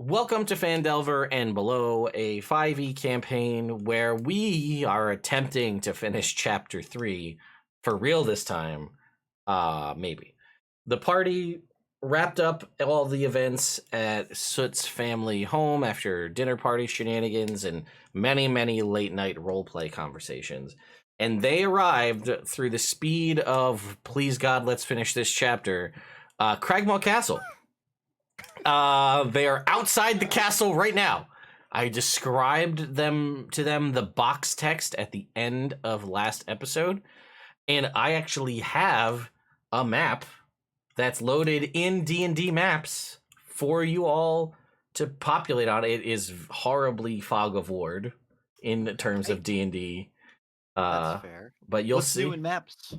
Welcome to Phandelver and Below, a 5e campaign where we are attempting to finish Chapter 3 for real this time. Maybe. The party wrapped up all the events at Soot's family home after dinner party shenanigans and many, many late-night roleplay conversations. And they arrived through the speed of, please God, let's finish this chapter, Cragmaw Castle. They are outside the castle right now. I described to them the box text at the end of last episode, and I actually have a map that's loaded in D&D Maps for you all to populate on. It is horribly fog of war in terms of D&D. That's fair. But you'll What's see. new in maps?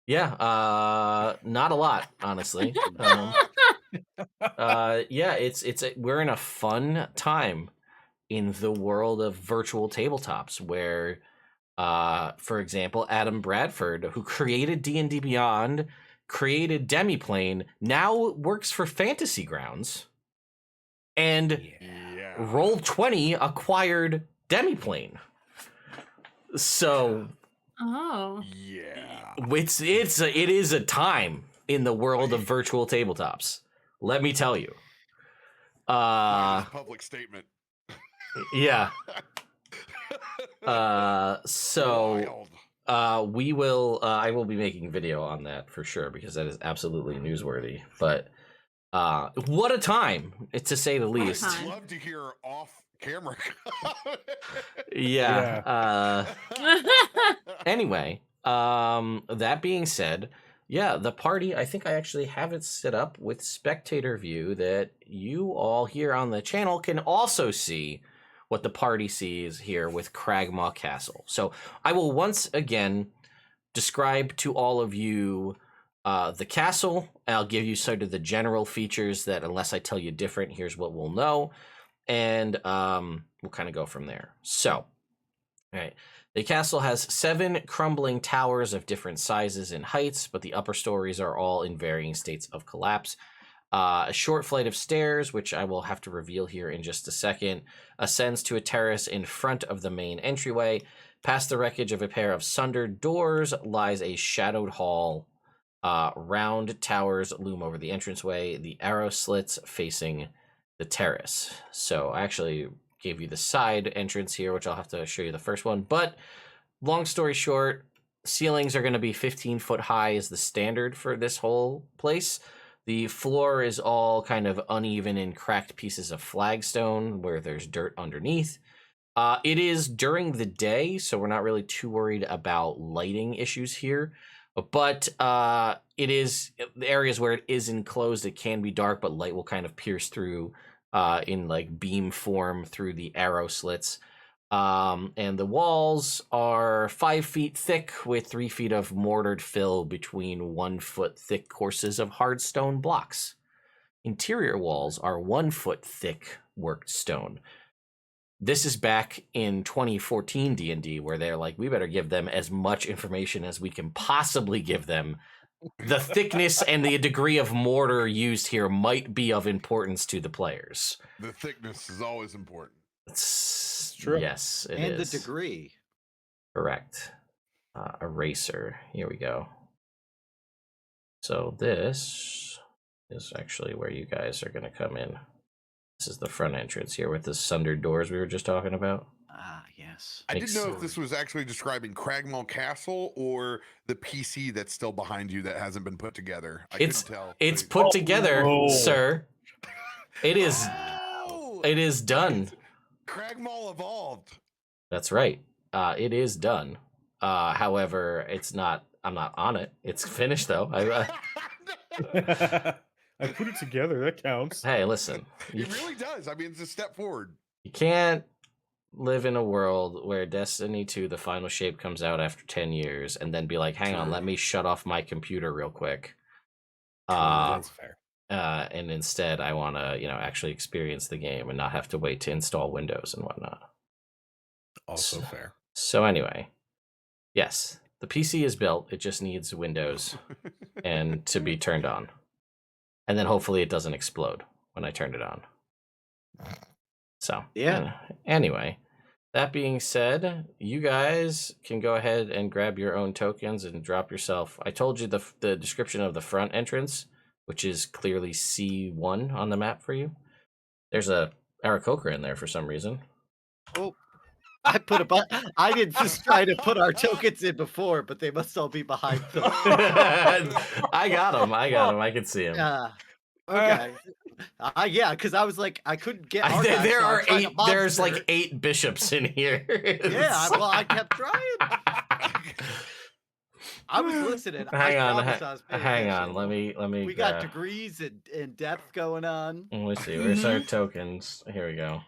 Yeah, not a lot, honestly. We're in a fun time in the world of virtual tabletops where, for example, Adam Bradford, who created D&D Beyond, created Demiplane, now works for Fantasy Grounds, and Roll20 acquired Demiplane. So, it is a time in the world of virtual tabletops. Let me tell you. Public statement. Yeah. I will be making video on that for sure because that is absolutely newsworthy. But what a time, to say the least. I'd love to hear off camera. Anyway, that being said, yeah, the party, I think I actually have it set up with spectator view that you all here on the channel can also see what the party sees here with Cragmaw Castle. So I will once again describe to all of you the castle. I'll give you sort of the general features that, unless I tell you different, here's what we'll know. And we'll kind of go from there. So, all right. The castle has 7 crumbling towers of different sizes and heights, but the upper stories are all in varying states of collapse. A short flight of stairs, which I will have to reveal here in just a second, ascends to a terrace in front of the main entryway. Past the wreckage of a pair of sundered doors lies a shadowed hall. Round towers loom over the entranceway, the arrow slits facing the terrace. So I actually gave you the side entrance here, which I'll have to show you the first one. But long story short, ceilings are going to be 15 foot high is the standard for this whole place. The floor is all kind of uneven and cracked pieces of flagstone where there's dirt underneath. It is during the day, so we're not really too worried about lighting issues here. But it is the areas where it is enclosed, it can be dark, but light will kind of pierce through in like beam form through the arrow slits. And the walls are 5 feet thick with 3 feet of mortared fill between 1 foot thick courses of hard stone blocks. Interior walls are 1 foot thick worked stone. This is back in 2014 D&D where they're like, we better give them as much information as we can possibly give them. The thickness and the degree of mortar used here might be of importance to the players. The thickness is always important. It's true. Yes, it is. And the degree. Correct. Eraser. Here we go. So this is actually where you guys are going to come in. This is the front entrance here with the sundered doors we were just talking about. Ah, yes. I didn't know if this was actually describing Cragmaw Castle or the PC that's still behind you that hasn't been put together. I couldn't tell. It's put together, sir. It is. Oh, it is done. Cragmaw evolved. That's right. It is done. However, it's not. I'm not on it. It's finished though. I put it together. That counts. Hey, listen. It really does. I mean, it's a step forward. You can't live in a world where Destiny 2, the final shape, comes out after 10 years and then be like, hang on, let me shut off my computer real quick. That's fair. And instead, I want to, actually experience the game and not have to wait to install Windows and whatnot. Also fair. So anyway, yes, the PC is built. It just needs Windows and to be turned on. And then hopefully it doesn't explode when I turn it on. So Yeah. Anyway, that being said, you guys can go ahead and grab your own tokens and drop yourself. I told you the description of the front entrance, which is clearly C1 on the map for you. There's a Aarakocra in there for some reason. Oh, I put a button. I did just try to put our tokens in before, but they must all be behind them. I got him. I can see him. Yeah. Okay. Yeah, because I was like, I couldn't get our guy, There so I are tried a 8. There's like monster. 8 bishops in here. Yeah, well, I kept trying. I was listening. Hang on. promise I was paying Hang on. attention. Let me. We got degrees and depth going on. Let me see. Where's our tokens? Here we go.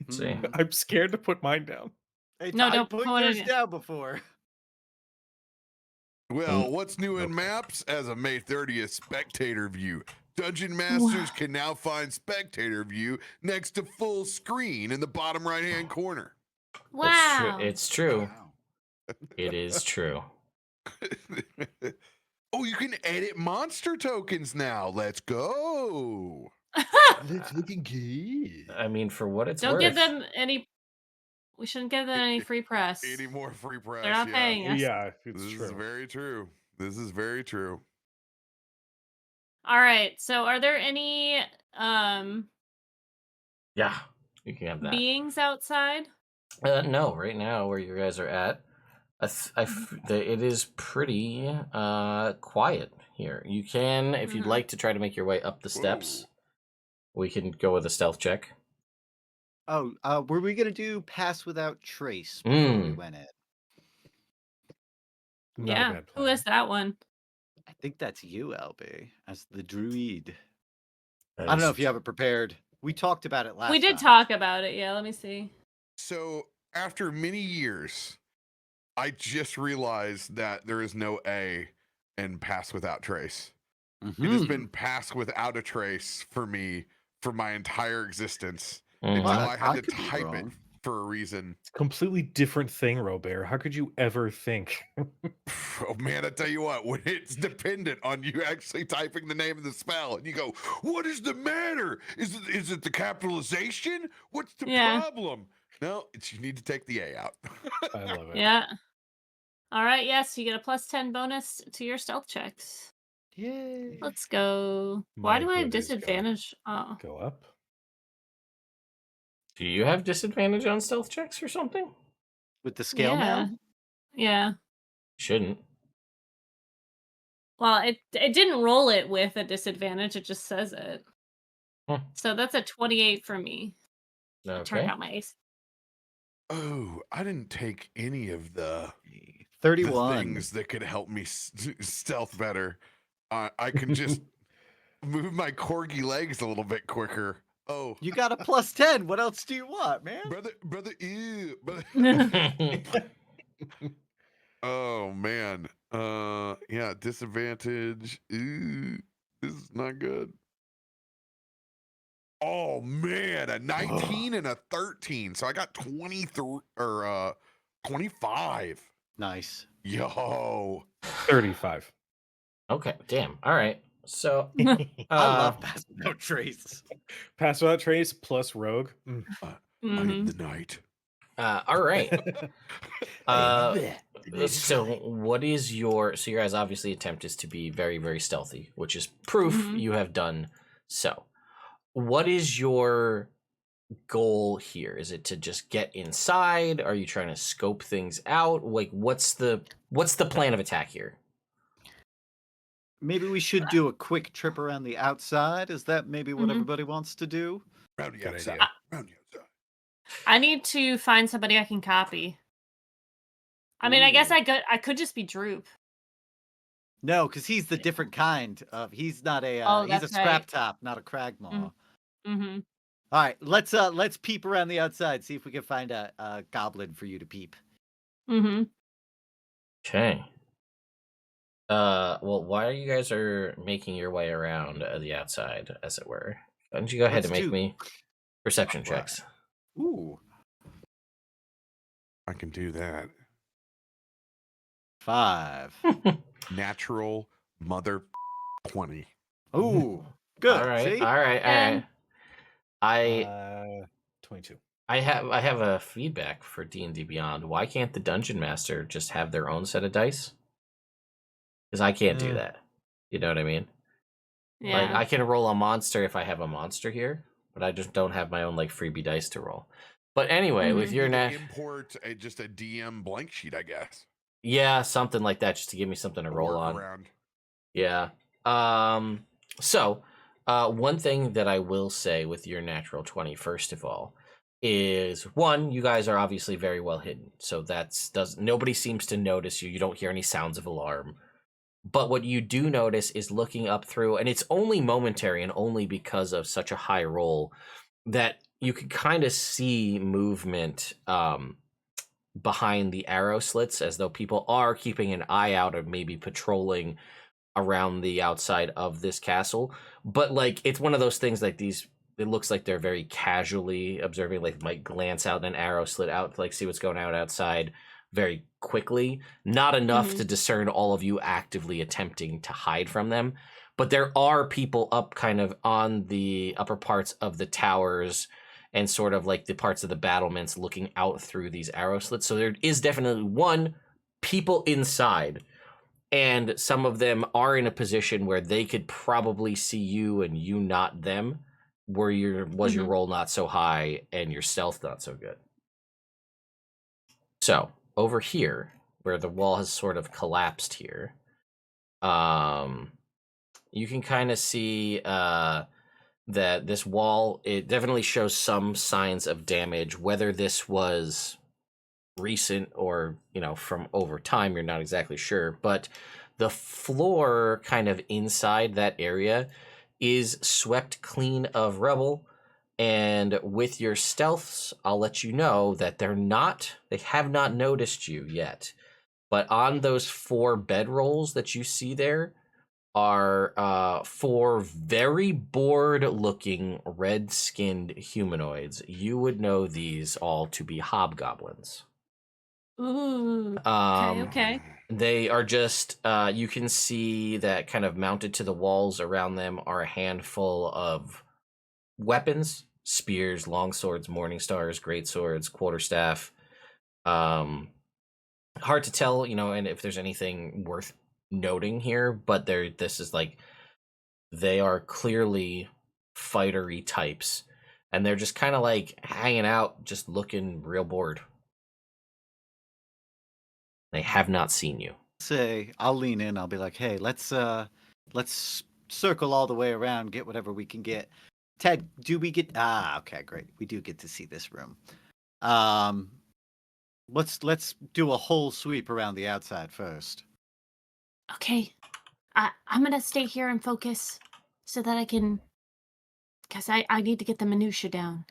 Let's see. I'm scared to put mine down. Hey, No, I don't put put yours it- down before. Well, what's new in maps? As of May 30th, spectator view. Dungeon masters can now find spectator view next to full screen in the bottom right-hand corner. Wow. It's true. Wow. It is true. Oh, you can edit monster tokens now. Let's go. Let's looking good. I mean, for what it's Don't worth. give them any. We shouldn't give them any free press. Any more free press? They're not yeah. paying us. Yeah, it's This true. is very true. This is very true. All right. So, are there any Yeah, you can have that. beings outside? No, right now where you guys are at, it is pretty quiet here. You can, if you'd Mhm. like to try to make your way up the steps, we can go with a stealth check. Oh, were we gonna do pass without trace before we went in? Not a Yeah. bad Who plan. is that one? I think that's you, LB, as the druid. That I don't know is- if you have it prepared. We talked about it last We did time. talk about it. Yeah. Let me see. So after many years, I just realized that there is no A in pass without trace. It has Mhm. been pass without a trace for me for my entire existence Mhm. until Well, I had to could be type it wrong. for a reason. It's a completely different thing, Robert. How could you ever think? Oh man, I tell you what, when it's dependent on you actually typing the name of the spell, and you go, "What is the matter? Is it the capitalization? What's the Yeah. problem?" No, it's you need to take the A out. I love it. Yeah. All right. Yes. You get a +10 bonus to your stealth checks. Yay. Let's go. My Why do I have hood is gonna disadvantage? Oh. Go up. Do you have disadvantage on stealth checks or something? With the scale Yeah. now? Yeah. Shouldn't. Well, it didn't roll it with a disadvantage. It just says it. Huh. So that's a 28 for me. Okay. Turn out my ace. Oh, I didn't take any of the 31. things that could help me stealth better. I can just move my corgi legs a little bit quicker. Oh, You got a +10. What else do you want, man? brother, ew, brother. Oh man, yeah, disadvantage. Ooh, this is not good. Oh man, a 19 and a 13. So I got 23 or 25. Nice. Yo. 35. Okay. Damn. All right. So I love pass without trace. Pass without trace plus rogue. I Mhm. am the knight. all right. Blech. So what is your guys' obviously attempt is to be very, very stealthy, which is proof Mhm. you have done so. What is your goal here? Is it to just get inside? Are you trying to scope things out? Like what's the plan of attack here? Maybe we should do a quick trip around the outside. Is that maybe what Mhm. everybody wants to do? Round the Good outside. idea. Round the outside. I need to find somebody I can copy. I mean, I guess Ooh. I could just be Droop. No, because he's the different kind of. He's not a. Oh, He's a that's scrap right. top, not a cragmaw. Mm-hmm. All right, let's peep around the outside. See if we can find a goblin for you to peep. Mm-hmm. Okay. Well, while you guys are making your way around the outside, as it were, why don't you go ahead and Let's make do- me perception Right. checks? Ooh, I can do that. 5. Natural mother 20. Ooh, good. All right, See? all right, all right. I 22. I have a feedback for D&D Beyond. Why can't the dungeon master just have their own set of dice? Because I can't do that. You know what I mean? Like Yeah. I can roll a monster if I have a monster here, but I just don't have my own like freebie dice to roll. But anyway, with Mhm. your You need to nat, import just a DM blank sheet, I guess. yeah, something like that, just to give me something to A roll on. workaround. Yeah. So, one thing that I will say with your natural 20, first of all, is one, you guys are obviously very well hidden. So nobody seems to notice you. You don't hear any sounds of alarm. But what you do notice is looking up through, and it's only momentary and only because of such a high roll that you can kind of see movement behind the arrow slits, as though people are keeping an eye out or maybe patrolling around the outside of this castle. But like it's one of those things like these, it looks like they're very casually observing, like might glance out an arrow slit out to like see what's going on outside very quickly, not enough to discern all of you actively attempting to hide from them. But there are people up kind of on the upper parts of the towers and sort of like the parts of the battlements looking out through these arrow slits. So there is definitely one, people inside, and some of them are in a position where they could probably see you and you not them, where your roll not so high and your stealth not so good. So over here where the wall has sort of collapsed here, you can kind of see that this wall, it definitely shows some signs of damage. Whether this was recent or from over time, you're not exactly sure, but the floor kind of inside that area is swept clean of rubble. And with your stealths, I'll let you know that they have not noticed you yet. But on those 4 bedrolls that you see there are 4 very bored looking red skinned humanoids. You would know these all to be hobgoblins. Ooh. Okay. They are just you can see that kind of mounted to the walls around them are a handful of weapons: spears, long swords, morning stars, great swords, quarterstaff. Hard to tell, and if there's anything worth noting here, but this is like, they are clearly fightery types, and they're just kind of like hanging out, just looking real bored. They have not seen you. Say, I'll lean in. I'll be like, "Hey, let's circle all the way around, get whatever we can get." Ted, do we get? Okay, great. We do get to see this room. Let's do a whole sweep around the outside first. Okay. I'm gonna stay here and focus so that I can, because I need to get the minutia down.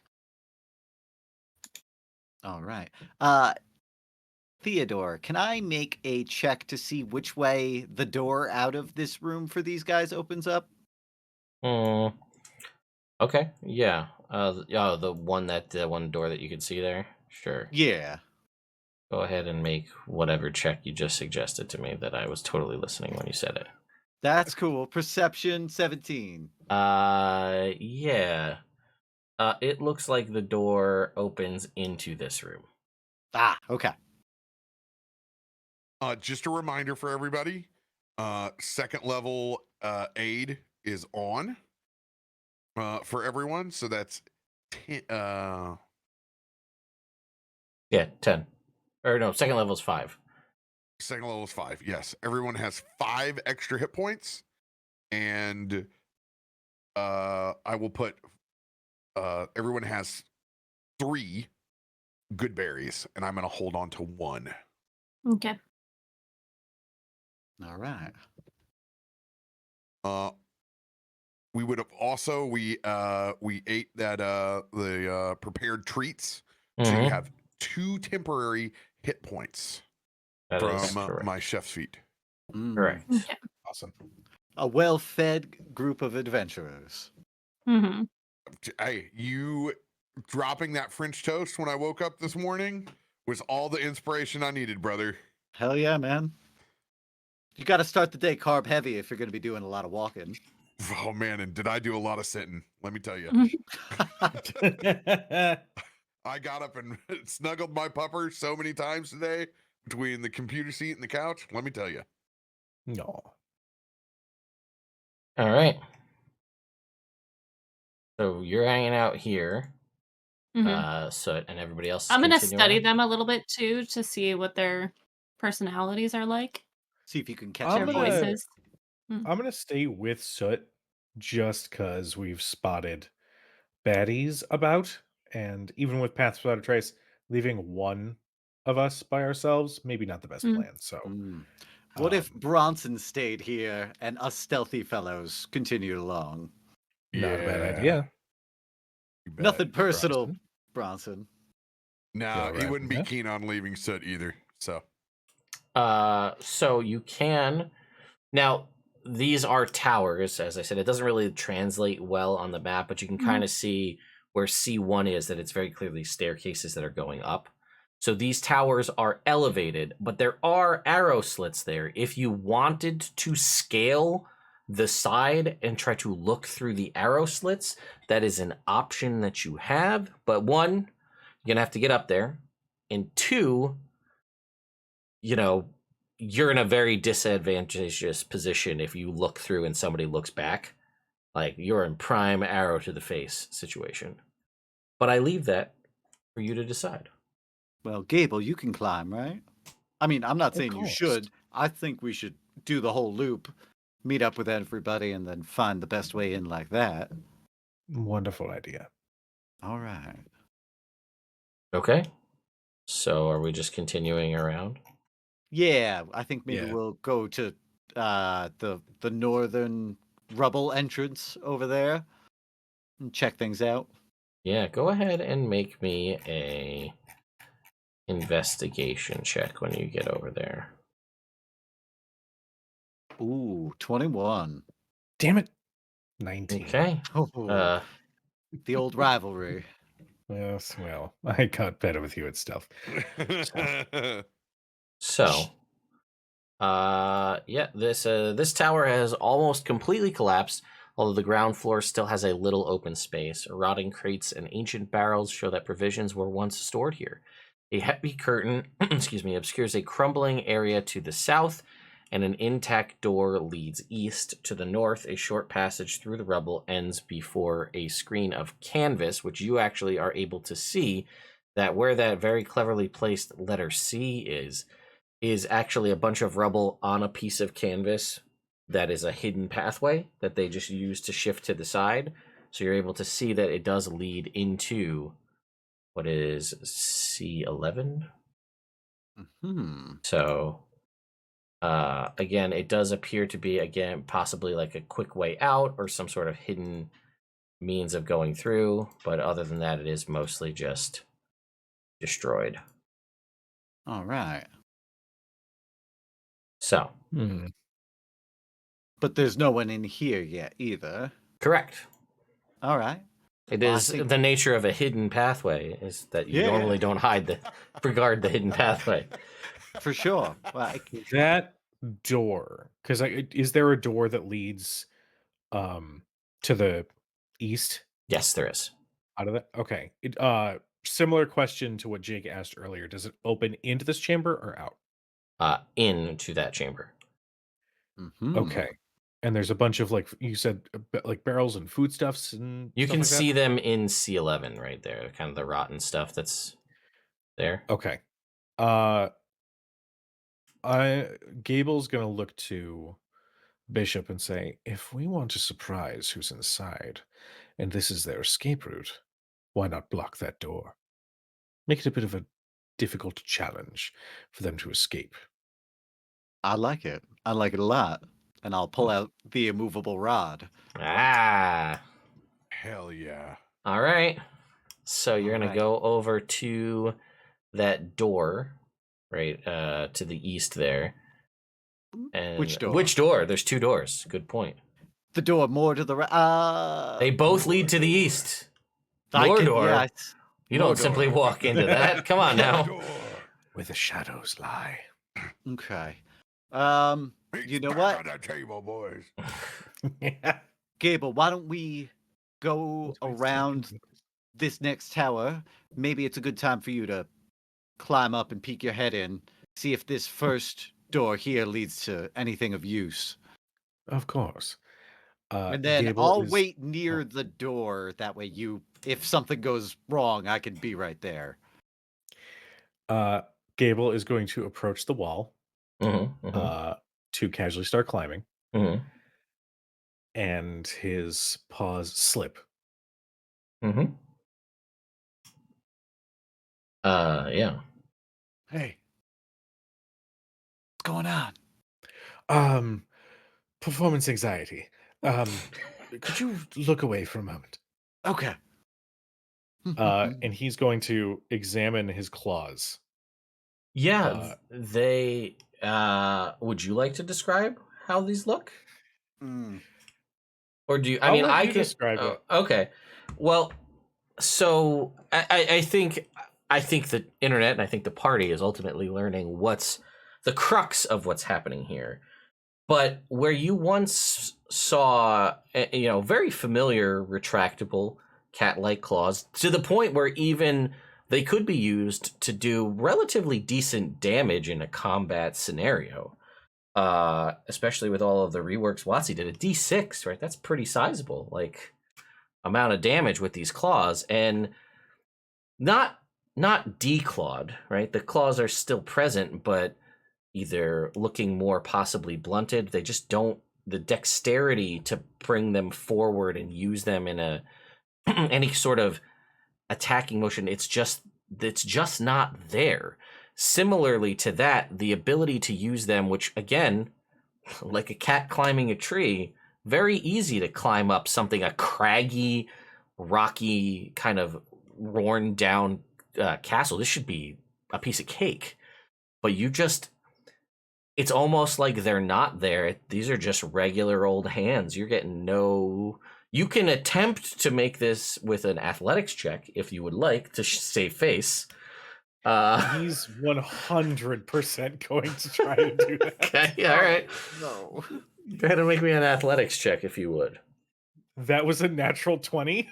All right. Theodore, can I make a check to see which way the door out of this room for these guys opens up? Okay, yeah. The one door that you can see there. Sure. Yeah. Go ahead and make whatever check you just suggested to me that I was totally listening when you said it. That's cool. Perception 17. Yeah. It looks like the door opens into this room. Okay. Just a reminder for everybody, second level aid is on for everyone. So that's 10, Yeah, 10. Or no, second level is 5. second level is 5. Yes, everyone has 5 extra hit points, and I will put everyone has 3 good berries, and I'm going to hold on to 1. Okay. All right. We would have also we ate that the prepared treats, so you have 2 temporary hit points That is from correct. my chef's feet. Correct. Okay. Awesome. A well-fed group of adventurers. Mm-hmm. Hey, you dropping that French toast when I woke up this morning was all the inspiration I needed, brother. Hell yeah, man. You got to start the day carb heavy if you're going to be doing a lot of walking. Oh man, and did I do a lot of sitting? Let me tell you. I got up and snuggled my pupper so many times today between the computer seat and the couch. Let me tell you. No. All right. So you're hanging out here. Mhm. So and everybody else. I'm gonna continue study on? them a little bit too to see what their personalities are like, See if you can catch I'm their their gonna- voice. voices. I'm gonna stay with Soot just because we've spotted baddies about, and even with Paths Without a Trace, leaving one of us by ourselves, maybe not the best Mm. plan. So What if Um, Bronson stayed here and us stealthy fellows continued along? not a bad Yeah, idea. you bet. Nothing personal, Bronson. Bronson. No, Feel he right wouldn't with be that. keen on leaving Soot either. So So you can now. These are towers, as I said. It doesn't really translate well on the map, but you can kind of see where C1 is. That it's very clearly staircases that are going up. So these towers are elevated, but there are arrow slits there. If you wanted to scale the side and try to look through the arrow slits, that is an option that you have. But one, you're gonna have to get up there, and two, you're in a very disadvantageous position if you look through and somebody looks back. Like you're in prime arrow to the face situation. But I leave that for you to decide. Well, Gable, you can climb, right? I mean, I'm not Of saying you course. should. I think we should do the whole loop, meet up with everybody, and then find the best way in like that. Wonderful idea. All right. Okay. So are we just continuing around? Yeah, I think maybe Yeah. we'll go to the northern rubble entrance over there and check things out. Yeah, go ahead and make me a investigation check when you get over there. Ooh, 21. Damn it. 19. Okay. Oh, the old rivalry. Yes, well, I got better with you at stealth. So, yeah, this tower has almost completely collapsed, although the ground floor still has a little open space. Rotting crates and ancient barrels show that provisions were once stored here. A heavy curtain, excuse me, obscures a crumbling area to the south, and an intact door leads east. To the north, a short passage through the rubble ends before a screen of canvas, which you actually are able to see that where that very cleverly placed letter C is actually a bunch of rubble on a piece of canvas that is a hidden pathway that they just use to shift to the side. So you're able to see that it does lead into what is C11. So again, it does appear to be, again, possibly like a quick way out or some sort of hidden means of going through. But other than that, it is mostly just destroyed. All right. So, But there's no one in here yet either. correct. All right. It Well, I is think- the nature of a hidden pathway is that you normally don't regard the hidden pathway. For sure. Well, That door, because is there a door that leads to the east Yes, there is. out of that? Okay. Similar question to what Jake asked earlier. Does it open into this chamber or out? Into that chamber. Okay. And there's a bunch of, like you said, like barrels and foodstuffs and You stuff can like that? see them in C11 right there, kind of the rotten stuff that's there. Okay. Gable's gonna look to Bishop and say, if we want to surprise who's inside, and this is their escape route, why not block that door? Make it a bit of a difficult challenge for them to escape. I like it. I like it a lot. And I'll pull out the immovable rod. Ah. Hell yeah. All right. So you're going Alright. to go over to that door, right, to the east there. And Which door? Which door? There's two doors. Good point. The door more to the right. They both lead to the east. Your door? Yes. You don't More simply door. walk into that. Come on now. Door. Where the shadows lie. Okay. Meat's You know back what? on the table, boys. Gable, why don't we go around this next tower? Maybe it's a good time for you to climb up and peek your head in, see if this first door here leads to anything of use. Of course. And then Gable I'll is- wait near the door. That way if something goes wrong, I can be right there. Gable is going to approach the wall to casually start climbing, and his paws slip. Yeah. Hey, what's going on? Performance anxiety. Could you look away for a moment? Okay. And he's going to examine his claws. Yeah, they. Would you like to describe how these look? Or do you? I I'll mean, let I you can describe it. Okay. Well, so I think the internet and I think the party is ultimately learning what's the crux of what's happening here. But where you once saw, very familiar retractable cat-like claws, to the point where even they could be used to do relatively decent damage in a combat scenario, especially with all of the reworks WotC did. A D6, right? That's pretty sizable, amount of damage with these claws, and not declawed, right? The claws are still present, but either looking more possibly blunted. They just don't the dexterity to bring them forward and use them in a any sort of attacking motion. It's just not there. Similarly to that, the ability to use them, which again, like a cat climbing a tree, very easy to climb up something, a craggy, rocky, kind of worn down castle. This should be a piece of cake. But it's almost like they're not there. These are just regular old hands. You're getting you can attempt to make this with an athletics check if you would like to save face. He's 100% going to try to do that. Okay, all right. No. Go ahead and make me an athletics check if you would. That was a natural 20.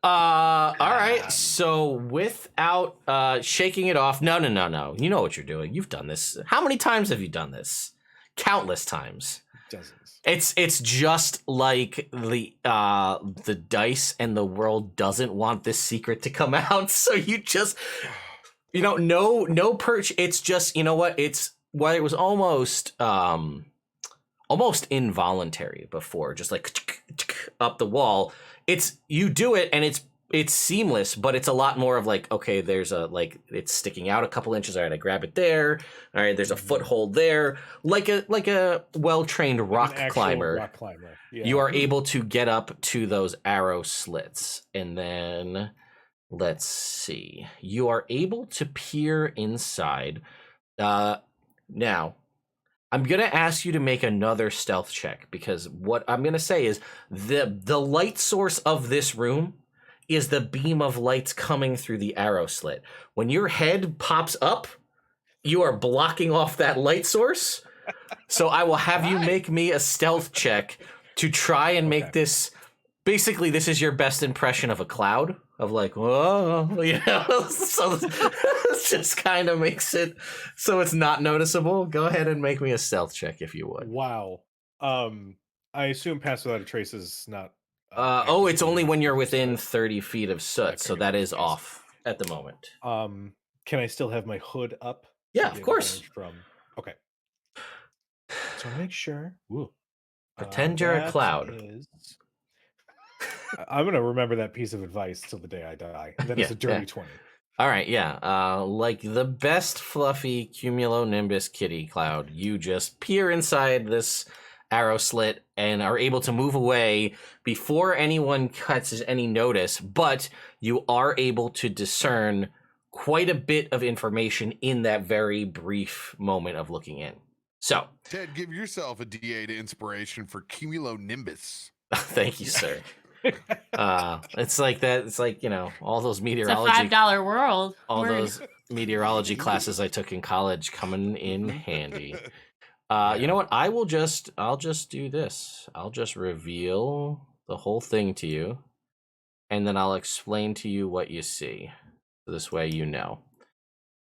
All right. So without shaking it off, no. You know what you're doing. You've done this. How many times have you done this? Countless times. Dozens. It's just like the dice and the world doesn't want this secret to come out. So you just, no perch. It's just, you know what? It was almost involuntary before, just like up the wall. You do it and it's seamless, but it's a lot more of like, okay, there's it's sticking out a couple inches. All right, I grab it there. All right, there's a foothold there. Like a well-trained rock climber. Yeah. You are able to get up to those arrow slits. And then let's see. You are able to peer inside. Now, I'm going to ask you to make another stealth check, because what I'm going to say is the light source of this room is the beam of lights coming through the arrow slit. When your head pops up, you are blocking off that light source. So I will have you make me a stealth check to try and make this. Basically, this is your best impression of a cloud, of like, whoa, so it just kind of makes it so it's not noticeable. Go ahead and make me a stealth check if you would. Wow. I assume Pass Without a Trace is not. It's only when you're within 30 feet of soot, Okay, so that is off at the moment. Can I still have my hood up? Yeah, of course. Okay. So make sure. Ooh. Pretend you're a cloud. I'm gonna remember that piece of advice till the day I die. And then it's a dirty 20. All right, yeah. Like the best fluffy cumulonimbus kitty cloud, you just peer inside this arrow slit and are able to move away before anyone catches any notice, but you are able to discern quite a bit of information in that very brief moment of looking in. So, Ted, give yourself a DA to inspiration for cumulonimbus. Thank you, sir. It's like that. It's like, all those It's a meteorology, $5 world. all Where- those meteorology classes I took in college coming in handy. You know what? I'll just do this. I'll just reveal the whole thing to you, and then I'll explain to you what you see. So this way you know.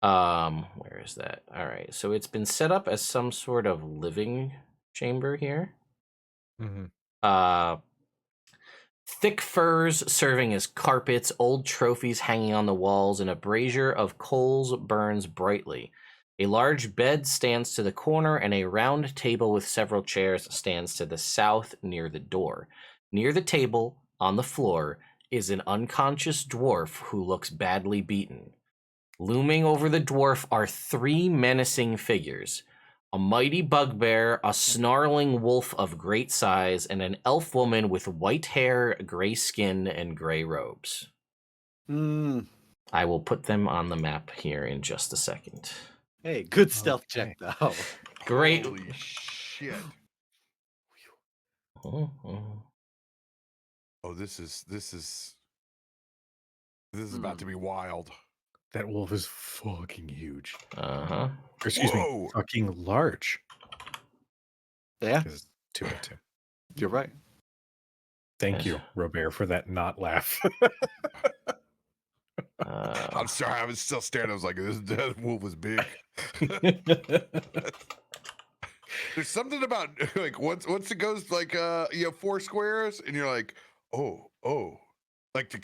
Where is that? All right. So it's been set up as some sort of living chamber here. Mm-hmm. Thick furs serving as carpets, old trophies hanging on the walls, and a brazier of coals burns brightly. A large bed stands to the corner, and a round table with several chairs stands to the south near the door. Near the table, on the floor, is an unconscious dwarf who looks badly beaten. Looming over the dwarf are 3 menacing figures: a mighty bugbear, a snarling wolf of great size, and an elf woman with white hair, gray skin, and gray robes. I will put them on the map here in just a second. Hey, good stealth check though. Great. Holy shit. Oh, Oh, this is about to be wild. That wolf is fucking huge. Uh-huh. Or, excuse me, Whoa. fucking large. Yeah, 'Cause it's 2 you're right. Thank you, Robert, for that not laugh. I'm sorry, I was still staring. I was like, this wolf was big. There's something about like once it goes like 4 squares, and you're like, oh, like to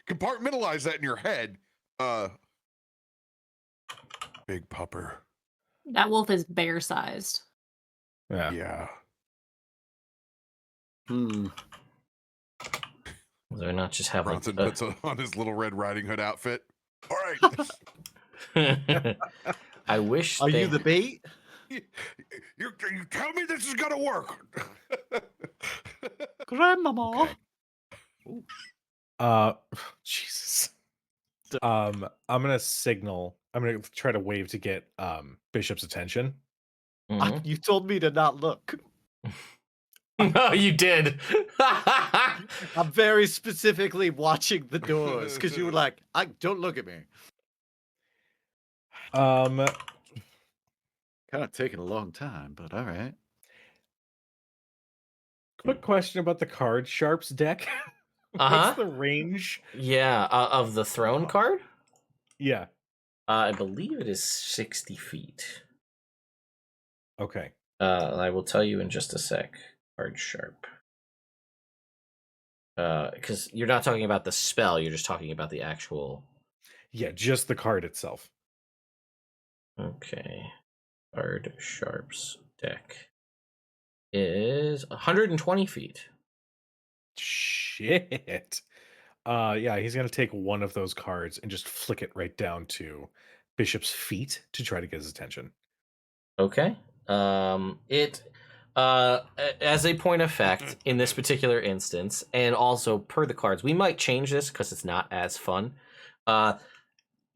compartmentalize that in your head. Big pupper. That wolf is bear-sized. Yeah. Yeah. Do I not just have Bronson like puts on his little Red Riding Hood outfit. All right. I wish Are they... you the bait? You tell me this is gonna work. Grandmama. Okay. Jesus. I'm gonna signal. I'm gonna try to wave to get Bishop's attention. Mhm. You told me to not look. No, you did. I'm very specifically watching the doors because you were like, don't look at me. Kind of taking a long time, but all right. Quick question about the card sharps deck. What's the range? Yeah, of the throne card? Yeah. I believe it is 60 feet. Okay. I will tell you in just a sec. Card sharp. Because you're not talking about the spell, you're just talking about the actual... Yeah, just the card itself. Okay. Card sharps deck is 120 feet. Shit. Yeah, he's gonna take one of those cards and just flick it right down to Bishop's feet to try to get his attention. Okay. As a point of fact, in this particular instance, and also per the cards, we might change this because it's not as fun.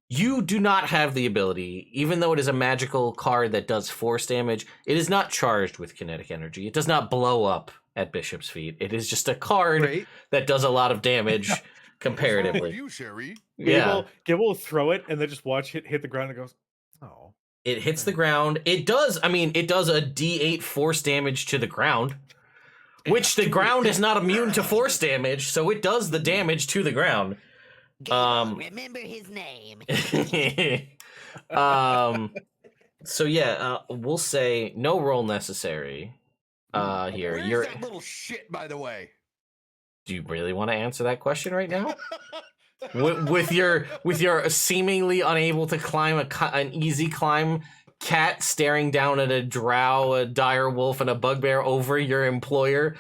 You do not have the ability, even though it is a magical card that does force damage, it is not charged with kinetic energy. It does not blow up at Bishop's feet. It is just a card that does a lot of damage comparatively. You, Sherry. Yeah. Gable will throw it and then just watch it hit the ground and goes, oh. It hits the ground. It does a D8 force damage to the ground, which the ground is not immune to force damage, so it does the damage to the ground. Remember his name. So yeah, we'll say no roll necessary. Here, Where's that little shit, by the way? Do you really want to answer that question right now? with your seemingly unable to climb an easy climb cat staring down at a drow, a dire wolf, and a bugbear over your employer. Do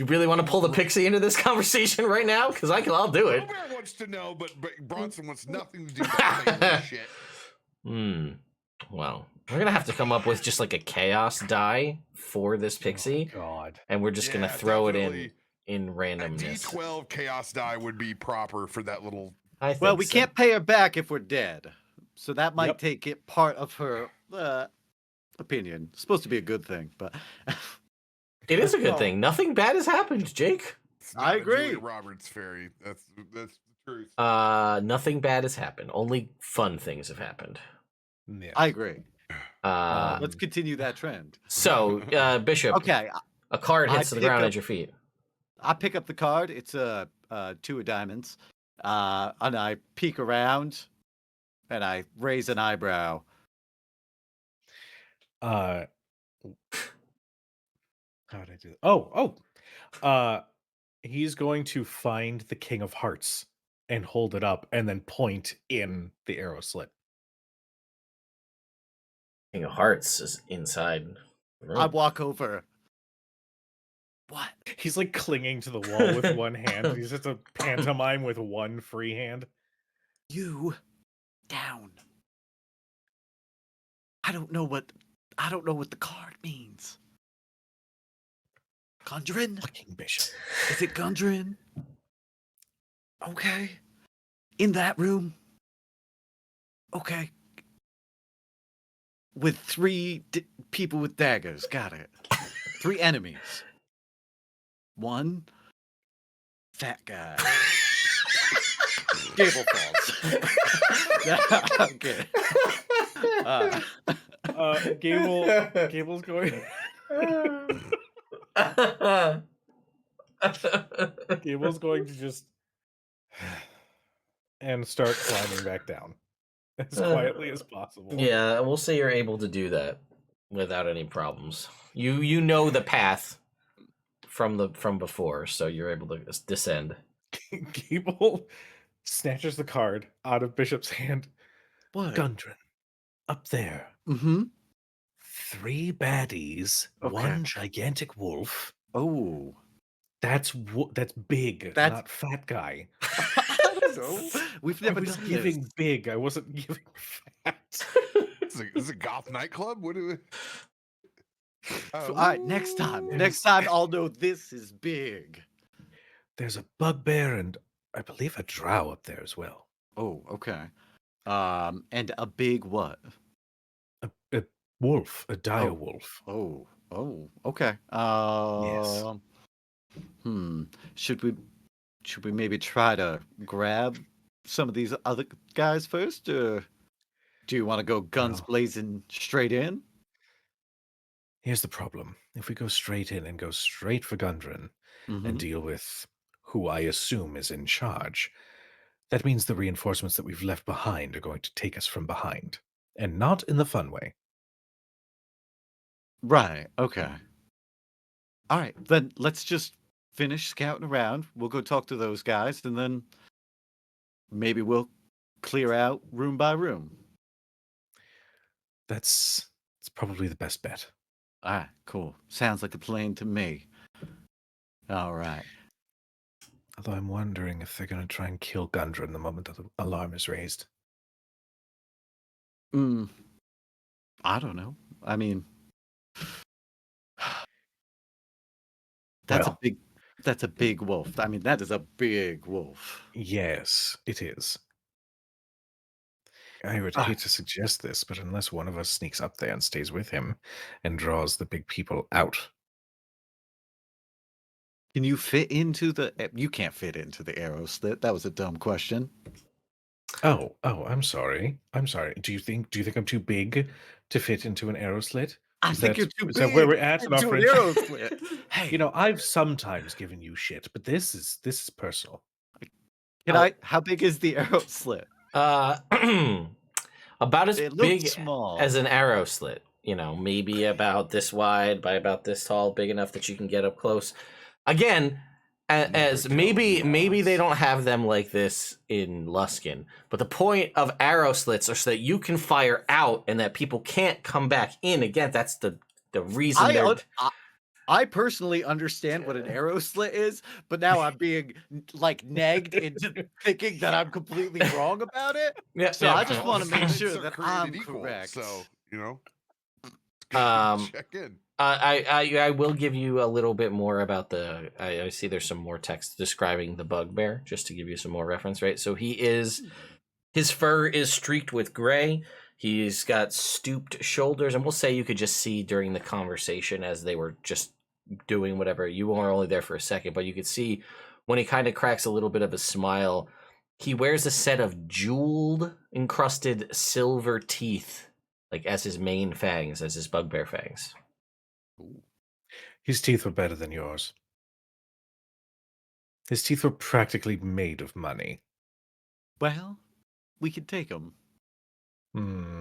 you really want to pull the pixie into this conversation right now? Because I'll do it. Bugbear wants to know, but Bronson wants nothing to do with that shit. Well, we're gonna have to come up with just like a chaos die for this pixie, God, and we're just gonna throw it definitely. in randomness. A D12 chaos die would be proper for that little. Well, we can't pay her back if we're dead, so that might Yep. take it part of her opinion. It's supposed to be a good thing, but It is a good thing. Nothing bad has happened, Jake. It's not I a agree. Julia Roberts fairy. That's the truth. Nothing bad has happened. Only fun things have happened. yeah. I agree. Uh, Let's continue that trend. so, Bishop. Okay, A card hits I the ground pick at your feet. I pick up the card. It's a 2 of diamonds. And I peek around and I raise an eyebrow. How did I do that? Oh. He's going to find the King of Hearts and hold it up and then point in the arrow slit. King of Hearts is inside the room. I walk over. What? He's like clinging to the wall with one hand. He's just a pantomime with one free hand. You down. I don't know what the card means. Gundren? Fucking bishop. Is it Gundren? Okay. In that room? Okay. With 3 people with daggers. Got it. 3 enemies. 1 fat guy. Gable falls. Okay. Gable's going. Gable's going to just and start climbing back down as quietly as possible. Yeah, we'll say you're able to do that without any problems. You know the path from before, so you're able to descend. Gable snatches the card out of Bishop's hand. What? Gundren, up there. Mm-hmm. 3 baddies, Okay. 1 gigantic wolf. Oh. That's big, That's- not fat guy. I don't know. We've I never was done giving this. big. I wasn't giving fat. Is it a goth nightclub? What do we? All right, next time. Next time I'll know this is big. There's a bugbear and I believe a drow up there as well. Oh, okay. And a big what? A wolf, a dire wolf. Oh, okay. Yes. Should we maybe try to grab some of these other guys first, or do you want to go guns No. blazing straight in? Here's the problem. If we go straight in and go straight for Gundren and deal with who I assume is in charge, that means the reinforcements that we've left behind are going to take us from behind. And not in the fun way. Right. Okay. All right. Then let's just finish scouting around. We'll go talk to those guys, and then maybe we'll clear out room by room. It's probably the best bet. All right. Cool. Sounds like a plan to me. All right. Although I'm wondering if they're going to try and kill Gundren the moment that the alarm is raised. I don't know. I mean, that's a big wolf. I mean, that is a big wolf. Yes, it is. I would hate to suggest this, but unless one of us sneaks up there and stays with him and draws the big people out. Can you fit into the? You can't fit into the arrow slit. That was a dumb question. Oh, I'm sorry. Do you think I'm too big to fit into an arrow slit? I think you're too big. Is that where we're at in our into an friendship? arrow slit. Hey, I've sometimes given you shit, but this is personal. How big is the arrow slit? About as It big looks small. as an arrow slit. Maybe about this wide by about this tall, big enough that you can get up close. Again, as maybe they don't have them like this in Luskin, but the point of arrow slits are so that you can fire out and that people can't come back in. Again, that's the reason. I personally understand what an arrow slit is, but now I'm being nagged into thinking that I'm completely wrong about it. So I just want to make sure that I'm correct. So check in. I will give you a little bit more about the. I see there's some more text describing the bugbear, just to give you some more reference, right? So his fur is streaked with gray. He's got stooped shoulders, and we'll say you could just see during the conversation as they were just doing whatever. You were only there for a second, but you could see when he kind of cracks a little bit of a smile. He wears a set of jeweled, encrusted silver teeth, like as his main fangs, as his bugbear fangs. His teeth were better than yours. His teeth were practically made of money. Well, we can take them. Hmm.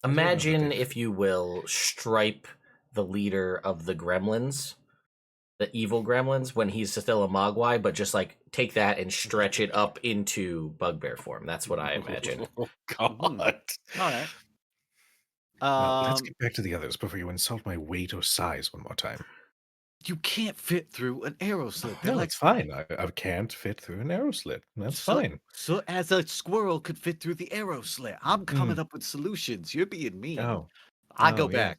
Imagine, they've- if you will, Stripe, the leader of the gremlins, the evil gremlins, when he's still a Mogwai, but just like take that and stretch it up into bugbear form. That's what I imagine. Oh, God. All right. Well, let's get back to the others before you insult my weight or size one more time. You can't fit through an arrow slit. They're No, like it's fine. I can't fit through an arrow slit. That's fine. So as a squirrel could fit through the arrow slit. I'm coming up with solutions. You're being mean. Oh. I go Oh, yes. back.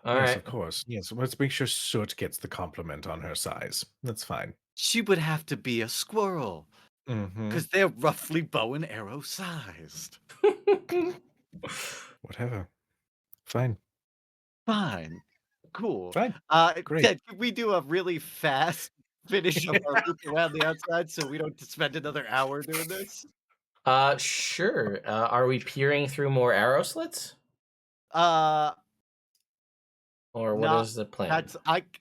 All yes, right. of course. Yes, let's make sure Soot gets the compliment on her size. That's fine. She would have to be a squirrel Mm-hmm. because they're roughly bow and arrow sized. Whatever. Fine. Fine. Cool. Fine. Great. Ted, can we do a really fast finish of our loop around the outside so we don't spend another hour doing this? Sure. Are we peering through more arrow slits? Uh, Or what Not- is the plan? that's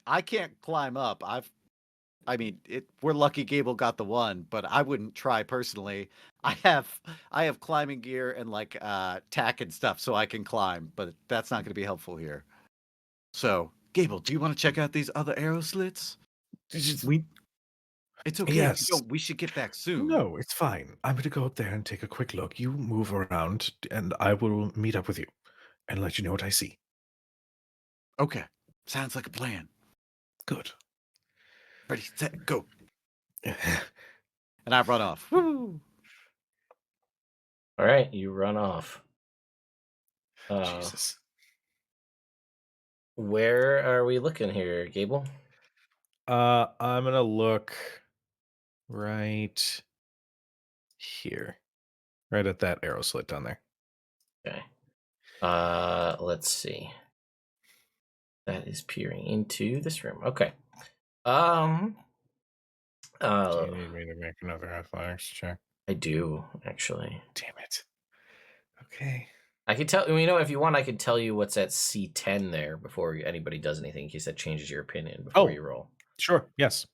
I can't climb up. We're lucky Gable got the one, but I wouldn't try personally. I have climbing gear and like tack and stuff so I can climb, but that's not going to be helpful here. So, Gable, do you want to check out these other arrow slits? It's okay. If you Yes. don't, we should get back soon. No, it's fine. I'm going to go up there and take a quick look. You move around, and I will meet up with you and let you know what I see. Okay. Sounds like a plan. Good. Ready, set, go. And I run off. Woo! All right, you run off. Jesus. Where are we looking here, Gable? I'm going to look right here. Right at that arrow slit down there. Okay. Let's see. That is peering into this room. Okay. Do you need me to make another athletics check? I do actually. Damn it. Okay. I can tell you know if you want, I can tell you what's at C10 there before anybody does anything. In case that changes your opinion before you roll. Sure. Yes.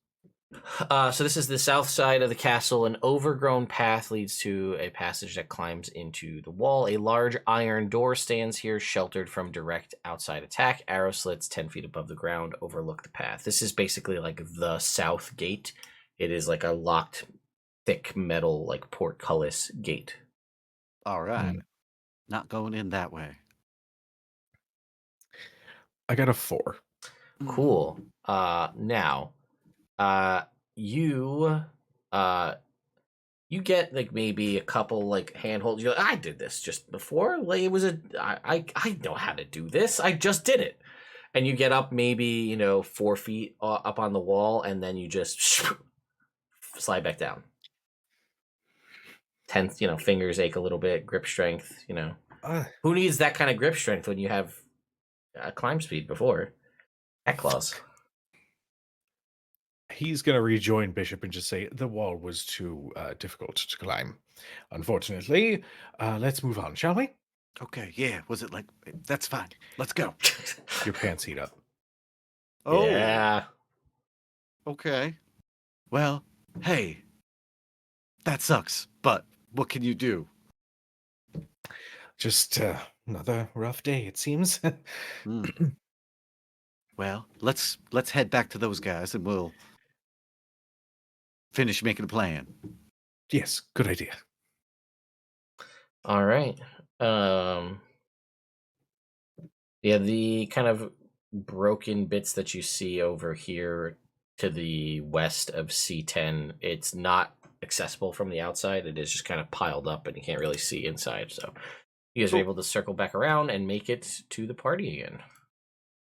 So this is the south side of the castle. An overgrown path leads to a passage that climbs into the wall. A large iron door stands here, sheltered from direct outside attack. Arrow slits 10 feet above the ground overlook the path. This is basically like the south gate. It is like a locked, thick metal, like portcullis gate. All right. Not going in that way. I got a 4. Cool. Now, you get like maybe a couple like handholds. You're like, I did this just before. Like it was I know how to do this. I just did it. And you get up maybe 4 feet up on the wall, and then you just slide back down. Tense, fingers ache a little bit. Grip strength, Who needs that kind of grip strength when you have climb speed before? Cat claws. He's going to rejoin Bishop and just say, the wall was too difficult to climb. Unfortunately, let's move on, shall we? Okay, yeah. Was it like that's fine. Let's go. Your pants heat up. Oh, Yeah. okay. Well, hey. That sucks, but what can you do? Just another rough day, it seems. Well, let's head back to those guys and we'll finish making a plan. Yes, good idea. All right. Yeah, the kind of broken bits that you see over here to the west of C10, it's not accessible from the outside. It is just kind of piled up and you can't really see inside. So you guys are able to circle back around and make it to the party again.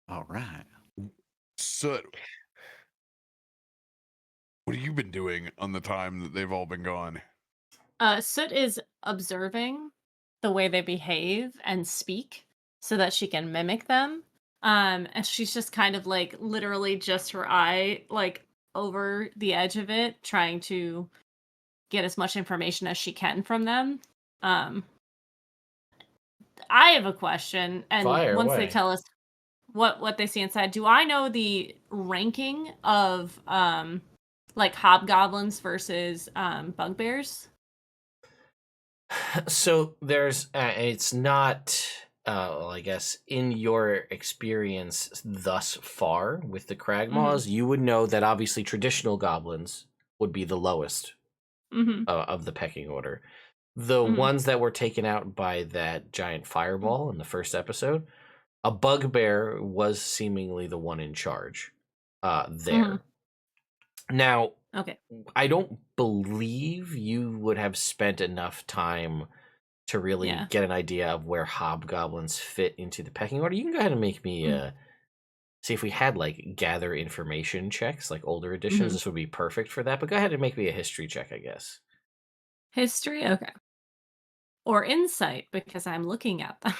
All right. Soot, what have you been doing on the time that they've all been gone? Soot is observing the way they behave and speak so that she can mimic them. And she's just kind of like literally just her eye like over the edge of it, trying to get as much information as she can from them. I have a question, and Fire once away. they tell us what they see inside, do I know the ranking of like hobgoblins versus bugbears? So there's, it's not, well, I guess in your experience thus far with the Cragmaws, you would know that obviously traditional goblins would be the lowest Mm-hmm. of the pecking order. The ones that were taken out by that giant fireball in the first episode, a bugbear was seemingly the one in charge there. Now, Okay. I don't believe you would have spent enough time to really Yeah. get an idea of where hobgoblins fit into the pecking order. You can go ahead and make me see if we had like gather information checks, like older editions. This would be perfect for that. But go ahead and make me a history check, I guess. History? Okay. Or insight, because I'm looking at them.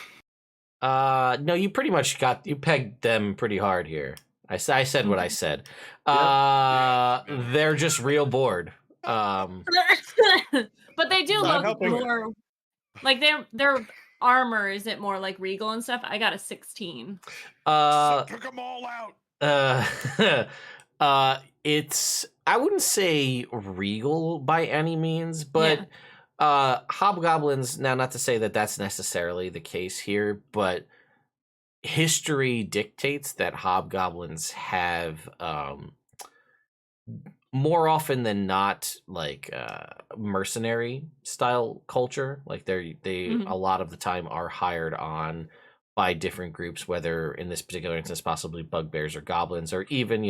No, you pretty much you pegged them pretty hard here. I said what I said. They're just real bored. But they do Not look helping. more like their armor, is it more like regal and stuff? I got a 16. Took them all out. It's, I wouldn't say regal by any means, but hobgoblins, now not to say that that's necessarily the case here, but history dictates that hobgoblins have more often than not like mercenary style culture. Like they a lot of the time are hired on by different groups, whether in this particular instance possibly bugbears or goblins, or even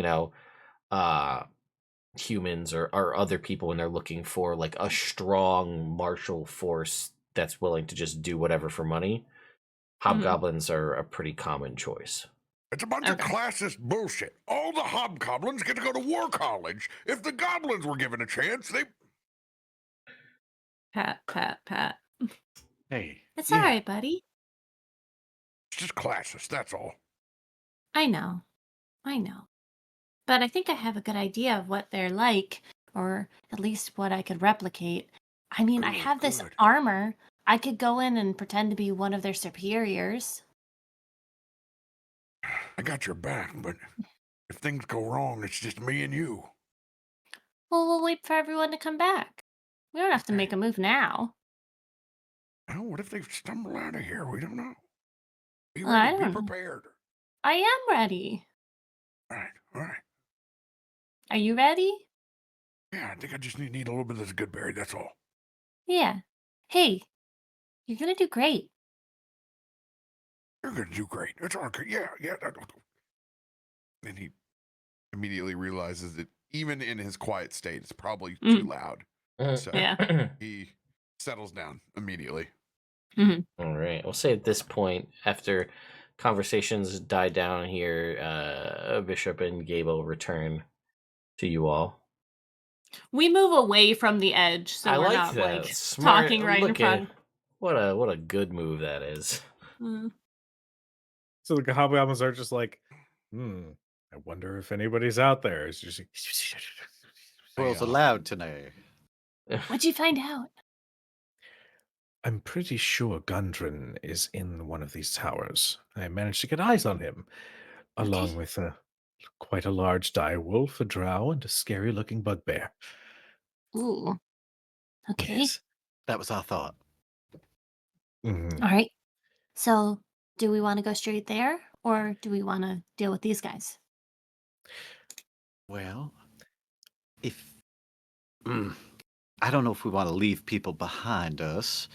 humans or other people when they're looking for like a strong martial force that's willing to just do whatever for money. Hobgoblins are a pretty common choice. It's a bunch of classist bullshit. All the hobgoblins get to go to war college. If the goblins were given a chance, they... Pat. Hey. It's all right, buddy. It's just classist, that's all. I know. But I think I have a good idea of what they're like, or at least what I could replicate. I mean, I have this armor. I could go in and pretend to be one of their superiors. I got your back, but if things go wrong, it's just me and you. Well, we'll wait for everyone to come back. We don't have to make a move now. Well, what if they stumble out of here? We don't know. Be Well, I ready, be don't know. prepared. I am ready. All right. Are you ready? Yeah, I think I just need a little bit of this good berry, that's all. Yeah. Hey, you're gonna do great. You're gonna do great. It's all good. Yeah. And he immediately realizes that even in his quiet state, it's probably too loud. So he settles down immediately. All right. We'll say at this point, after conversations die down here, Bishop and Gable return to you all. We move away from the edge, so I we're like not that. like Smart. talking right in Look front. at what a good move that is. So the hobgoblins are just like, I wonder if anybody's out there. It's just Squirrels allowed tonight. What'd you find out? I'm pretty sure Gundren is in one of these towers. I managed to get eyes on him, along with quite a large dire wolf, a drow, and a scary-looking bugbear. Ooh. Okay. Yes. That was our thought. Mhm. All right. So, do we want to go straight there, or do we want to deal with these guys? Well, if I don't know if we want to leave people behind us.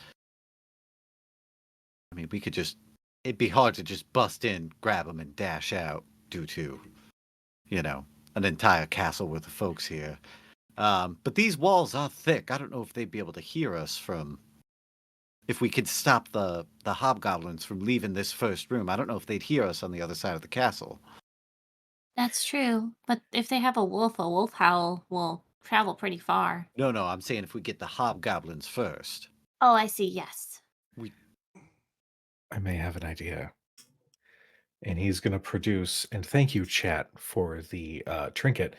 I mean, we could it'd be hard to just bust in, grab them, and dash out due to, an entire castle worth of folks here. But these walls are thick. I don't know if they'd be able to hear us if we could stop the hobgoblins from leaving this first room. I don't know if they'd hear us on the other side of the castle. That's true, but if they have a wolf howl will travel pretty far. No, I'm saying if we get the hobgoblins first. Oh, I see, yes. I may have an idea. And he's going to produce, and thank you, chat, for the trinket,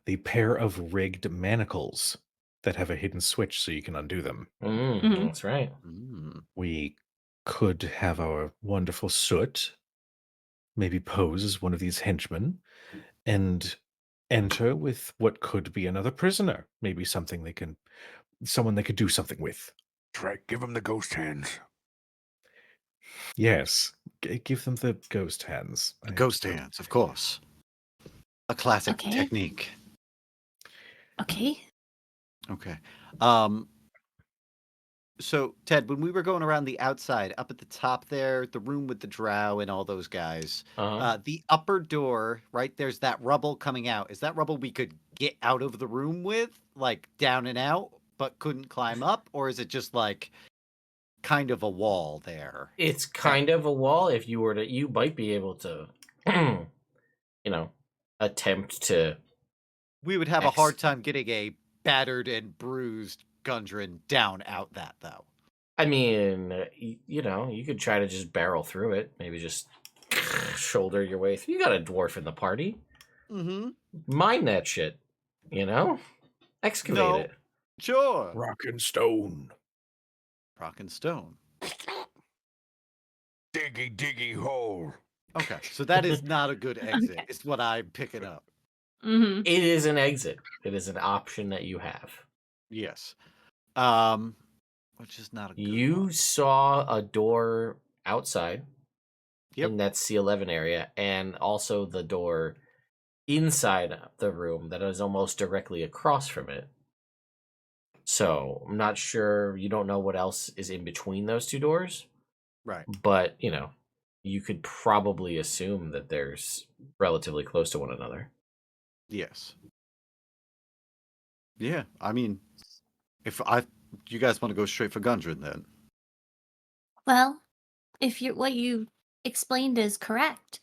the pair of rigged manacles that have a hidden switch so you can undo them. That's right. We could have our wonderful Soot maybe pose as one of these henchmen, and enter with what could be another prisoner. Maybe someone they could do something with. That's right. Give him the ghost hands. Yes, give them the ghost hands. The ghost hands, of course. A classic Okay. technique. Okay. Okay. So, Ted, when we were going around the outside, up at the top there, the room with the drow and all those guys, the upper door, right, there's that rubble coming out. Is that rubble we could get out of the room with, like down and out, but couldn't climb up? Or is it just like kind of a wall there? It's kind of a wall. If you were to, you might be able to, attempt to. We would have a hard time getting a battered and bruised Gundren down out that, though. I mean, you could try to just barrel through it. Maybe just shoulder your way through. You got a dwarf in the party. Mm-hmm. Mine that shit. Excavate No. it. Sure. Rock and stone. Rock and stone. Diggy, diggy hole. Okay, so that is not a good exit, is what I'm picking up. Mm-hmm. It is an exit. It is an option that you have. Yes. Which is not a good You one. saw a door outside Yep. in that C11 area, and also the door inside the room that is almost directly across from it. So I'm not sure. You don't know what else is in between those two doors, Right. but you could probably assume that there's relatively close to one another. Yes. Yeah, I mean, you guys want to go straight for Gundren then? Well, if what you explained is correct,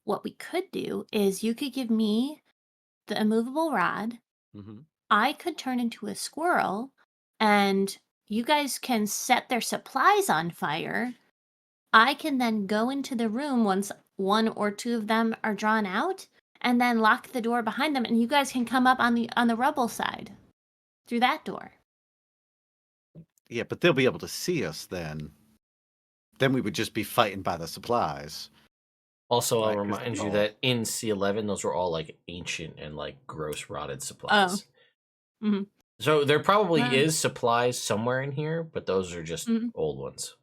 what we could do is you could give me the immovable rod. Mm-hmm. I could turn into a squirrel, and you guys can set their supplies on fire. I can then go into the room once one or two of them are drawn out, and then lock the door behind them, and you guys can come up on the rubble side through that door. Yeah, but they'll be able to see us then. Then we would just be fighting by the supplies. Also, I'll Right, 'cause remind they're you all- that in C11, those were all like ancient and like gross rotted supplies. Mhm. So there probably Wow. is supplies somewhere in here, but those are just Mhm. old ones.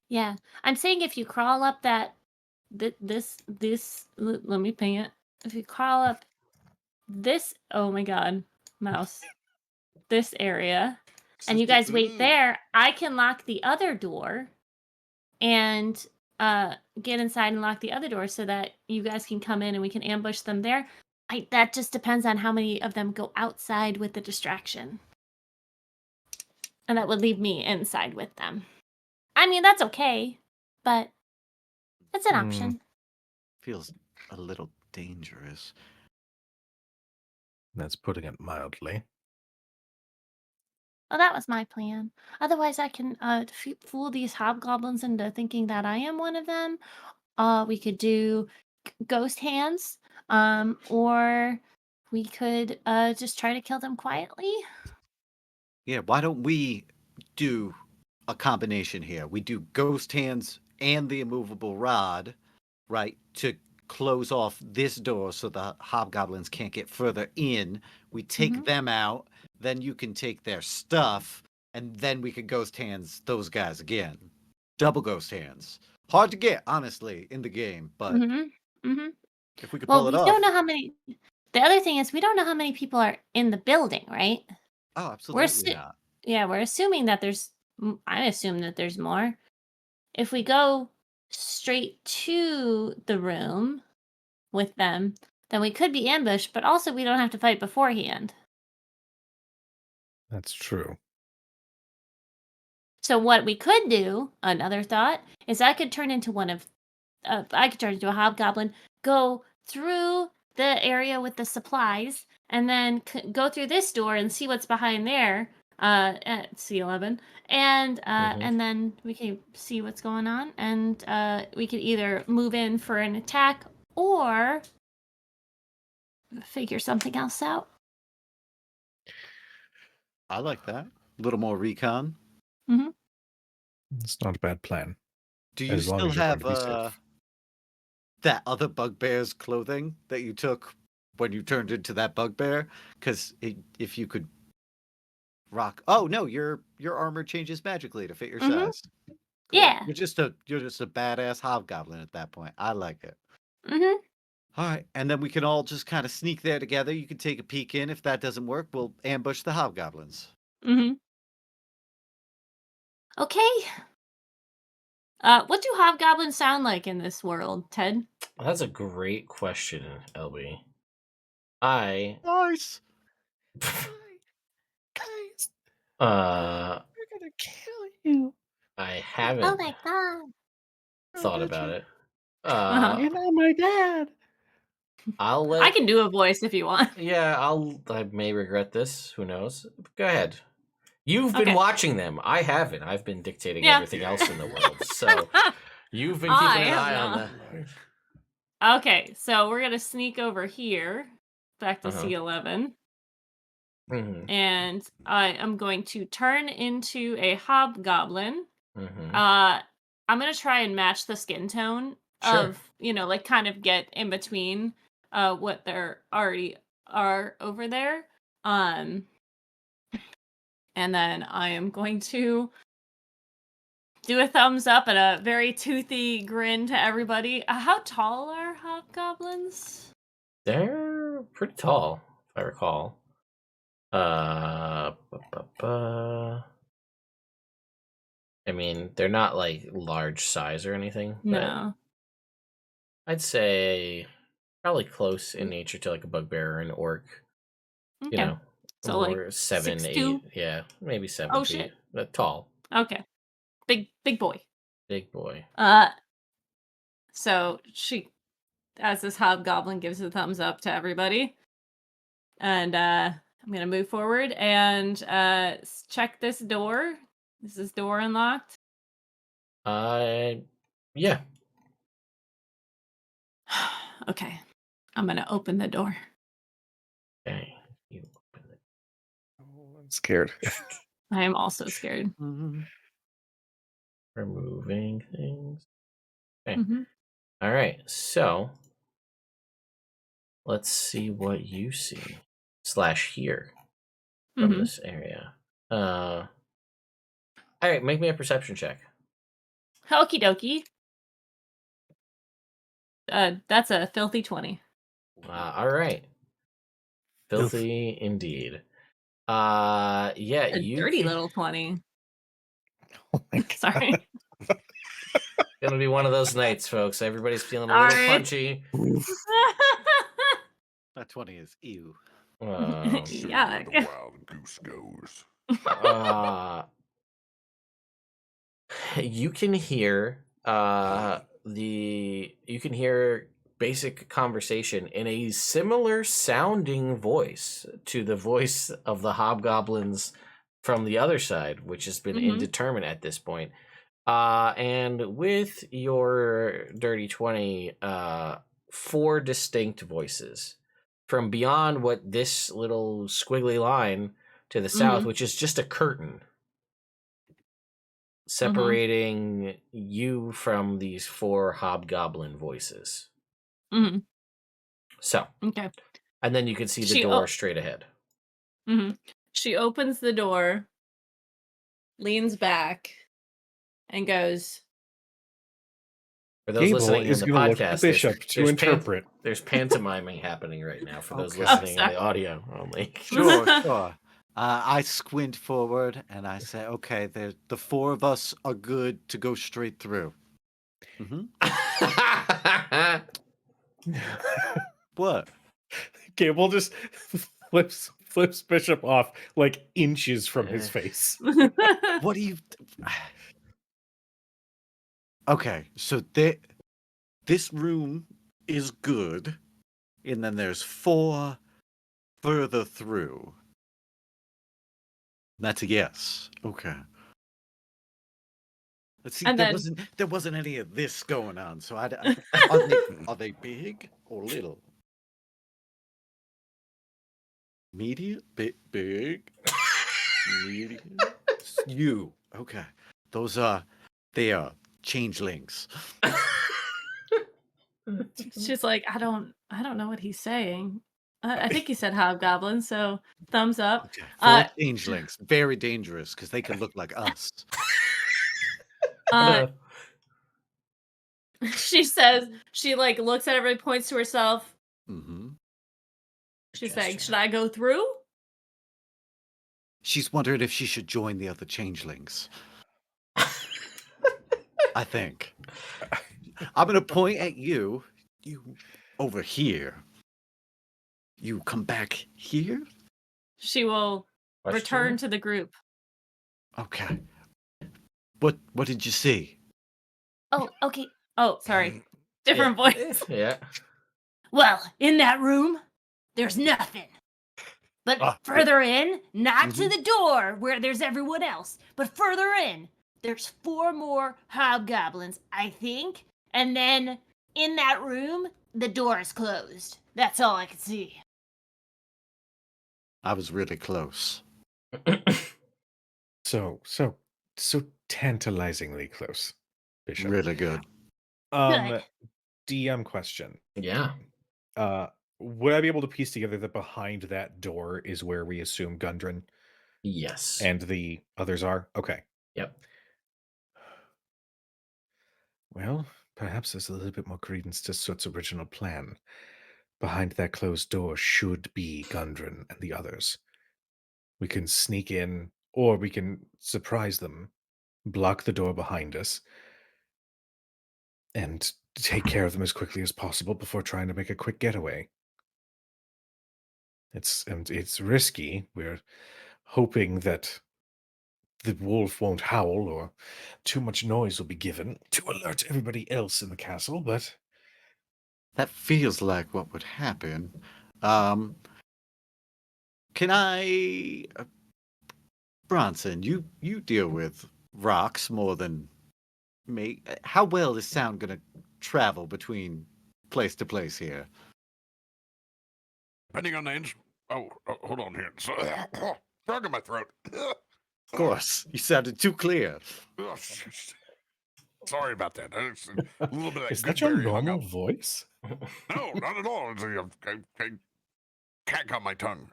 Yeah, I'm saying if you crawl up that let me ping it. If you crawl up this, oh my god, mouse, this area, and you guys wait there, I can lock the other door and get inside and lock the other door so that you guys can come in and we can ambush them there. That just depends on how many of them go outside with the distraction. And that would leave me inside with them. I mean, that's okay, but it's an option. Feels a little dangerous. That's putting it mildly. Well, that was my plan. Otherwise, I can fool these hobgoblins into thinking that I am one of them. We could do ghost hands, or we could just try to kill them quietly. Yeah, why don't we do a combination here? We do ghost hands and the immovable rod, right, to close off this door so the hobgoblins can't get further in. We take Mhm. them out, then you can take their stuff, and then we could ghost hands those guys again. Double ghost hands. Hard to get, honestly, in the game, but if we could Well, pull it we off. don't know how many. The other thing is, we don't know how many people are in the building, right? Oh, absolutely We're not. Yeah, we're assuming that there's. I assume that there's more. If we go straight to the room with them, then we could be ambushed, but also we don't have to fight beforehand. That's true. So what we could do, another thought, is I could turn into a hobgoblin, go through the area with the supplies, and then go through this door and see what's behind there at C11, and then we can see what's going on, and we could either move in for an attack or figure something else out. I like that. A little more recon. It's not a bad plan. Do you As long still as you're going have to be safe. that other bugbear's clothing that you took when you turned into that bugbear, because if you could rock. Oh no, your armor changes magically to fit your Mhm. size. Cool. Yeah. You're just a badass hobgoblin at that point. I like it. Mm-hmm. All right, and then we can all just kind of sneak there together. You can take a peek in. If that doesn't work, we'll ambush the hobgoblins. Mm-hmm. Okay. What do hobgoblins sound like in this world, Ted? That's a great question, LB. I Nice. Guys, uh we're gonna kill you. I Oh haven't my god. thought about it. Uh-huh. You're not my dad. I'll I let can do a voice if you want. yeah, I may regret this, who knows. Go ahead. You've been Okay. watching them. I haven't. I've been dictating Yeah. everything else in the world. So you've been I keeping an have eye on not. that. Okay, so we're gonna sneak over here, back to Uh-huh. C11, Mm-hmm. and I am going to turn into a hobgoblin. Mm-hmm. I'm gonna try and match the skin tone Sure. of, like kind of get in between what there already are over there. And then I am going to do a thumbs up and a very toothy grin to everybody. How tall are hobgoblins? They're pretty tall, if I recall. I mean, they're not like large size or anything, but No. I'd say probably close in nature to like a bugbear or an orc. Okay. You know, So like or 7, 6'2"? 8, yeah, maybe 7 Oh feet. shit. But tall, Okay. Big boy. big boy. So she, as this hobgoblin, gives a thumbs up to everybody. And I'm gonna move forward and check this door. Is this door unlocked? Yeah. Okay. I'm gonna open the door. Okay. You open it. Oh, I'm scared. I am also scared. Removing things. Okay. Mm-hmm. All right. So let's see what you see / hear from Mm-hmm. this area. All right. Make me a perception check. Okie dokie. That's a filthy 20. All right. Filthy indeed. Yeah. A You dirty can- little 20. Oh my God. Sorry. Gonna be one of those nights, folks. Everybody's feeling a All little right. punchy. That 20 is ew. See Yeah. where the wild goose goes. You can hear you can hear basic conversation in a similar sounding voice to the voice of the hobgoblins from the other side, which has been Mhm. indeterminate at this point. And with your dirty 20, 4 distinct voices from beyond what this little squiggly line to the south, Mhm. which is just a curtain separating you from these 4 hobgoblin voices. Mhm. So, Okay. and then you can see the She door straight ahead. Mhm. She opens the door, leans back, and goes, For those Gable listening in is the going to look at podcast, the bishop to interpret. there's pantomiming happening right now for those Okay. listening in sorry. the audio only. Sure, sure. I squint forward and I say, okay, the 4 of us are good to go straight through. What? Gable just flips Bishop off like inches from his face. What do you... Okay, so this room is good, and then there's 4 further through. That's a yes. Okay. Let's see. And then- There wasn't any of this going on. So are they big or little? Medium, big, medium. You okay? They are changelings. She's like, I don't know what he's saying. I think you said hobgoblin, so thumbs up. Okay. Uh, 4 changelings. Very dangerous because they can look like us. uh, she says, she like looks at everybody, points to herself. Mm-hmm. She's saying, should I go through? She's wondering if she should join the other changelings. I think. I'm going to point at you. You over here. You come back here? She will return to the group. Okay. What did you see? Oh, okay. Oh, sorry. Different voice. Yeah. Well, in that room, there's nothing. But further in, not to the door where there's everyone else, but further in, there's 4 more hobgoblins, I think. And then in that room, the door is closed. That's all I can see. I was really close. So tantalizingly close, Bishop. Really good. Good. DM question. Yeah. Would I be able to piece together that behind that door is where we assume Gundren Yes. and the others are? Okay. Yep. Well, perhaps there's a little bit more credence to Soot's original plan. Behind that closed door should be Gundren and the others. We can sneak in, or we can surprise them, block the door behind us, and take care of them as quickly as possible before trying to make a quick getaway. It's risky. We're hoping that the wolf won't howl or too much noise will be given to alert everybody else in the castle, but That feels like what would happen. Can I... Bronson, you deal with rocks more than me. How well is sound going to travel between place to place here? Depending on the hold on here. Frog in my throat. Of course. You sounded too clear. Sorry about that. It's a little bit of is that your goodberry hung normal up. voice? No, not at all. It's a cat got my tongue.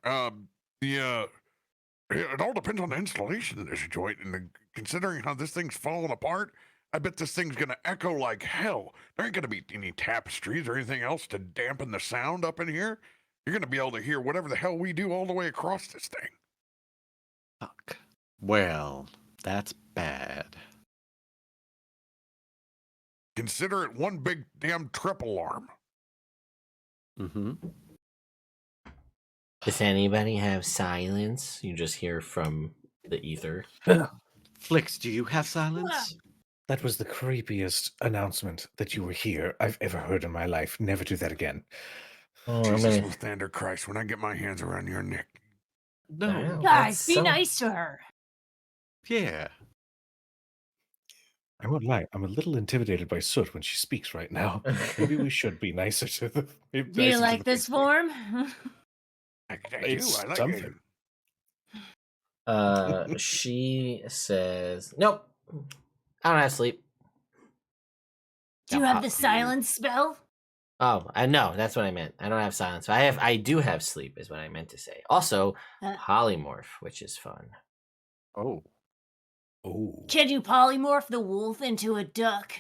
It all depends on the installation of this joint, and considering how this thing's falling apart, I bet this thing's gonna echo like hell. There ain't gonna be any tapestries or anything else to dampen the sound up in here. You're gonna be able to hear whatever the hell we do all the way across this thing. Fuck. Well, that's bad. Consider it one big damn trip alarm. Mm-hmm. Does anybody have silence? You just hear from the ether. Flix, do you have silence? That was the creepiest announcement that you were here I've ever heard in my life. Never do that again. Oh, Jesus, Thunder Christ, when I get my hands around your neck. No. Wow. Guys, be so- nice to her. Yeah. I won't lie, I'm a little intimidated by Soot when she speaks right now. Maybe we should be nicer to the. Do you like this form? I do. It's I like something. it. She says, "Nope, I don't have sleep." Do you have the silence spell? Oh, I know. That's what I meant. I don't have silence. I do have sleep, is what I meant to say. Also, polymorph, which is fun. Oh. Oh. Can you polymorph the wolf into a duck?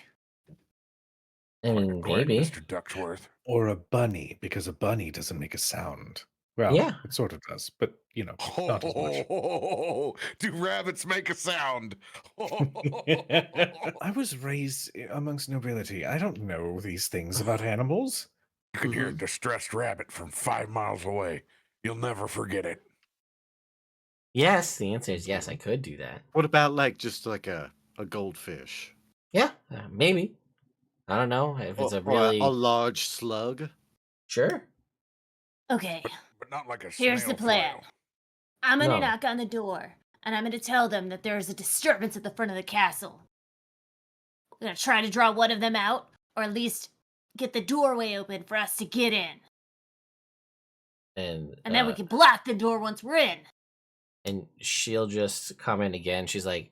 I mean, Great, maybe. Mr. Ducksworth. Or a bunny, because a bunny doesn't make a sound. Well, Yeah. it sort of does, but, not as much. Do rabbits make a sound? I was raised amongst nobility. I don't know these things about animals. You can hear a distressed rabbit from 5 miles away. You'll never forget it. Yes, the answer is yes. I could do that. What about just like a goldfish? Yeah, maybe. I don't know if it's Or- a really or a large slug? sure. Okay, But not like a here's the snail plan. flail. I'm gonna No. knock on the door, and I'm gonna tell them that there is a disturbance at the front of the castle. We're gonna try to draw one of them out, or at least get the doorway open for us to get in. And And then we can block the door once we're in. and she'll just comment again. She's like,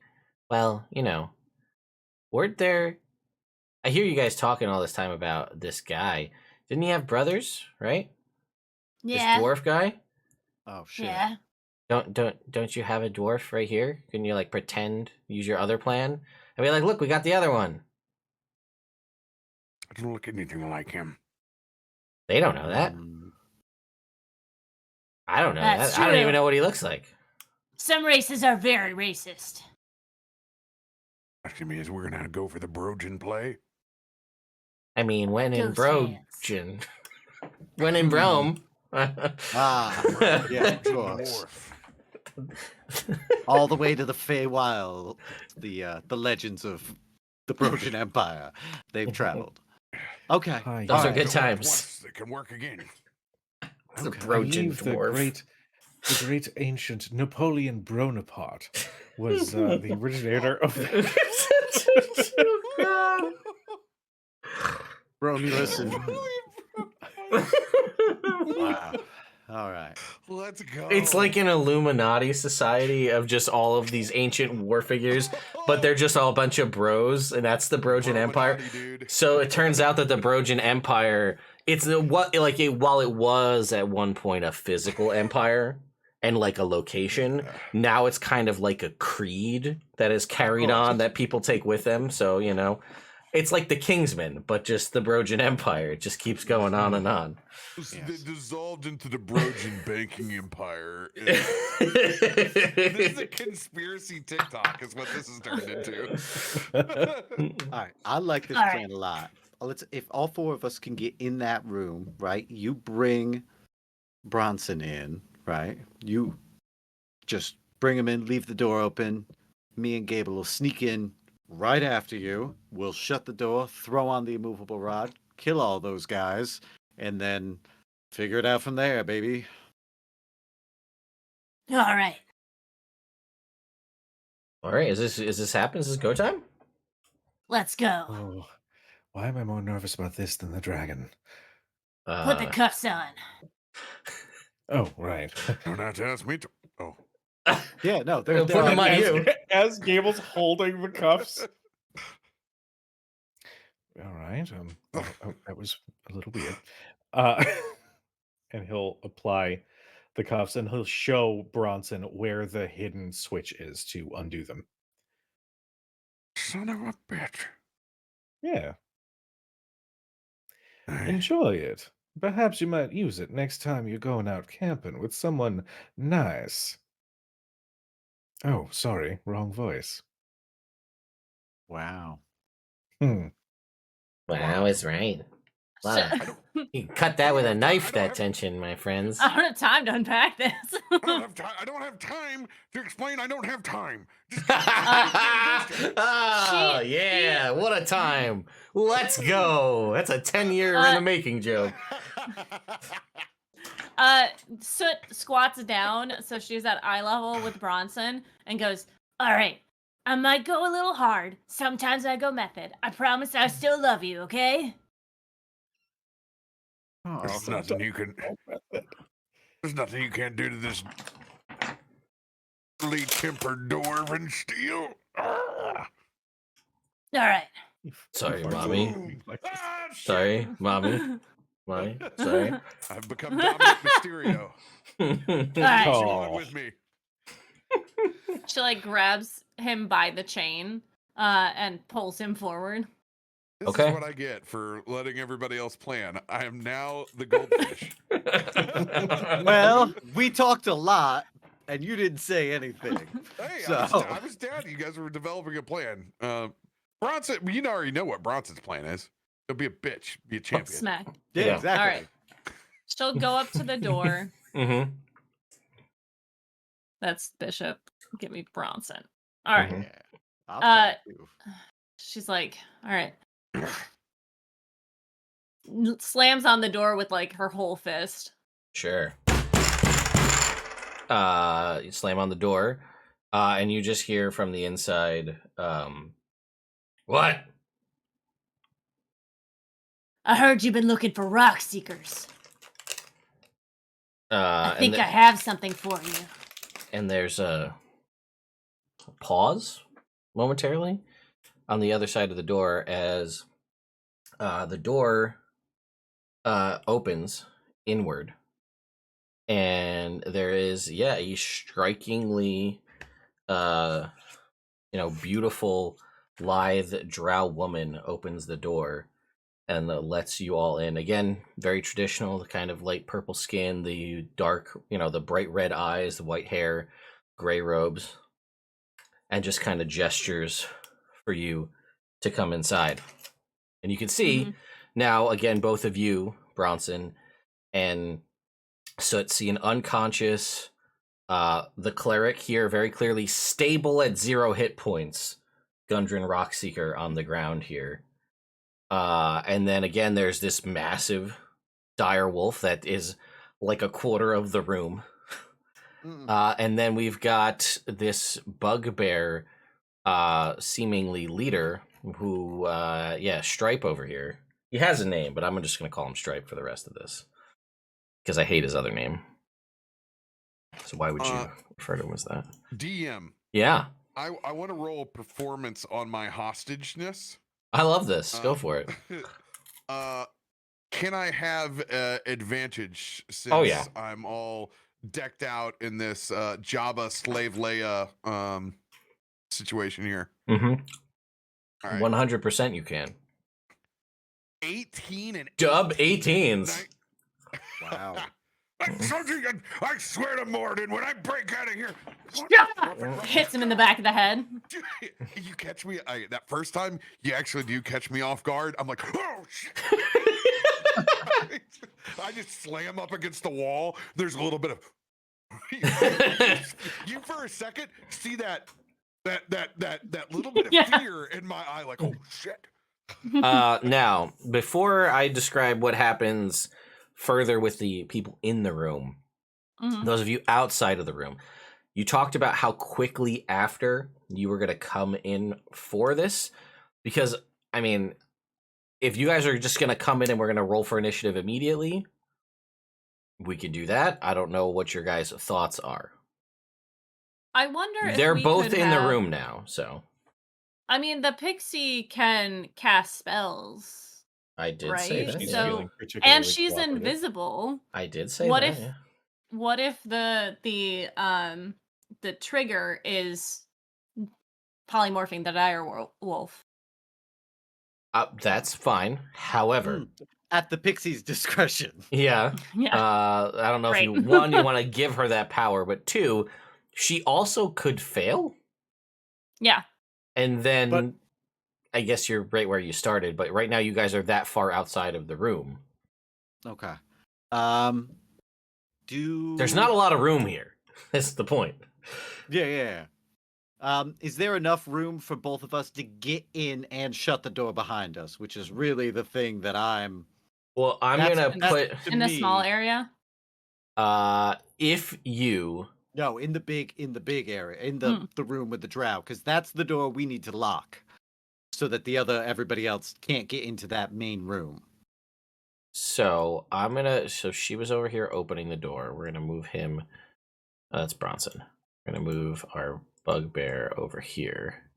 "Well, weren't there? I hear you guys talking all this time about this guy. Didn't he have brothers, right?" Yeah. This dwarf guy? Oh shit. Yeah. Don't you have a dwarf right here? Can you like pretend, use your other plan? I mean, like, look, we got the other one. I don't look anything like him. They don't know that. I don't know That's that. I don't even true. know what he looks like. Some races are very racist. Asking me is we're gonna go for the Brojan play. I mean, when in Ghost hands. Brojan, when in Rome. Ah, yeah, dwarves. All the way to the Feywild, the legends of the Brojan Empire. They've traveled. Okay. Hi, Those are alright. good If it worked times. once, it can work again. The Okay. I Brojan believe dwarf. the great ancient Napoleon Bonaparte was the originator of Romulus and wow. All right. Let's go. It's like an Illuminati society of just all of these ancient war figures, but they're just all a bunch of bros, and that's the Brojan Empire. Illuminati, dude. So it turns out that the Brojan Empire, while it was at one point a physical empire and like a location, now it's kind of like a creed that is carried on that people take with them. So, you know, it's like the Kingsmen, but just the Brojan Empire. It just keeps going on and on. They dissolved into the Brojan banking empire. This is a conspiracy TikTok, is what this has turned into. All right. I like this All right. plan a lot. If all four of us can get in that room, right? You bring Bronson in, right? You just bring him in, leave the door open. Me and Gable will sneak in right after you. We'll shut the door, throw on the immovable rod, kill all those guys, and then figure it out from there, baby. All right. All right, is this happen? Is this go time? Let's go. Oh, why am I more nervous about this than the dragon? Put the cuffs on. Oh, right. Don't have to ask me to. Oh. Yeah, no, Put them on you. As Gable's holding the cuffs. All right. That was a little weird. And he'll apply the cuffs and he'll show Bronson where the hidden switch is to undo them. Son of a bitch. Yeah. Hey, Enjoy it. Perhaps you might use it next time you're going out camping with someone nice. Oh, sorry, wrong voice. Wow. Wow, is right. Wow. So- You can cut that with a knife, that tension, my friends. I don't have time to unpack this. I don't have time to explain. I don't have time. Just Oh, yeah, what a time. Let's go. That's a 10-year in the making joke. Soot squats down, so she's at eye level with Bronson, and goes, All right. I might go a little hard. Sometimes I go method. I promise I still love you, okay? There's nothing you can. There's nothing you can't do to this tempered dwarven steel. All right. Sorry, mommy. Ah, shit. Sorry, mommy. Mommy, sorry. I've become Dominic Mysterio. All right. She's Oh. going with me. she like grabs him by the chain, and pulls him forward. This Okay. is what I get for letting everybody else plan. I am now the goldfish. Well, we talked a lot, and you didn't say anything. Hey, So- I was down. You guys were developing a plan. Bronson, you already know what Bronson's plan is. He'll be a bitch, be a champion. Smack. Yeah, Yeah. exactly. All right. She'll go up to the door. Mm-hmm. That's Bishop. Give me Bronson. All right. Mhm. Yeah. I'll Uh, tell you. She's like, all right. Slams on the door with like her whole fist. Sure. You slam on the door, and you just hear from the inside, what? I heard you've been looking for rock seekers. I think I and, have something for you. and there's a pause momentarily on the other side of the door as the door opens inward, and there is a strikingly beautiful lithe drow woman opens the door and lets you all in. Again, very traditional, the kind of light purple skin, the dark, the bright red eyes, the white hair, gray robes, and just kind of gestures for you to come inside. And you can see now, again, both of you, Bronson and Soot, see an unconscious, the cleric here, very clearly stable at 0 hit points, Gundren Rockseeker on the ground here. And then again, there's this massive dire wolf that is like a quarter of the room. And then we've got this bugbear, seemingly leader, who, Stripe over here. He has a name, but I'm just going to call him Stripe for the rest of this, because I hate his other name. So why would you refer to him as that? DM. Yeah. I want to roll a performance on my hostageness. I love this. Go for it. Can I have advantage since I'm all decked out in this Jabba slave Leia situation here? Mm-hmm. All right. 100% you can. 18 and Dub 18s. Wow. I swear to Morden, when I break out of here, Hits him in the back of the head. you catch me. That first time, you actually do catch me off guard. I'm like, oh shit. I just slam up against the wall. There's a little bit of you for a second see that little bit of fear in my eye, like, oh shit. Now, before I describe what happens further with the people in the room, those of you outside of the room, you talked about how quickly after you were going to come in for this, because, I mean, if you guys are just going to come in and we're going to roll for initiative immediately, we can do that. I don't know what your guys' thoughts are. I wonder if they're we both could in the have- room now, so. I mean, the pixie can cast spells. I did Right? say that. She's yeah. So- feeling particularly And she's cooperative. invisible. I did say What that. if- yeah. What if the trigger is polymorphing the dire wolf? That's fine. However, At the pixie's discretion. yeah. Yeah. I don't know if you Great. one, you want to give her that power, but two, she also could fail. Yeah. And then But- I guess you're right where you started, but right now you guys are that far outside of the room. Okay. There's not a lot of room here. That's the point. Yeah. Is there enough room for both of us to get in and shut the door behind us? Which is really the thing that I'm. Well, I'm That's- gonna that's- put to In the me- small area? if you No, in the big area, in the room with the drow, because that's the door we need to lock, so that everybody else can't get into that main room. so she was over here opening the door. We're gonna move him. That's Bronson. We're gonna move our bugbear over here.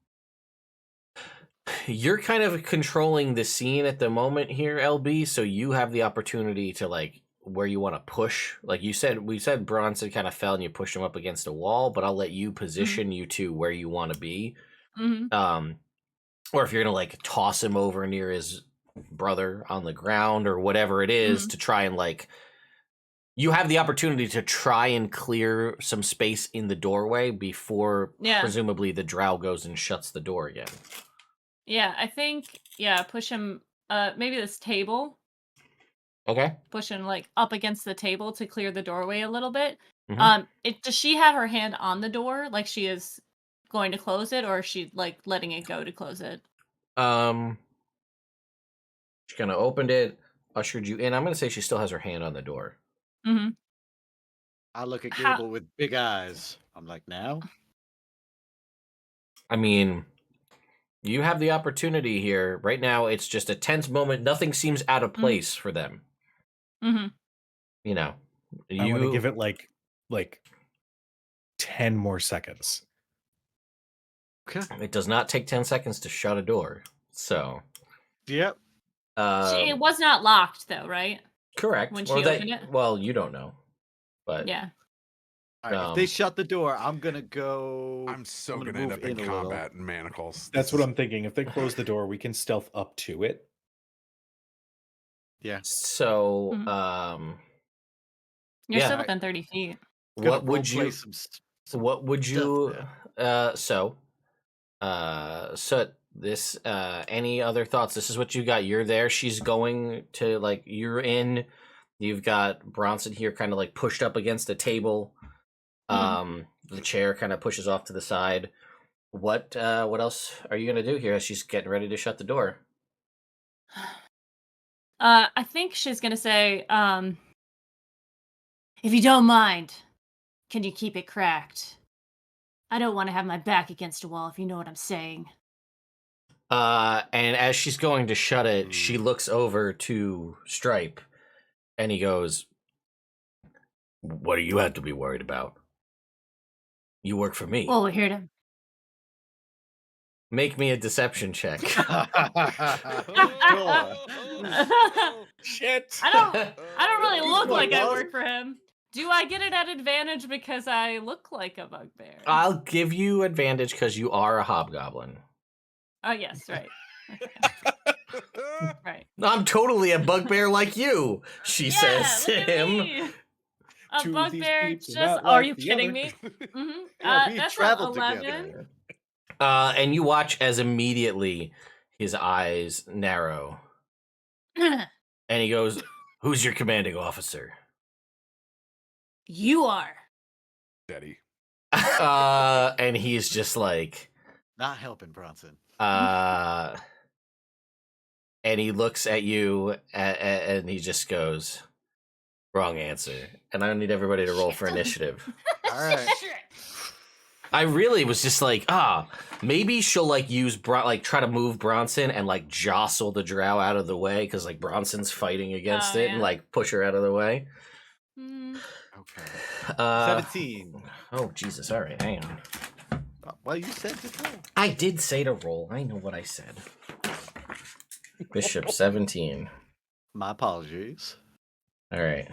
You're kind of controlling the scene at the moment here, LB, so you have the opportunity to, like, where you want to push. Like we said Bronson kind of fell and you pushed him up against a wall, but I'll let you position you two where you want to be. Or if you're gonna, like, toss him over near his brother on the ground or whatever it is to try and, like, you have the opportunity to try and clear some space in the doorway before presumably the drow goes and shuts the door again. Yeah, I think, push him, maybe this table. Okay. Push him, like, up against the table to clear the doorway a little bit. Mhm. Does she have her hand on the door, like she is going to close it, or is she, like, letting it go to close it? She kind of opened it, ushered you in. I'm gonna say she still has her hand on the door. Mm-hmm. I look at How- Gable with big eyes. I'm like, now? I mean, you have the opportunity here. Right now, it's just a tense moment. Nothing seems out of place for them. Mm-hmm. You know, I want to give it like 10 more seconds. Okay. It does not take 10 seconds to shut a door. So, Yep. It was not locked, though, right? correct. when Or she opened it? Well, you don't know. But Yeah. All right, if they shut the door, I'm gonna go. I'm so gonna gonna end move up in in a little. combat in manacles. That's This what is- I'm thinking. If they close the door, we can stealth up to it. Yeah. so, Mhm. You're yeah. still within 30 feet. Gonna What would roleplay you? some What would stuff you? there. So this. Any other thoughts? This is what you got. You're there. She's going to like. You're in. You've got Bronson here, kind of like pushed up against a table. The chair kind of pushes off to the side. What else are you gonna do here? She's getting ready to shut the door. I think she's gonna say, if you don't mind, can you keep it cracked? I don't want to have my back against a wall, if you know what I'm saying. And as she's going to shut it, she Mm. looks over to Stripe, and he goes, "What do you have to be worried about? You work for me. Well, we're here to. Make me a deception check." Sure. Shit. I don't really look my like I God. work for him. Do I get it at advantage because I look like a bugbear? I'll give you advantage because you are a hobgoblin. Oh yes, right. Okay. Right. I'm totally a bugbear like you, she Yeah, says to look at him. me. A Two of these bugbear peeps are just. not Are like you the kidding other. me? Mm-hmm. Yeah, we That's traveled 11. together. And you watch as immediately his eyes narrow, and he goes, "Who's your commanding officer?" You are. Daddy. And he's just like, Not helping Bronson. and he looks at you, and he just goes, "Wrong answer." And I need everybody to roll for initiative. All right. I really was just like, maybe she'll like use try to move Bronson and like jostle the drow out of the way because like Bronson's fighting against Oh, it and yeah. like push her out of the way. Mm. Okay. 17. Oh Jesus! All right, hang on. Well, you said to go. I did say to roll. I know what I said. Bishop 17. My apologies. All right,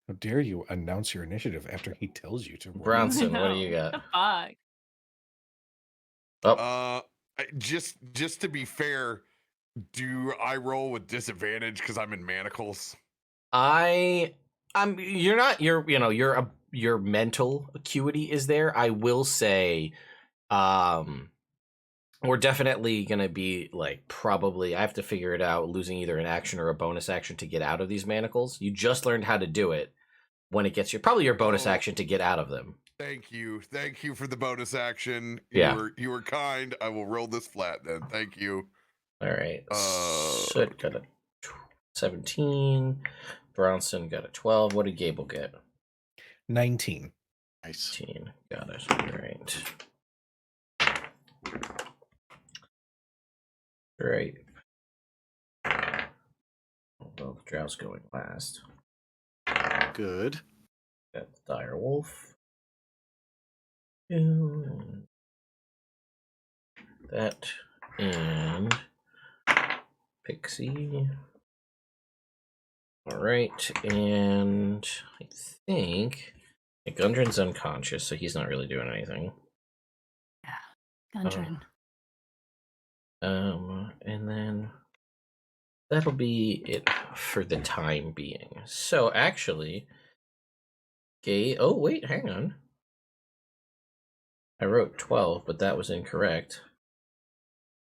How dare you announce your initiative after he tells you to roll? Bronson, what do No, you got? What the fuck? Oh, Just to be fair, do I roll with disadvantage because I'm in manacles? you're not. Your mental acuity is there. I will say, we're definitely gonna be like probably. I have to figure it out. Losing either an action or a bonus action to get out of these manacles. You just learned how to do it. When it gets probably your bonus Oh. action to get out of them. Thank you for the bonus action. Yeah. You were kind. I will roll this flat then. Thank you. All right. Uh, Soot got a 17. Bronson got a 12. What did Gable get? 19. Nice. 18. Got it. All right. Great. Well, the drow's going last. Good. Got the dire wolf. And that and Pixie. All right, and I think Gundren's unconscious, so he's not really doing anything. Gundren. And then that'll be it for the time being. So actually, oh wait, hang on. I wrote 12, but that was incorrect.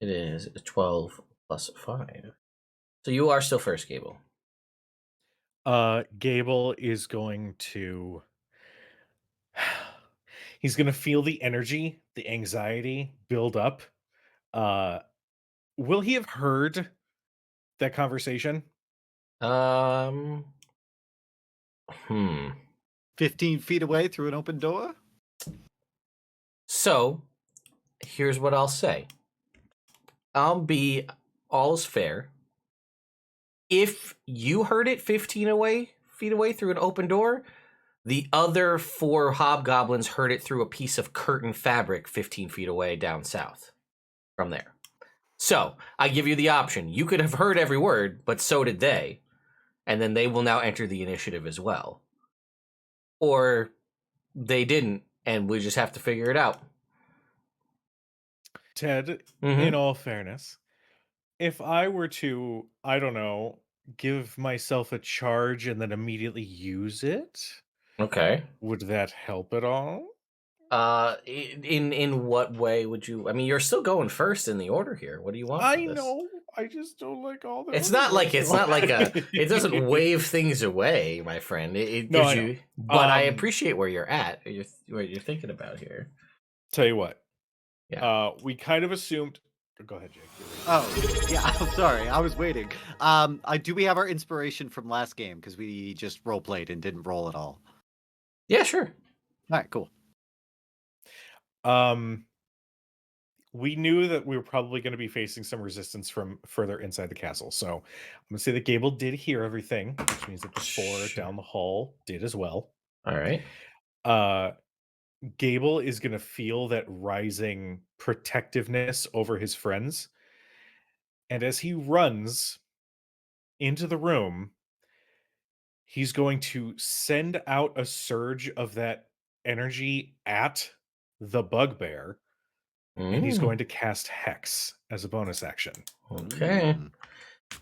It is 12 plus 5. So you are still first, Gable. Gable is going to he's going to feel the energy, the anxiety build up. Will he have heard that conversation? 15 feet away through an open door? So, here's what I'll say. I'll be all's fair. If you heard it 15 feet away through an open door, the other 4 hobgoblins heard it through a piece of curtain fabric 15 feet away down south from there. So, I give you the option. You could have heard every word, but so did they. And then they will now enter the initiative as well. or they didn't, and we just have to figure it out. Ted, Mhm. in all fairness, if I were to, I don't know, give myself a charge and then immediately use it, Okay. would that help at all? In what way would you? I mean, you're still going first in the order here. What do you want for I this? know. I just don't like all the. It's other not like ones it's not like a. going. It doesn't wave things away, my friend. It No, gives I know. you. But I Um, appreciate where you're at. What you're thinking about here. Tell you what. Yeah. We kind of assumed. Go ahead, Jake. Oh, yeah. I'm sorry. I was waiting. Do we have our inspiration from last game? Because we just role played and didn't roll at all. Yeah, sure. All right, cool. We knew that we were probably going to be facing some resistance from further inside the castle. So I'm going to say that Gable did hear everything, which means that the four Sure. down the hall did as well. All right. Gable is going to feel that rising protectiveness over his friends. And as he runs into the room, he's going to send out a surge of that energy at the bugbear. And he's going to cast Hex as a bonus action. Okay.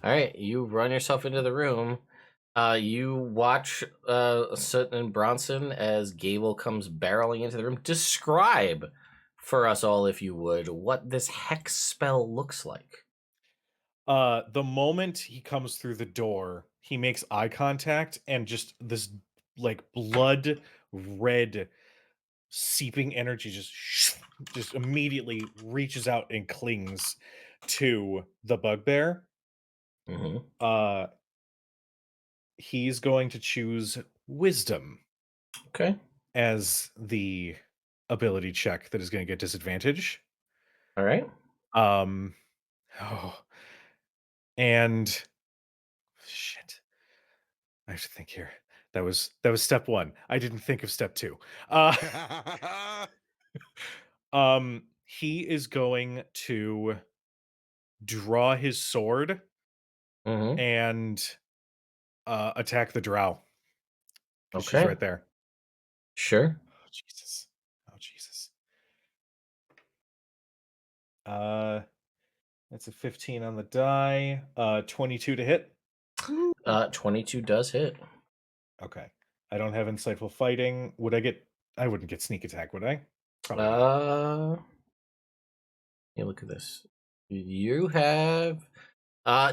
All right. You run yourself into the room. You watch Soot and Bronson as Gable comes barreling into the room. Describe for us all, if you would, what this hex spell looks like. The moment he comes through the door, he makes eye contact, and just this like blood red seeping energy just immediately reaches out and clings to the bugbear. Mm-hmm. He's going to choose wisdom. Okay. As the ability check that is going to get disadvantage. All right. And shit. I have to think here. That was step 1. I didn't think of step 2. He is going to draw his sword and attack the drow. Okay. She's right there. Sure. Oh Jesus. That's a 15 on the die. 22 to hit. 22 does hit. Okay. I don't have insightful fighting. I wouldn't get sneak attack, would I? Probably not. Yeah, look at this. You have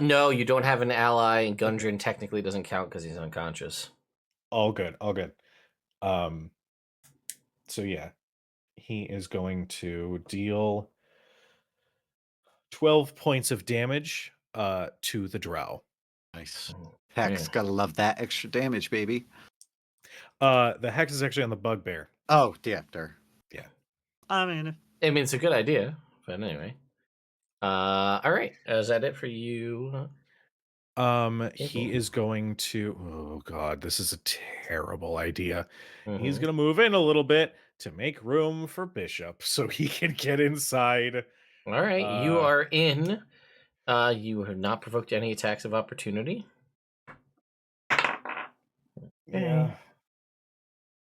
no, you don't have an ally, and Gundren technically doesn't count because he's unconscious. All good. So yeah. He is going to deal 12 points of damage to the drow. Nice. Hex, gotta love that extra damage, baby. The hex is actually on the bugbear. Oh, yeah. I mean, it's a good idea, but anyway. All right. Is that it for you? He is going to. Oh God, this is a terrible idea. He's Mm-hmm. going to move in a little bit to make room for Bishop so he can get inside. All right, you are in. You have not provoked any attacks of opportunity. Yeah.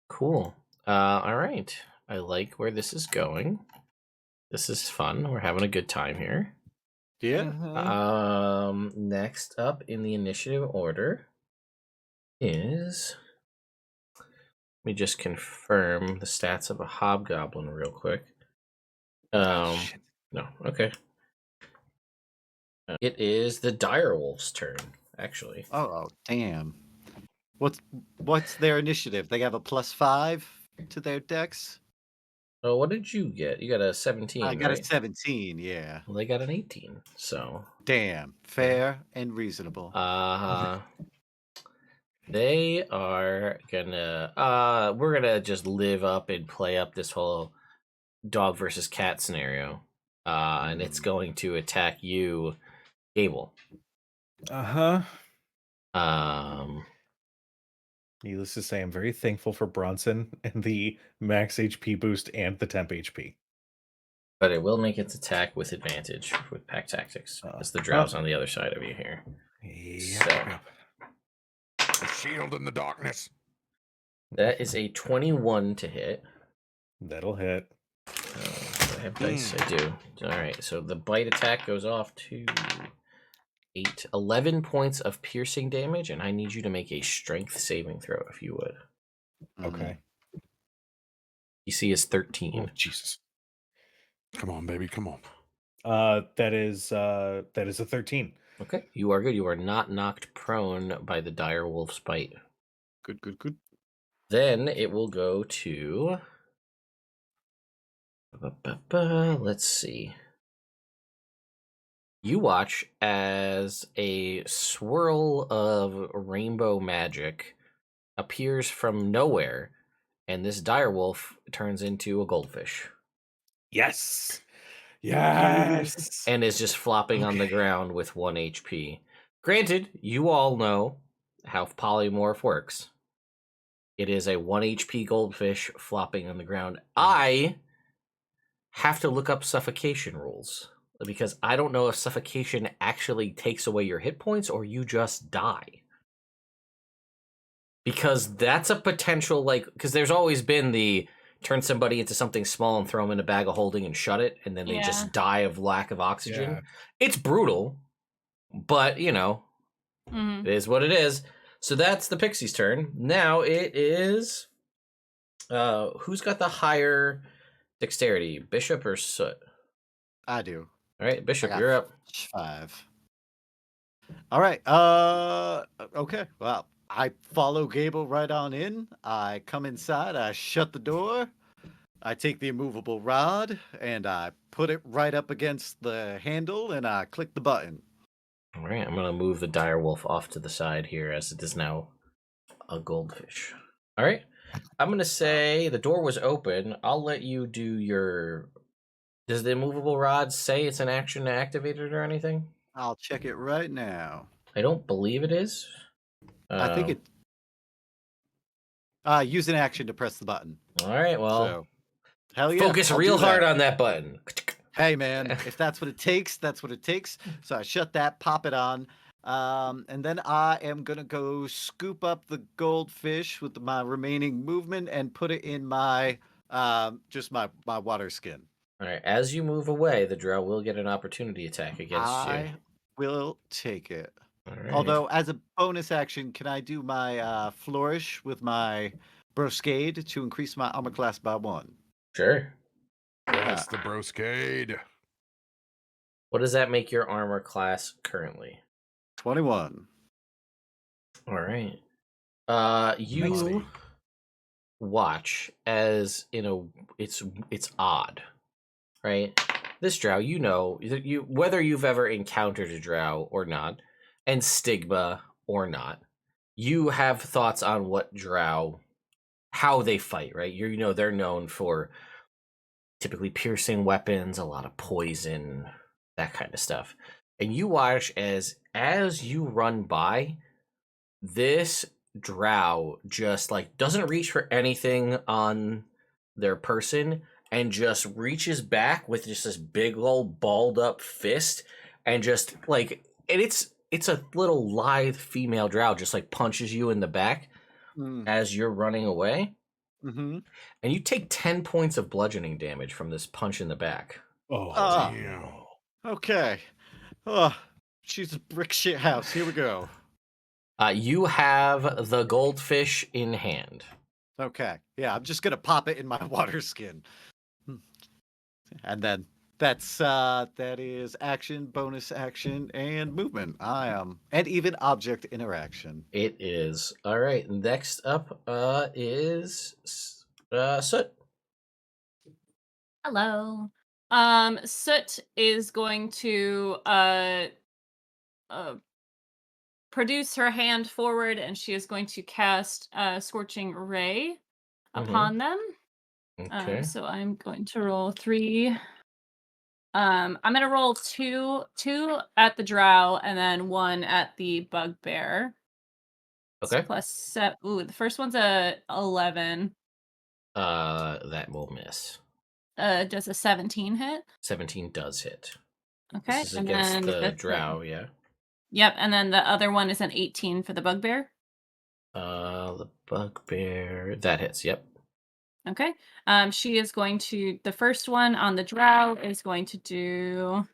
Cool. All right. I like where this is going. This is fun. We're having a good time here. Yeah. Next up in the initiative order is. Let me just confirm the stats of a hobgoblin real quick. No. Okay. It is the direwolf's turn, actually. Oh, damn. What's their initiative? They have a +5 to their dex? Oh, what did you get? You got a 17, I got right? a 17, yeah. Well, they got an 18, so... Damn. Fair and reasonable. They are gonna... we're gonna just live up and play up this whole dog versus cat scenario. And it's going to attack you, Gable. Needless to say, I'm very thankful for Bronson and the max HP boost and the temp HP. But it will make its attack with advantage with pack tactics. It's the drow's on the other side of you here. Yep. The shield in the darkness. That is a 21 to hit. That'll hit. Do I have dice? I do. All right, so the bite attack goes off to 11 points of piercing damage, and I need you to make a strength saving throw, if you would. Okay. DC is 13. Oh, Jesus. Come on, baby. Come on. That is a 13. Okay, you are good. You are not knocked prone by the dire wolf's bite. Good. Then it will go to... Let's see. You watch as a swirl of rainbow magic appears from nowhere, and this direwolf turns into a goldfish. Yes. Yes. And is just flopping on the ground with 1 HP. Granted, you all know how polymorph works. It is a 1 HP goldfish flopping on the ground. I have to look up suffocation rules because I don't know if suffocation actually takes away your hit points or you just die. Because that's a potential, because there's always been the turn somebody into something small and throw them in a bag of holding and shut it, and then they just die of lack of oxygen. Yeah. It's brutal, but, Mhm. it is what it is. So that's the pixie's turn. Now it is... who's got the higher dexterity, Bishop or Soot? I do. All right, Bishop, I got you're up. 5. All right. Okay. Well, I follow Gable right on in. I come inside. I shut the door. I take the immovable rod and I put it right up against the handle and I click the button. All right, I'm going to move the direwolf off to the side here as it is now a goldfish. All right, I'm going to say the door was open. I'll let you do your... Does the immovable rod say it's an action to activate it or anything? I'll check it right now. I don't believe it is. I think it. Use an action to press the button. All right, well, So, hell yeah. focus I'll real do that. hard on that button. Hey man, if that's what it takes, that's what it takes. So I shut that, pop it on, and then I am gonna go scoop up the goldfish with my remaining movement and put it in my just my water skin. All right, as you move away, the drow will get an opportunity attack against I will take it. you. All right. Although, as a bonus action, can I do my flourish with my broscade to increase my armor class by 1? Sure. Yes, the broscade. What does that make your armor class currently? 21. All right. Nice. You watch as it's odd, right? This drow, whether you've ever encountered a drow or not, and stigma or not, you have thoughts on what drow, how they fight, right? They're known for typically piercing weapons, a lot of poison, that kind of stuff. And you watch as you run by, this drow just doesn't reach for anything on their person and just reaches back with just this big old balled up fist and just and it's a little lithe female drow just punches you in the back as you're running away. Mm-hmm. And you take 10 points of bludgeoning damage from this punch in the back. Oh, Damn. Okay. Oh, she's a brick shit house. Here we go. You have the goldfish in hand. Okay. Yeah, I'm just gonna pop it in my water skin. And then that is action, bonus action, and movement. And even object interaction. It is. All right, next up is Soot. Hello. Soot is going to produce her hand forward, and she is going to cast Scorching Ray upon them. Okay. So I'm going to roll 3. I'm going to roll two at the drow and then 1 at the bugbear. Okay. Plus 7. Ooh, the first one's a 11. That will miss. Does a 17 hit? 17 does hit. Okay. This is against the drow, yeah. Yep, and then the other one is an 18 for the bugbear. The bugbear. That hits. Yep. Okay. She is going to, the first one on the drow is going to do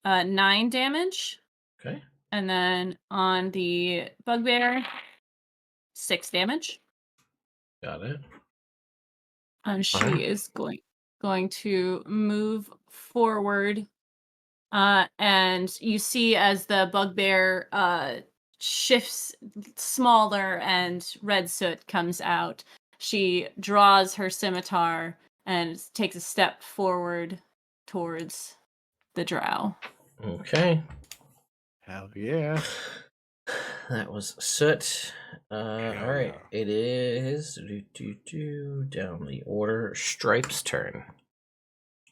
9 damage. Okay. And then on the bugbear, 6 damage. Got it. And she Alright. is going to move forward. And you see as the bugbear shifts smaller and red soot comes out, she draws her scimitar and takes a step forward towards the drow. Okay. Hell yeah. That was soot. All Hell right. yeah. It is down the order. Stripe's turn.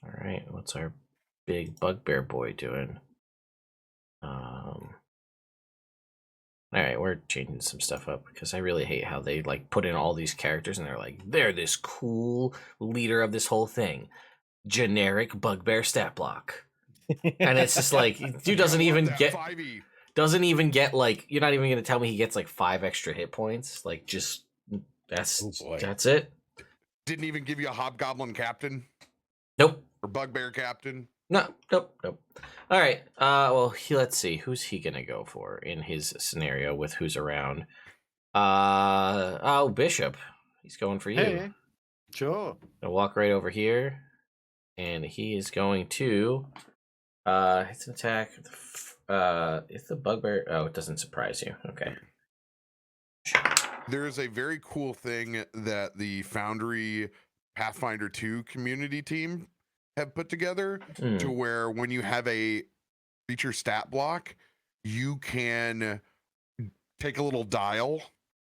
All right. What's our big bugbear boy doing? All right, we're changing some stuff up because I really hate how they like put in all these characters and they're like, they're this cool leader of this whole thing. Generic bugbear stat block. And it's just like, dude doesn't even get 5e. doesn't even get like, you're not even gonna tell me he gets like 5 extra hit points. Like just that's it. Didn't even give you a hobgoblin captain Nope. or bugbear captain. Nope. All right. Well, let's see. Who's he gonna go for in his scenario with who's around? Bishop. He's going for you. Hey, sure. Gonna walk right over here, and he is going to hits an attack. It's the bugbear. Oh, it doesn't surprise you. Okay. There is a very cool thing that the Foundry Pathfinder 2 community team have put together to where when you have a creature stat block, you can take a little dial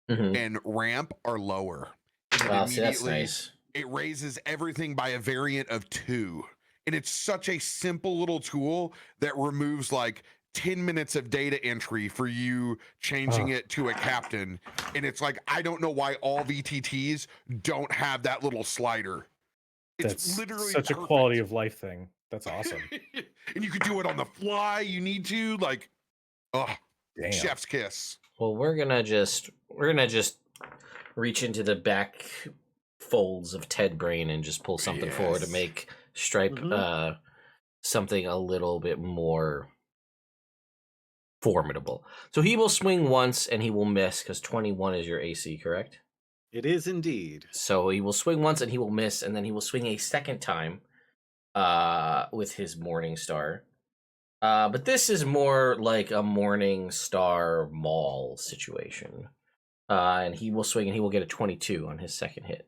and ramp or lower. And See, that's nice. It raises everything by a variant of 2. And it's such a simple little tool that removes like 10 minutes of data entry for you changing it to a captain. And it's like, I don't know why all VTTs don't have that little slider. It's That's literally such perfect. a quality of life thing. That's awesome. And you could do it on the fly. You need to like, oh, Damn. chef's kiss. Well, we're gonna just reach into the back folds of Ted Brain and just pull something forward to Yes. make Stripe something a little bit more formidable. So he will swing once and he will miss because 21 is your AC, correct? It is indeed. So he will swing once and he will miss, and then he will swing a second time with his Morning Star. But this is more like a Morning Star Maul situation. And he will swing and he will get a 22 on his second hit.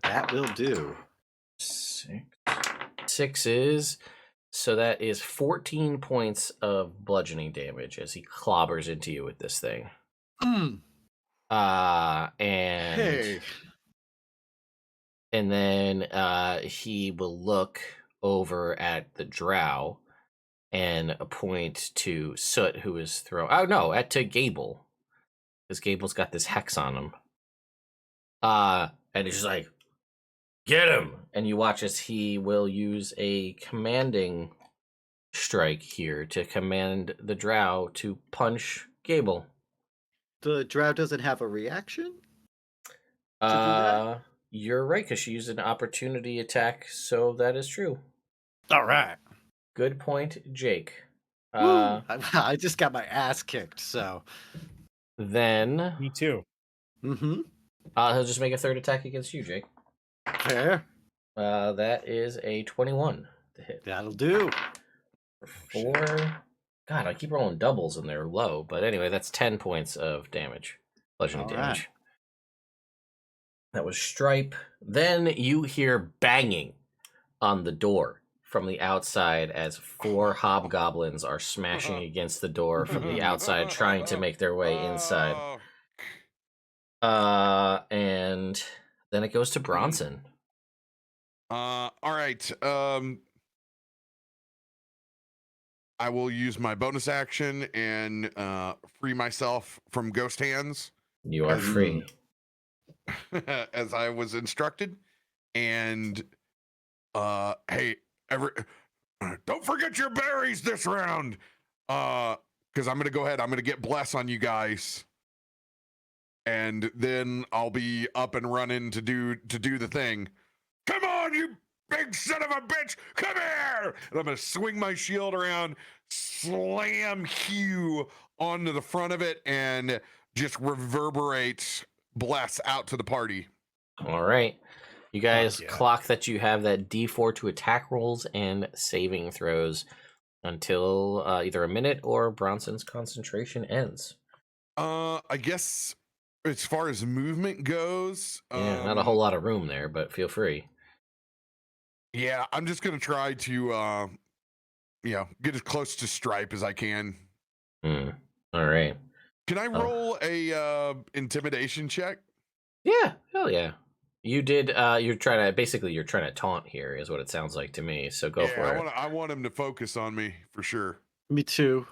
That will do. 6 is, so that is 14 points of bludgeoning damage as he clobbers into you with this thing. And then he will look over at the drow and point to Soot, who is to Gable, because Gable's got this hex on him. And he's just like, get him! And you watch as he will use a commanding strike here to command the drow to punch Gable. The drow doesn't have a reaction to do that? You're right, because she used an opportunity attack, so that is true. All right. Good point, Jake. I just got my ass kicked, so. Then Me too. he'll just make a third attack against you, Jake. Fair. That is a 21 to hit. That'll do. 4. God, I keep rolling doubles and they're low. But anyway, that's 10 points of damage. Bludgeoning All damage. right. That was Stripe. Then you hear banging on the door from the outside as 4 hobgoblins are smashing against the door from the outside, trying to make their way inside. And then it goes to Bronson. All right. I will use my bonus action and free myself from ghost hands. You are free. As I was instructed. And hey, don't forget your berries this round. Because I'm gonna go ahead. I'm gonna get bless on you guys. and then I'll be up and running to do the thing. Come on, you big son of a bitch! Come here! And I'm gonna swing my shield around, slam Hugh onto the front of it, and just reverberate bless out to the party. All right. You guys yeah. clock that you have that D4 to attack rolls and saving throws until either a minute or Bronson's concentration ends. I guess as far as movement goes, Yeah, not a whole lot of room there, but feel free. Yeah, I'm just gonna try to get as close to Stripe as I can. All right. Can I roll a intimidation check? Yeah, hell yeah. You did. You're trying to taunt here, is what it sounds like to me. So go for it. I want him to focus on me for sure. Me too.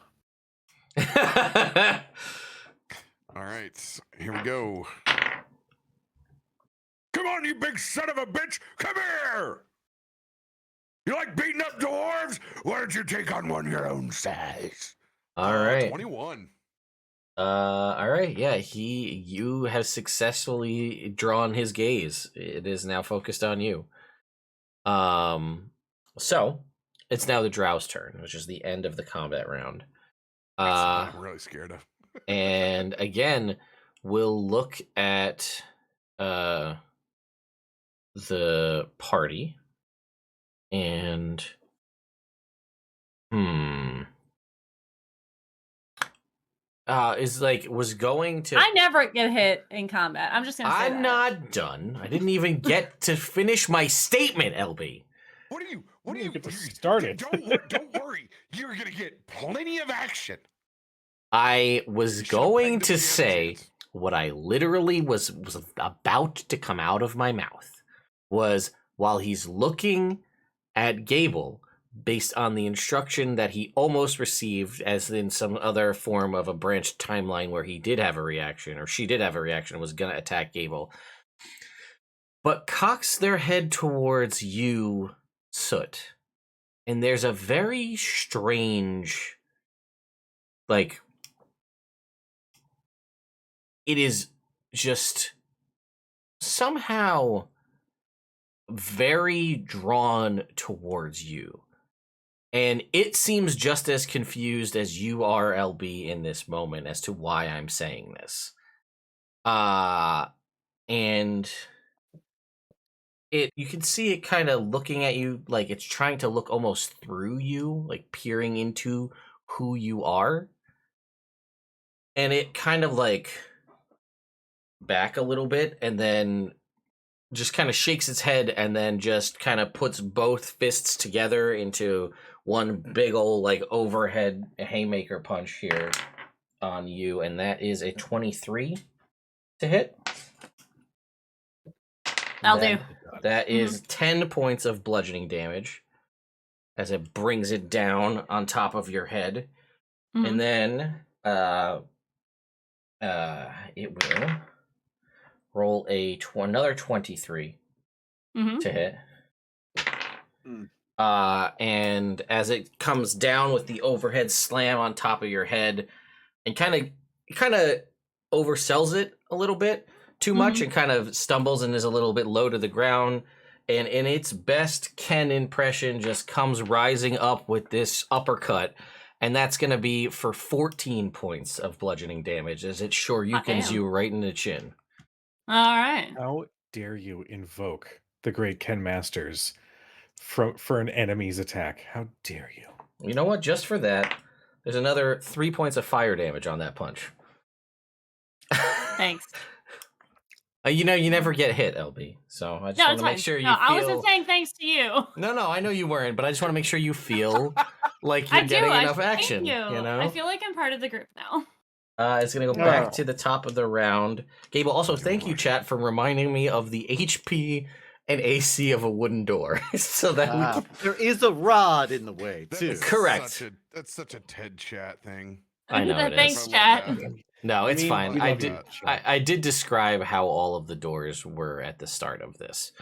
All right, here we go. Come on, you big son of a bitch! Come here! You like beating up dwarves? Why don't you take on one your own size? All right. 21. All right. Yeah, you have successfully drawn his gaze. It is now focused on you. So it's now the Drow's turn, which is the end of the combat round. That's what I'm really scared of. And again, we'll look at the party and was going to. I never get hit in combat. I'm just gonna say I'm that. not done. I didn't even get to finish my statement, LB. What are you get to start it? Don't worry. You're gonna get plenty of action. I was You should going to effectively say understand. what I literally was about to come out of my mouth was while he's looking at Gable based on the instruction that he almost received as in some other form of a branched timeline where he did have a reaction or she did have a reaction and was going to attack Gable, but cocks their head towards you, Soot. And there's a very strange, like, it is just somehow very drawn towards you. And it seems just as confused as you are, LB, in this moment as to why I'm saying this. And you can see it kind of looking at you like it's trying to look almost through you, like peering into who you are. And it kind of like back a little bit and then just kind of shakes its head and then just kind of puts both fists together into one big old like overhead haymaker punch here on you, and that is a 23 to hit. I'll do. That is 10 points of bludgeoning damage as it brings it down on top of your head. Mhm. And then it will roll another 23 Mhm. to hit. Mm. And as it comes down with the overhead slam on top of your head and kind of oversells it a little bit too much and kind of stumbles and is a little bit low to the ground, and in its best Ken impression just comes rising up with this uppercut, and that's going to be for 14 points of bludgeoning damage as it shoryukens damn. you right in the chin. All right. How dare you invoke the great Ken Masters for an enemy's attack? How dare you? You know what? Just for that, there's another 3 points of fire damage on that punch. Thanks. You never get hit, LB. So I just No, want it's to make fine. sure you No, feel. I wasn't saying thanks to you. No, I know you weren't, but I just want to make sure you feel like I you're do. getting I enough thank action. you. You know, I feel like I'm part of the group now. it's gonna go back Oh. to the top of the round. Gable, also thank you, chat, for reminding me of the HP and AC of a wooden door, so that we can... There is a rod in the way That too. is Correct. That's such a TED chat thing. I know it Thanks, is. chat. No, I it's mean, fine. we I love did. that. I did describe how all of the doors were at the start of this,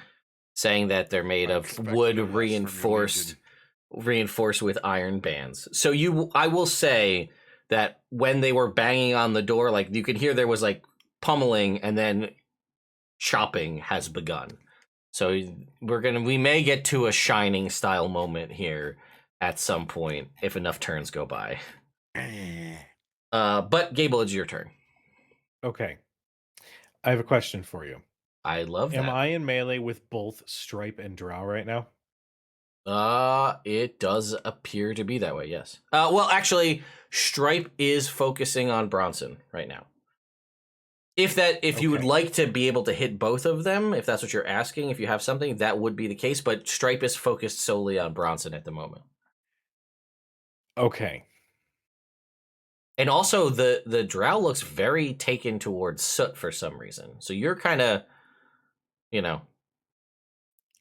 saying that they're made I of expected wood less from your reinforced with iron bands. So I will say that when they were banging on the door, like you could hear there was like pummeling and then chopping has begun. So we may get to a shining style moment here at some point if enough turns go by. But Gable, it's your turn. Okay. I have a question for you. I love that. Am I in melee with both Stripe and Drow right now? It does appear to be that way, yes. Well, actually, Stripe is focusing on Bronson right now. If you would like to be able to hit both of them, if that's what you're asking, if you have something, that would be the case. But Stripe is focused solely on Bronson at the moment. Okay. And also, the Drow looks very taken towards Soot for some reason. So you're kind of,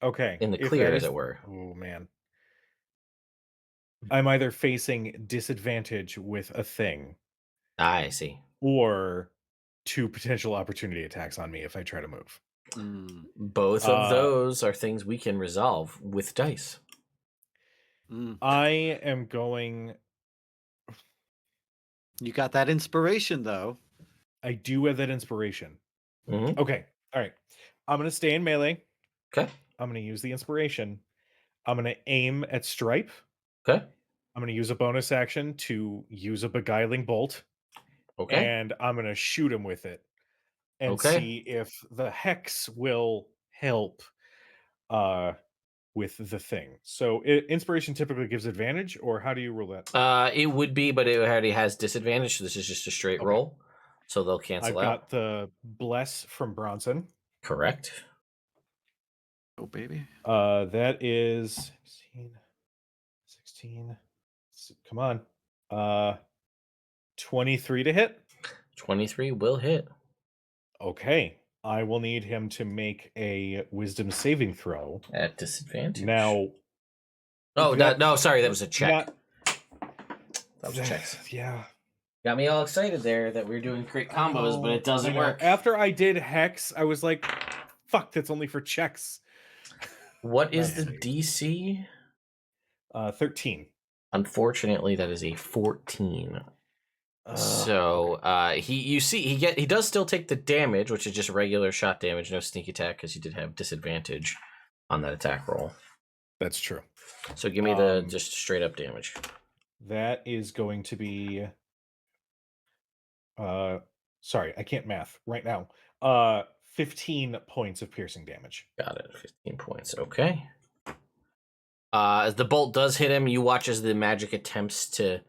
Okay. in the clear, as it were. Oh, man. I'm either facing disadvantage with a thing. I see. Or 2 potential opportunity attacks on me if I try to move. Both of those are things we can resolve with dice. I am going... You got that inspiration, though. I do have that inspiration. Mm-hmm. Okay. All right. I'm going to stay in melee. Okay. I'm going to use the inspiration. I'm going to aim at Stripe. Okay. I'm going to use a bonus action to use a beguiling bolt. Okay. And I'm going to shoot him with it and Okay. see if the hex will help with the thing. So inspiration typically gives advantage, or how do you rule that? It would be, but it already has disadvantage, so this is just a straight roll. So they'll cancel out. I've got the bless from Bronson. Correct. Oh, baby. That is 16. Come on. 23 to hit. 23 will hit. Okay. I will need him to make a wisdom saving throw. At disadvantage. Now. No, sorry, that was a check. That was checks. Yeah. Got me all excited there that we were doing crit combos, but it doesn't work. After I did hex, I was like, fuck, that's only for checks. What is the DC? 13. Unfortunately, that is a 14. So he does still take the damage, which is just regular shot damage, no sneak attack, because you did have disadvantage on that attack roll. That's true. So give me the just straight up damage. That is going to be sorry, I can't math right now. 15 points of piercing damage. Got it. 15 points. Okay. As the bolt does hit him, you watch as the magic attempts to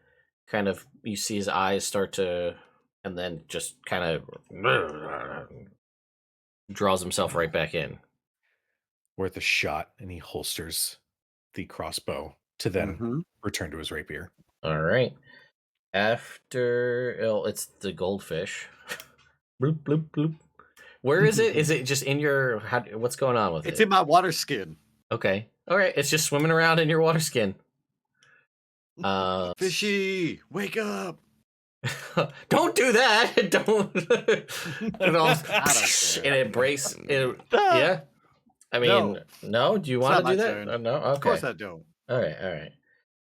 you see his eyes start to, and then just kind of draws himself right back in. Worth a shot, and he holsters the crossbow to then return to his rapier. All right. It's the goldfish. Bloop, bloop, bloop. Where is it? Is it just in your... what's going on with it? It's in my water skin. Okay. All right. It's just swimming around in your water skin. Fishy, wake up. Don't do that. Don't. And it breaks. Yeah. I mean, no. Do you want to do that? No. Okay. Of course I don't. All right.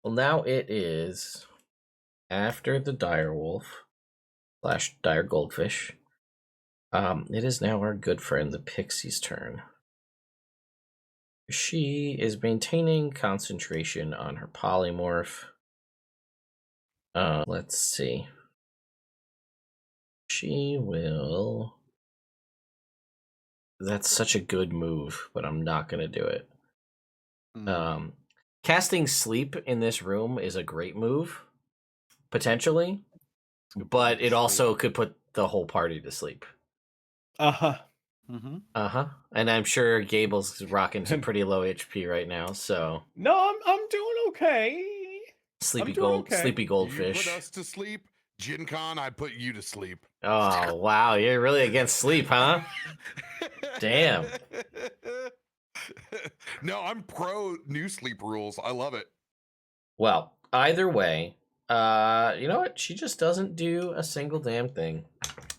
Well, now it is after the direwolf / dire goldfish. It is now our good friend the pixie's turn. She is maintaining concentration on her polymorph. Let's see. She will... That's such a good move, but I'm not going to do it. Casting sleep in this room is a great move, potentially, but it also could put the whole party to sleep. Uh-huh. And I'm sure Gable's rocking some pretty low HP right now, so... No, I'm doing okay. Sleepy You goldfish. put us to sleep. Gen Con, I put you to sleep. Oh, wow. You're really against sleep, huh? Damn. No, I'm pro new sleep rules. I love it. Well, either way, you know what? She just doesn't do a single damn thing.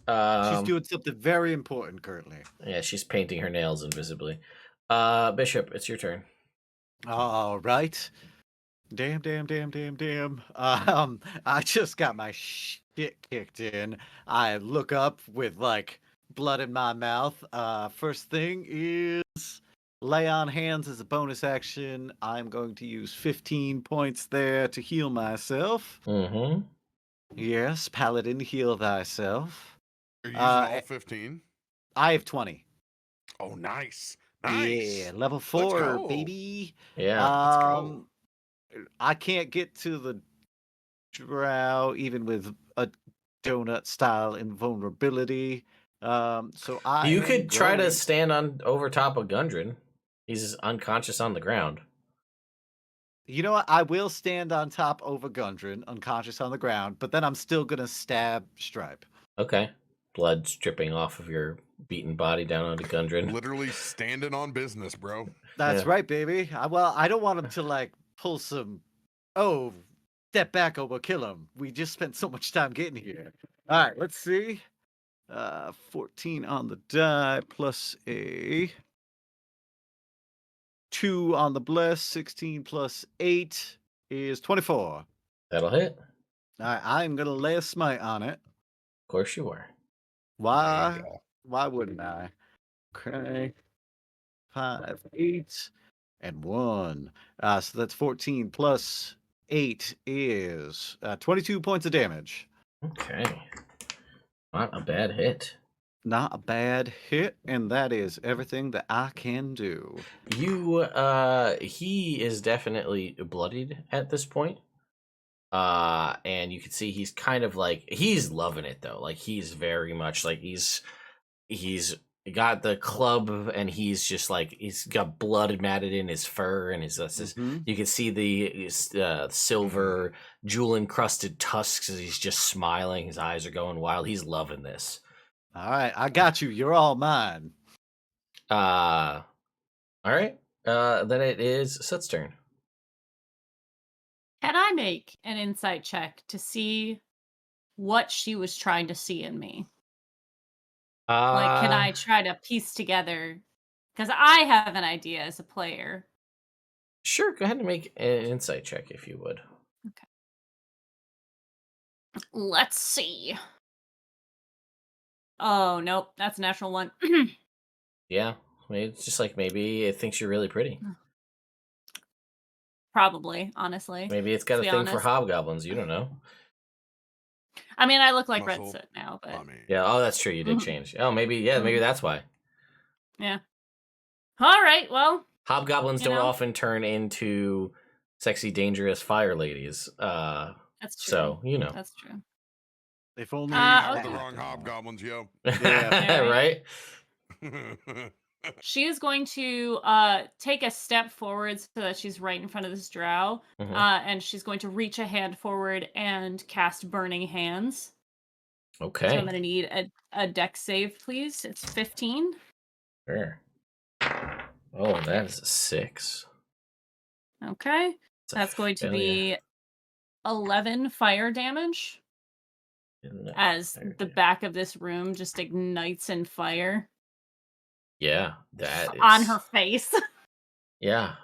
She's doing something very important currently. Yeah, she's painting her nails invisibly. Bishop, it's your turn. All right. Damn. I just got my shit kicked in. I look up with like blood in my mouth. First thing is lay on hands as a bonus action. I'm going to use 15 points there to heal myself. Mm-hmm. Yes, paladin, heal thyself. You're using all 15. I have 20. Oh, nice. Yeah, Nice. level Let's 4, go. baby. Yeah. Let's go. I can't get to the drow even with a donut style invulnerability. So I You am could try to going- stand on over top of Gundren. He's unconscious on the ground. You know what? I will stand on top over Gundren, unconscious on the ground, but then I'm still gonna stab Stripe. Okay. Blood dripping off of your beaten body down onto Gundren. Literally standing on business, bro. That's Yeah. right, baby. I don't want him to like pull some. Oh, step back or we'll kill him. We just spent so much time getting here. All right, let's see. 14 on the die plus a 2 on the bless. 16 plus 8 is 24. That'll hit. All right, I'm gonna lay a smite on it. Of course you are. Why? Mango. Why wouldn't I? Okay. 5, 8, and 1. So that's 14 plus 8 is 22 points of damage. Okay. Not a bad hit. Not a bad hit, and that is everything that I can do. He is definitely bloodied at this point. And you can see he's kind of like, he's loving it though. Like he's very much like he's got the club and he's just like, he's got blood matted in his fur and his, Mhm. you can see the silver jewel encrusted tusks as he's just smiling. His eyes are going wild. He's loving this. All right, I got you. You're all mine. All right. Then it is Soot's turn. Can I make an insight check to see what she was trying to see in me? Like, can I try to piece together? Because I have an idea as a player. Sure, go ahead and make an insight check if you would. Let's see. Oh, nope. That's a natural one. Yeah, maybe it's just like maybe it thinks you're really pretty. Probably, honestly. Maybe it's got a To be thing for honest. hobgoblins. You don't know. I mean, I look like Red Muscle. Soot now, but I mean, Yeah. Oh, that's true. You did Mhm. change. Oh, maybe. Yeah, maybe that's why. yeah. All right, well, Hobgoblins You don't know? often turn into sexy, dangerous fire ladies. that's true. So you know, That's true. If only Uh, you got had the okay. wrong them. hobgoblins, yo. Yeah. right? She is going to take a step forward so that she's right in front of this drow. Mhm. And she's going to reach a hand forward and cast Burning Hands. So I'm Okay. going to need a dex save, please. It's 15. Sure. Oh, that is a 6. Okay. It's a That's going to failure. be 11 fire damage Isn't it? as Fire the damage. back of this room just ignites in fire Yeah, that is on her face. Yeah.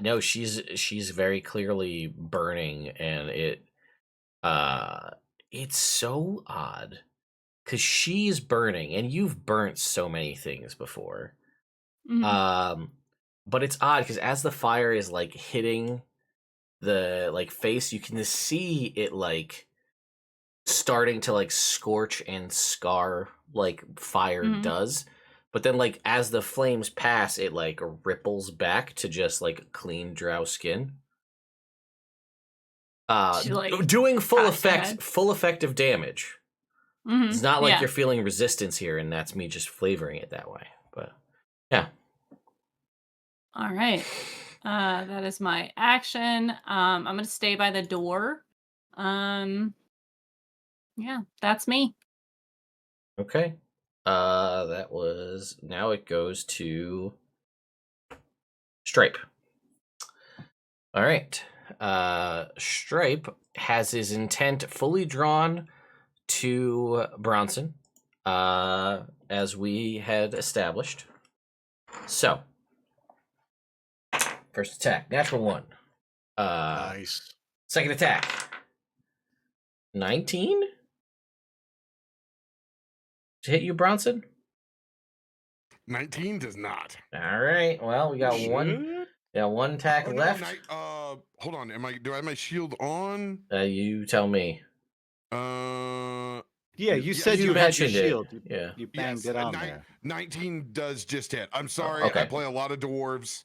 No, she's very clearly burning, and it's so odd because she's burning, and you've burnt so many things before. Mhm. But it's odd because as the fire is like hitting the like face, you can just see it like starting to like scorch and scar like fire Mhm. does. But then like as the flames pass, it like ripples back to just like clean drow skin. She, like, Doing full cocks her head. effective damage. Mhm. It's not like Yeah. you're feeling resistance here, and that's me just flavoring it that way. But yeah. All right. That is my action. I'm gonna stay by the door. Yeah, that's me. Okay. That was now it goes to Stripe. All right. Stripe has his intent fully drawn to Bronson, as we had established. So, first attack, natural 1. Nice. Second attack, 19 to hit you, Bronson. 19 does not. All right. Well, we got one. Yeah, one tack Oh, left. Hold on. Do I have my shield on? You tell me. Yeah, you yeah, said you you had your mentioned it. shield. Yeah. You banged Yes, it on there. 19 does just hit. I'm sorry. okay. I play a lot of dwarves.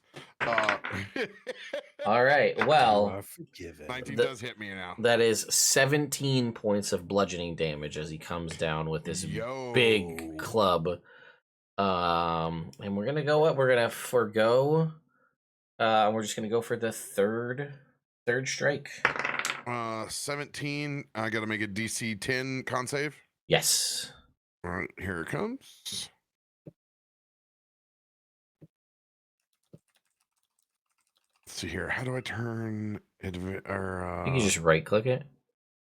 All right. You Well, are forgiven. 19 The- does hit me now. that is 17 points of bludgeoning damage as he comes down with this Yo. big club. And we're gonna go up. We're gonna forego. We're just gonna go for the third strike. 17. I got to make a DC 10 con save. Yes. All right, here it comes. Let's see here. How do I turn I think you just right click it.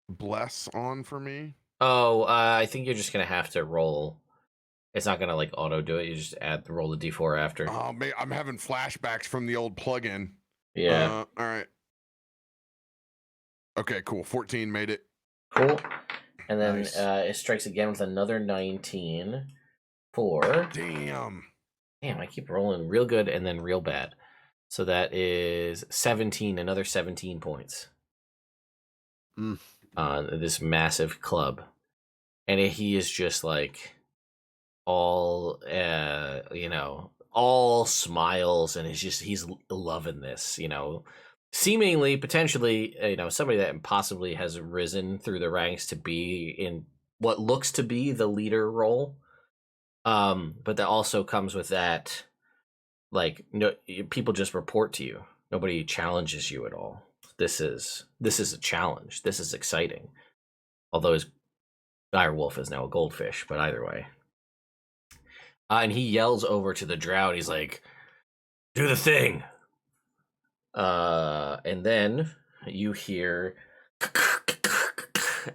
bless on for me? Oh, I think you're just gonna have to roll. It's not gonna like auto do it. You just roll the d4 after. Oh, man, I'm having flashbacks from the old plugin. Yeah. All right. Okay, cool. 14 made it. Cool. And then Nice. it strikes again with another 19 for. Damn. Damn, I keep rolling real good and then real bad. So that is 17, another 17 points. Mm. On this massive club. And he is just like all all smiles, and he's loving this, seemingly potentially, somebody that possibly has risen through the ranks to be in what looks to be the leader role. But that also comes with that, like, no, people just report to you. Nobody challenges you at all. This is a challenge. This is exciting. Although his dire wolf is now a goldfish, but either way. And he yells over to the drow. He's like, "Do the thing." And then you hear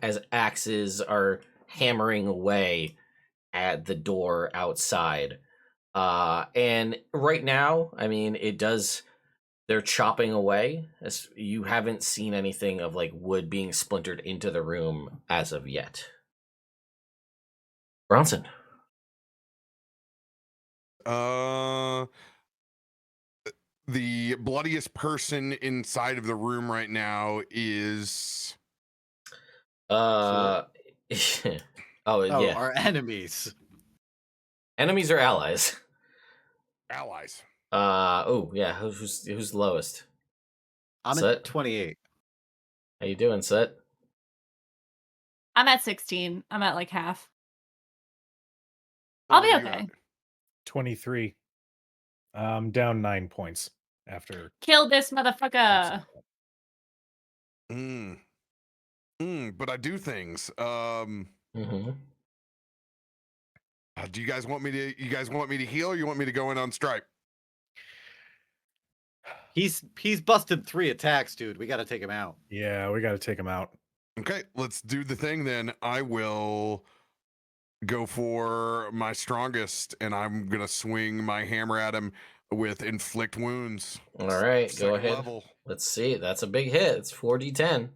as axes are hammering away at the door outside. And right now, I mean, they're chopping away. As you haven't seen anything of like wood being splintered into the room as of yet. Bronson. The bloodiest person inside of the room right now is Oh, yeah. Our enemies. Enemies or allies? allies. Oh yeah. Who's lowest? I'm Set. at 28. How you doing, Set? I'm at 16. I'm at like half. What I'll be were you okay. at? 23. Down 9 points after. Kill this motherfucker. But I do things. Mm-hmm. Do you guys want me to heal, or you want me to go in on strike? He's busted 3 attacks, dude. We got to take him out. Yeah, we got to take him out. Okay, let's do the thing then. I will go for my strongest, and I'm gonna swing my hammer at him with inflict wounds. All right, go Second ahead. level. Let's see. That's a big hit. It's 4d10.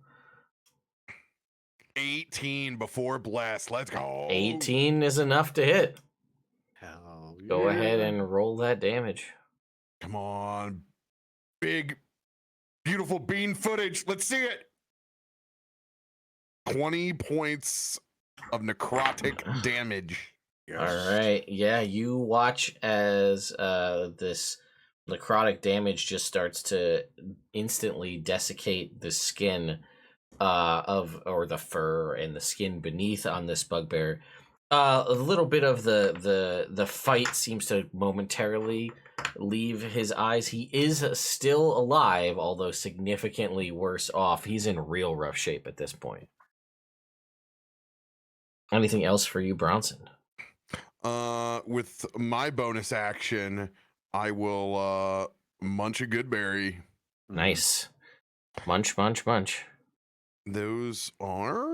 18 before bless. Let's go. 18 is enough to hit. Hell Go yeah. ahead and roll that damage. Come on, big, beautiful bean footage. Let's see it. 20 points of necrotic damage. All right. Yeah, you watch as this necrotic damage just starts to instantly desiccate the skin or the fur and the skin beneath on this bugbear. A little bit of the fight seems to momentarily leave his eyes. He is still alive, although significantly worse off. He's in real rough shape at this point. Anything else for you, Bronson? With my bonus action, I will munch a good berry. Nice. Munch, munch, munch. Those are.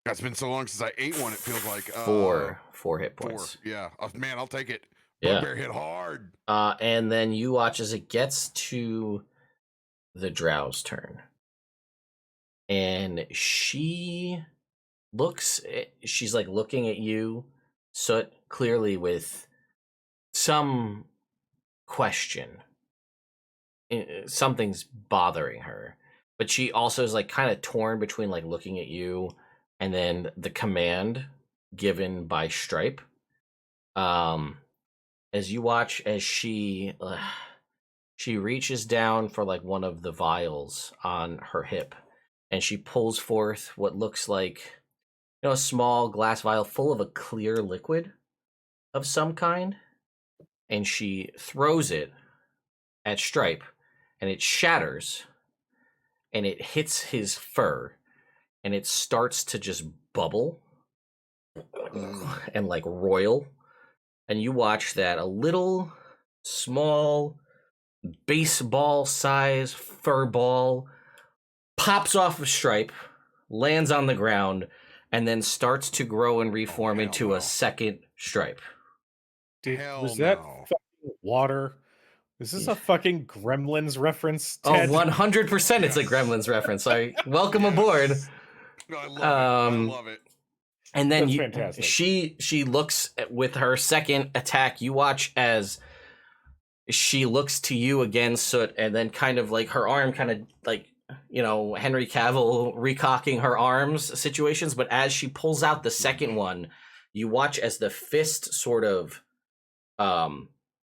It's been so long since I ate one. It feels like 4 hit four. points. Yeah, man, I'll take it. Yeah. Bugbear hit hard. And then you watch as it gets to the drow's turn, and she's like looking at you, Soot, clearly with some question. Something's bothering her, but she also is like kind of torn between like looking at you and then the command given by Stripe. As you watch as she reaches down for like one of the vials on her hip, and she pulls forth what looks like a small glass vial full of a clear liquid of some kind, and she throws it at Stripe, and it shatters, and it hits his fur, and it starts to just bubble and like roil, and you watch that a little small baseball size fur ball pops off of Stripe, lands on the ground, and then starts to grow and reform into a second Stripe. Was that fucking water? Is this a fucking Gremlins reference, Ted? Oh, 100% it's a Gremlins reference. Sorry. Welcome aboard. No, I love it. And then That's fantastic. she looks with her second attack. You watch as she looks to you again, Soot, and then kind of like her arm kind of like, Henry Cavill recocking her arms situations. But as she pulls out the second one, you watch as the fist sort of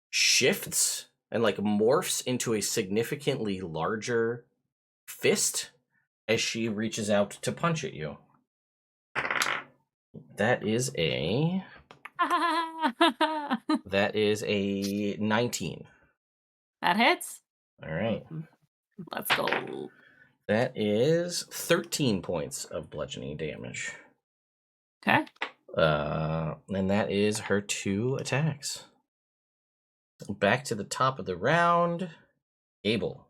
shifts and like morphs into a significantly larger fist as she reaches out to punch at you. That is a 19. That hits. All right. Let's go. That is 13 points of bludgeoning damage. Okay. And that is her 2 attacks. Back to the top of the round. Abel.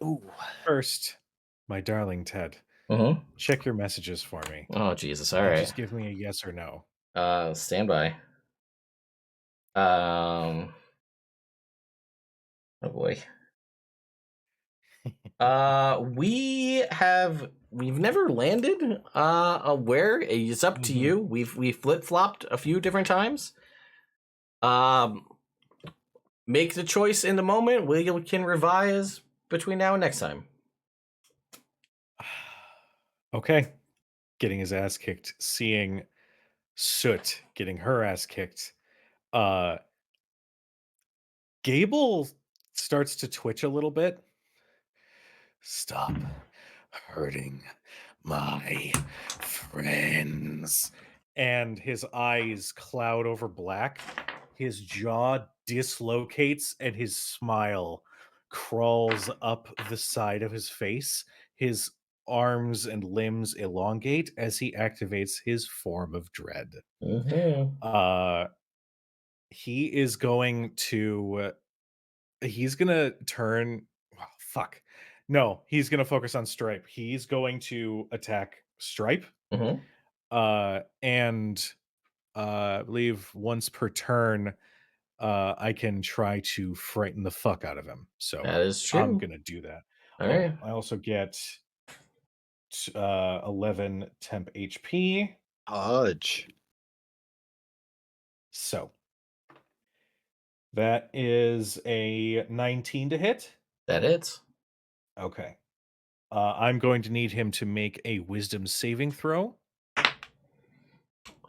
Ooh. First, my darling Ted, check your messages for me. Oh, Jesus. All right. Just give me a yes or no. Stand by. Oh, boy. We've never landed where it's up to you. We flip-flopped a few different times. Make the choice in the moment. We can revise between now and next time. Okay. Getting his ass kicked, seeing Soot getting her ass kicked. Gable starts to twitch a little bit. Stop hurting my friends. And his eyes cloud over black. His jaw dislocates and his smile crawls up the side of his face. His arms and limbs elongate as he activates his form of dread. He is going to turn. Oh, fuck. No, he's going to focus on Stripe. He's going to attack Stripe. And I believe once per turn, I can try to frighten the fuck out of him. So that is true. I'm going to do that. All right. I also get 11 temp HP. Hodge. So that is a 19 to hit. That hits. Okay. I'm going to need him to make a wisdom saving throw.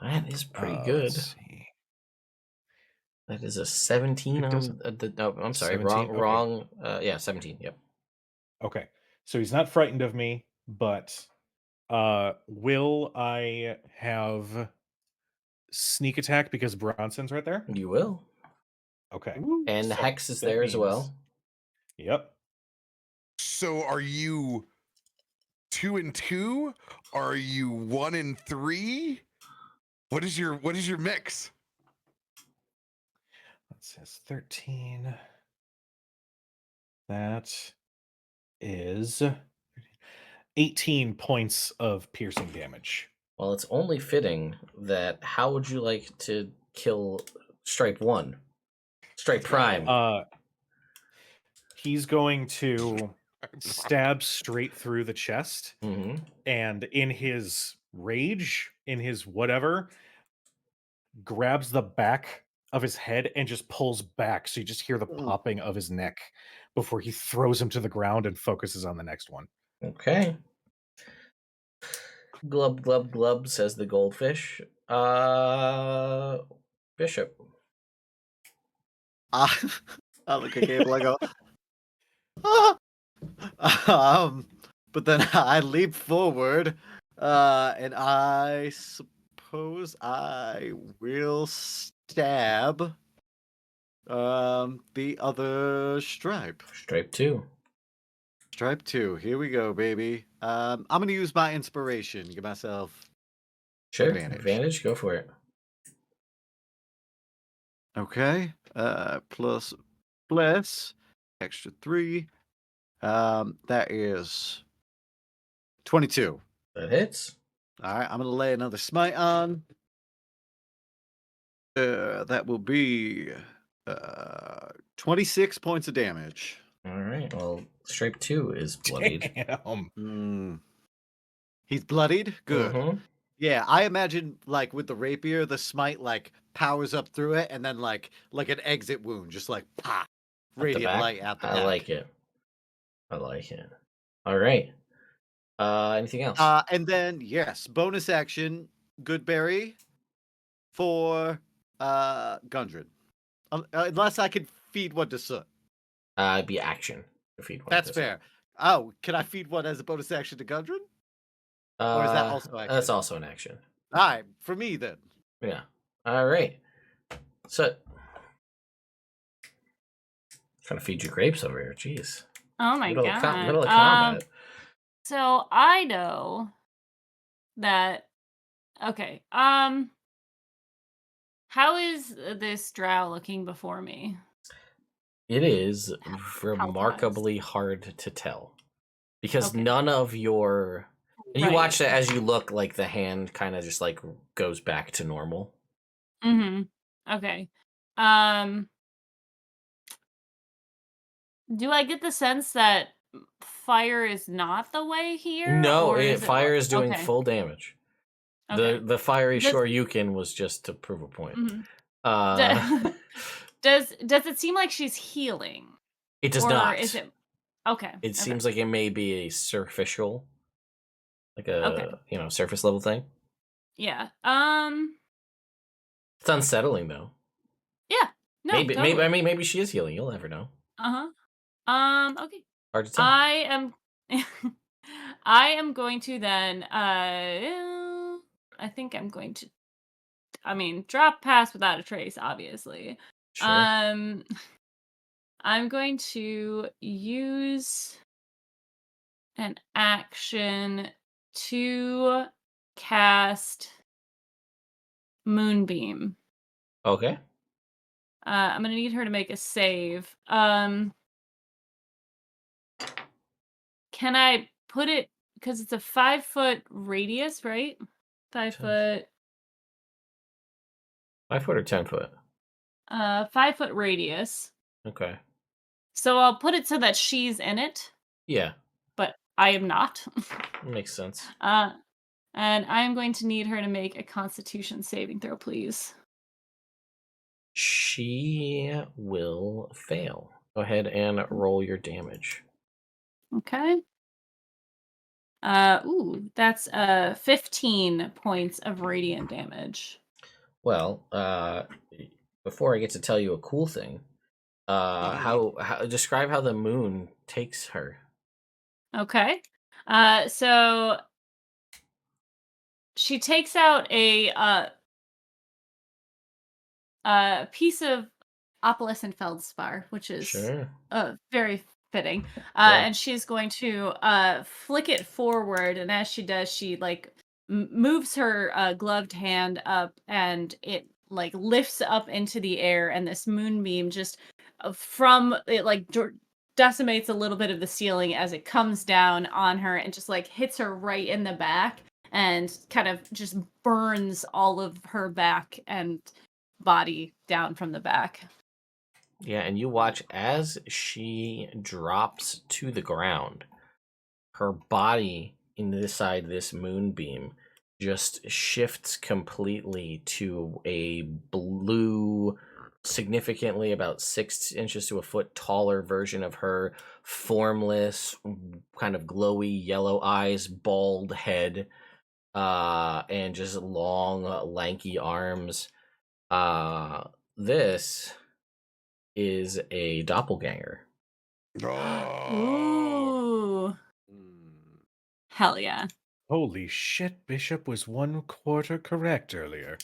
That is pretty good. Let's see. That is a 17 on the. No, I'm sorry. 17? Wrong. Yeah, 17. Yep. Okay. So he's not frightened of me, but will I have sneak attack because Bronson's right there? You will. Okay. And So Hex is that there as well. means- Yep. So are you 2 and 2? Are you 1 and 3? What is your mix? That says 13. That is 18 points of piercing damage. Well, it's only fitting that. How would you like to kill Stripe 1? Stripe Prime. He's going to stab straight through the chest, and in his rage, in his whatever, grabs the back of his head and just pulls back. So you just hear the popping of his neck before he throws him to the ground and focuses on the next one. Okay. Glub, glub, glub, says the goldfish. Bishop. I look at Gable, I go, but then I leap forward, and I suppose I will stab the other stripe. Stripe 2. Stripe 2. Here we go, baby. I'm gonna use my inspiration. Give myself Sure. advantage. Go for it. Okay. Plus extra 3. That is 22. That hits. All right, I'm gonna lay another smite on. That will be 26 points of damage. All right. Well, Stripe 2 is bloodied. Damn. He's bloodied? Good. Mhm. Yeah, I imagine like with the rapier, the smite like powers up through it, and then like an exit wound, just like pop, At the radiant back? light out the I back. like it. All right. Anything else? And then yes, bonus action, Goodberry for Gundren. Unless I could feed one to Soot. It'd be action. To feed one That's to fair. Oh, can I feed one as a bonus action to Gundren? Or is that also action? That's also an action. All right, for me then. Yeah. All right. So, trying to feed you grapes over here. Jeez. Oh my Middle god. of combat. So I know that. Okay. How is this drow looking before me? It is Health-wise. remarkably hard to tell because Okay. none of your. And you Right. watch that as you look, like the hand kind of just like goes back to normal. Mm-hmm. Okay. Do I get the sense that fire is not the way here? No, or is fire is doing okay. full damage. Okay. The fiery Does- Shoryuken was just to prove a point. Mhm. Does Does it seem like she's healing? it does or not. Is it okay? It seems like it may be a superficial, like a Okay. surface level thing. Yeah. It's unsettling though. Yeah. No. maybe Totally. I mean maybe she is healing. You'll never know. Okay. Hard to tell. I am. I am going to then. I think I'm going to. I mean, drop pass without a trace, obviously. Sure. I'm going to use an action to cast Moonbeam. Okay. I'm gonna need her to make a save. Can I put it because it's a 5-foot radius, right? 5 foot. 5 foot or 10 foot? 5-foot radius. Okay. So I'll put it so that she's in it, Yeah, but I am not. makes sense. And I am going to need her to make a Constitution saving throw, please. She will fail. Go ahead and roll your damage. Okay. That's 15 points of radiant damage. Well, before I get to tell you a cool thing, how describe how the moon takes her. Okay. So she takes out a piece of Obelisk and feldspar, which is Sure. very fitting. Yeah. And she's going to flick it forward, and as she does, she like moves her gloved hand up, and it like lifts up into the air, and this moonbeam just from it like decimates a little bit of the ceiling as it comes down on her and just like hits her right in the back and kind of just burns all of her back and body down from the back. Yeah, and you watch as she drops to the ground, her body inside this moonbeam just shifts completely to a blue, significantly about 6 inches to a foot taller version of her, formless, kind of glowy yellow eyes, bald head, and just long, lanky arms. This is a doppelganger. Oh. Ooh. Hell yeah. Holy shit, Bishop was 1/4 correct earlier.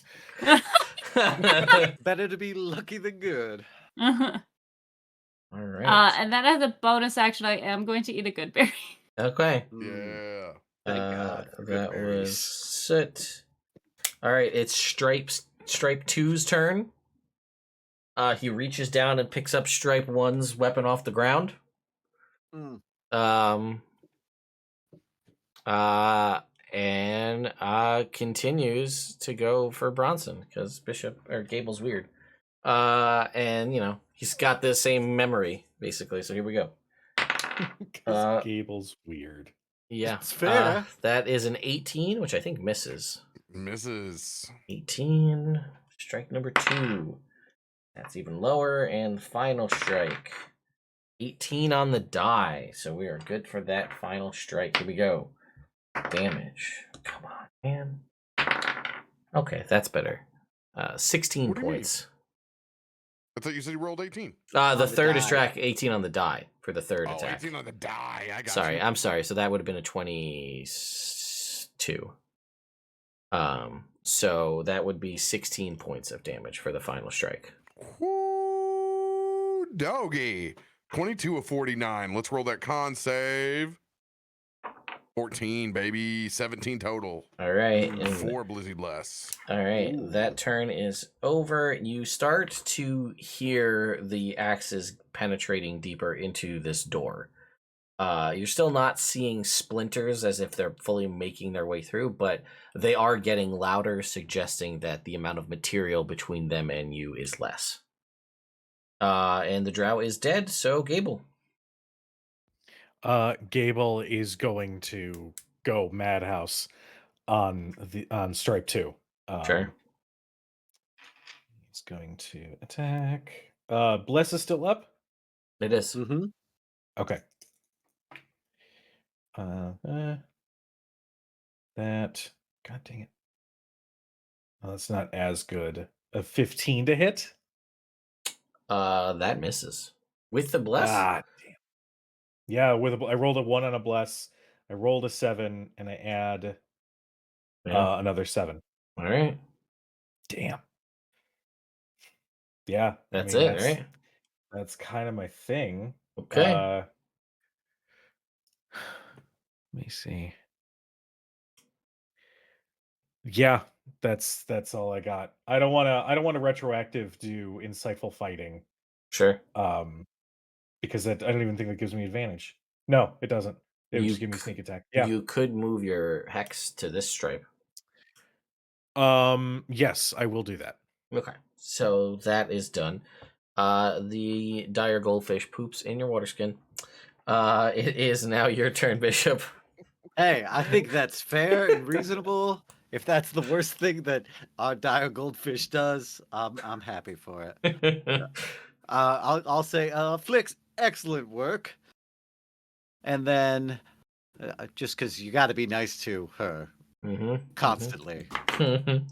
Better to be lucky than good. Uh-huh. All right. And then as a bonus action, I am going to eat a good berry. Okay. Yeah. Thank God for good That berries. was Soot. All right, it's Stripe 2's turn. He reaches down and picks up Stripe 1's weapon off the ground. Mm. And continues to go for Bronson because Gable's weird. And he's got the same memory basically. So here we go. Because Gable's weird. Yeah, It's fair. that is an 18, which I think misses. Misses. 18. Strike number 2. That's even lower. And final strike. 18 on the die. So we are good for that final strike. Here we go. Damage. Come on, man. Okay, that's better. 16 What do you mean? points. I thought you said you rolled 18. The the third is die. track 18 on the die for the third Oh, attack. 18 on the die. I got Sorry, you. I'm sorry. So that would have been a 22. So that would be 16 points of damage for the final strike. Woo, doggy. 22 of 49. Let's roll that con save. 14, baby. 17 total. All right. Mm. and- 4 blizzy less. All right. Ooh. That turn is over. You start to hear the axes penetrating deeper into this door. You're still not seeing splinters as if they're fully making their way through, but they are getting louder, suggesting that the amount of material between them and you is less. And the drow is dead, so Gable. Gable is going to go Madhouse on Stripe 2. Sure. He's going to attack. Bless is still up? It is. Mm-hmm. Okay. That. God dang it. Oh, that's not as good. A 15 to hit? That misses. With the bless? Ah, damn. Yeah, I rolled a 1 on a bless. I rolled a 7, and I add Yeah. another 7. All right. Damn. Yeah. That's it, right? That's kind of my thing. Okay. Let me see. Yeah, that's all I got. I don't want to retroactive do insightful fighting. Sure. Because I don't even think that gives me advantage. No, it doesn't. It would You just give me sneak attack. Yeah. You could move your hex to this stripe. Yes, I will do that. Okay. So that is done. The dire goldfish poops in your water skin. It is now your turn, Bishop. Hey, I think that's fair and reasonable. If that's the worst thing that our dire goldfish does, I'm happy for it. I'll say, Flix, excellent work. And then, just because you got to be nice to her constantly. Mhm.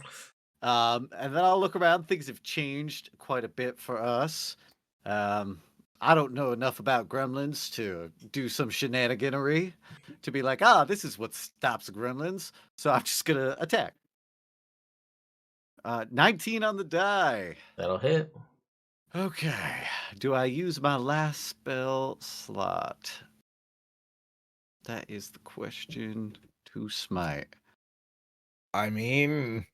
And then I'll look around. Things have changed quite a bit for us. I don't know enough about gremlins to do some shenaniganery to be like, this is what stops gremlins. So I'm just going to attack. 19 on the die. That'll hit. Okay. Do I use my last spell slot? That is the question to smite. I mean,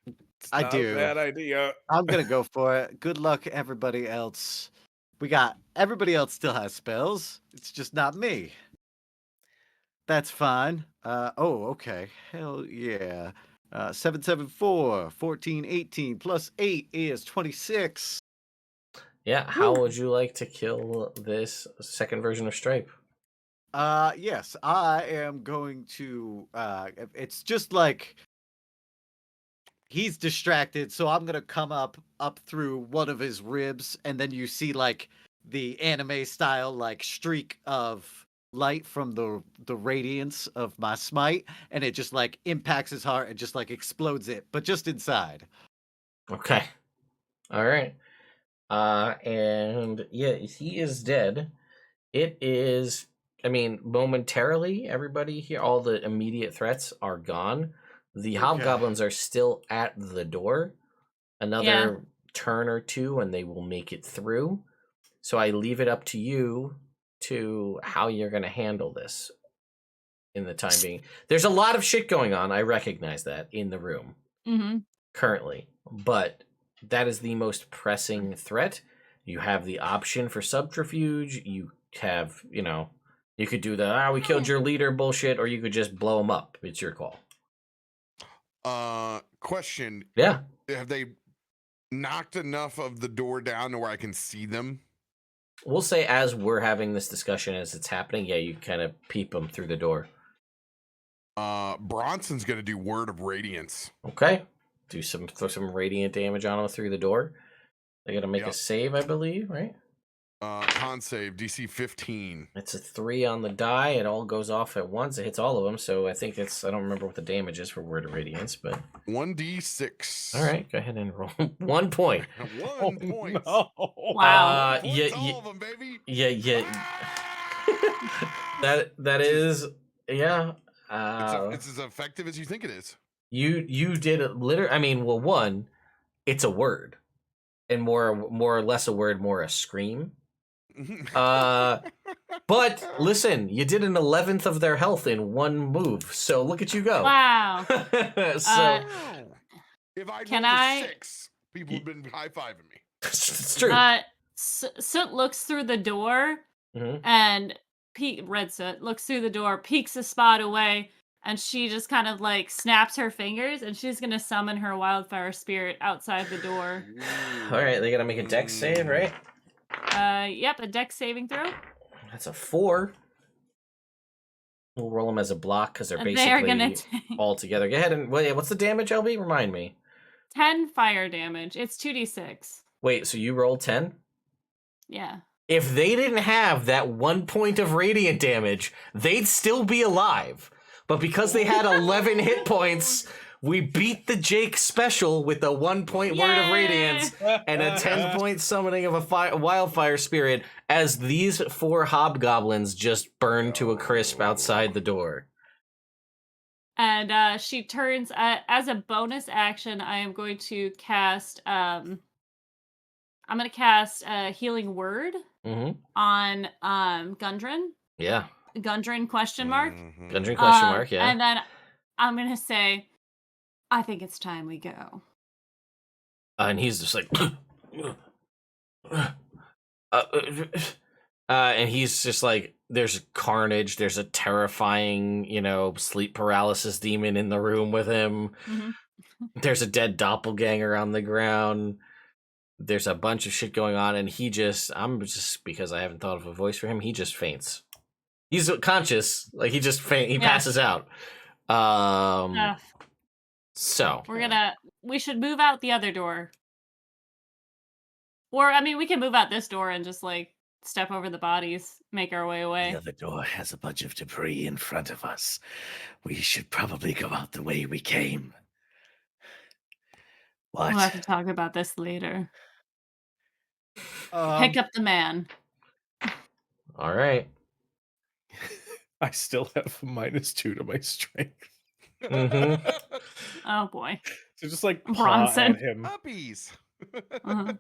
it's I not do. a bad idea. I'm going to go for it. Good luck, everybody else. Everybody else still has spells. It's just not me. That's fine. Okay. Hell yeah. 7, 7, 4, 14, 18, plus 8 is 26. Yeah. How would you like to kill this second version of Stripe? Yes, I am going to. It's just like he's distracted, so I'm gonna come up through one of his ribs, and then you see like the anime style like streak of light from the radiance of my smite, and it just like impacts his heart and just like explodes it, but just inside. Okay. All right. And yeah, he is dead. It is, I mean, momentarily, everybody here, all the immediate threats are gone. The hobgoblins are still at the door. Another turn or two, and they will make it through. So I leave it up to you to how you're going to handle this in the time being. There's a lot of shit going on. I recognize that in the room currently, but that is the most pressing threat. You have the option for subterfuge. You have, you could do the we killed your leader bullshit, or you could just blow them up. It's your call. Question. Yeah. Have they knocked enough of the door down to where I can see them? We'll say as we're having this discussion, as it's happening, yeah, you kind of peep them through the door. Bronson's gonna do Word of Radiance. Okay. Throw some radiant damage on them through the door. They're gonna make a save, I believe, right? Con save, DC 15. It's a 3 on the die. It all goes off at once. It hits all of them, so I think I don't remember what the damage is for Word of Radiance, but 1d6. all right, go ahead and roll 1 point. 1 point. No. Wow. All of them, baby. Yeah. that is, yeah. It's as effective as you think it is. You did it literally. I mean, well, one, it's a word, and more or less a word, more a scream. But listen, you did an 11th of their health in one move, so look at you go. Wow. So if I can rolled a I- 6, people have been high-fiving me. it's true. Soot looks through the door Mhm. and Red Soot looks through the door, peeks a spot away, and she just kind of like snaps her fingers, and she's gonna summon her wildfire spirit outside the door. All right, they gotta make a dex save, right? Yep, a dex saving throw. That's a 4. We'll roll them as a block because they're And basically they're gonna all together. Go ahead and what's the damage, LB? Remind me. 10 fire damage. It's 2d6. Wait, so you rolled 10? Yeah. If they didn't have that 1 point of radiant damage, they'd still be alive. But because they had 11 hit points, we beat the Jake special with a 1 point word of radiance and a 10-point summoning of a wildfire spirit as these 4 hobgoblins just burn to a crisp outside the door. And she turns as a bonus action. I am going to cast. I'm going to cast Healing Word on Gundren. Yeah. Gundren question mark. Gundren question mark. Yeah. And then I'm going to say, I think it's time we go. And he's just like, and he's just like, there's carnage. There's a terrifying, sleep paralysis demon in the room with him. There's a dead doppelganger on the ground. There's a bunch of shit going on, and because I haven't thought of a voice for him, he just faints. He's conscious, like he just he passes out. So we should move out the other door. Or I mean, we can move out this door and just like step over the bodies, make our way away. The other door has a bunch of debris in front of us. We should probably go out the way we came. What? We'll have to talk about this later. Um, Pick up the man. all right. I still have -2 to my strength. Oh boy. So just like paw Bronson. at him. Puppies. Uh-huh.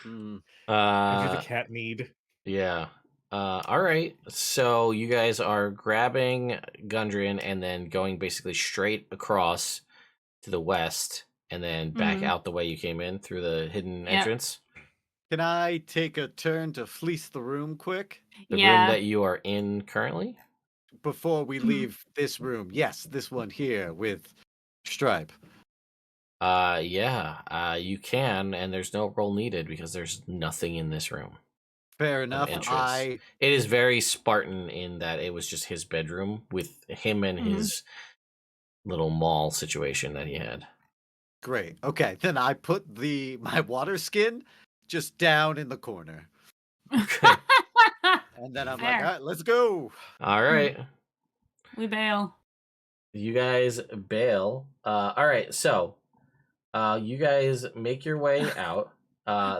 Give you the cat need. Yeah. All right. So you guys are grabbing Gundren and then going basically straight across to the west and then back out the way you came in through the hidden entrance. Can I take a turn to fleece the room quick The room that you are in currently? before we leave this room? Yes, this one here with Stripe. You can, and there's no roll needed because there's nothing in this room. Fair of enough. interest. It is very Spartan in that it was just his bedroom with him and his little mall situation that he had. Great. Okay, then I put my water skin just down in the corner. Okay. And then I'm Fair. like, all right, let's go. All right. We bail. You guys bail. All right, so you guys make your way out.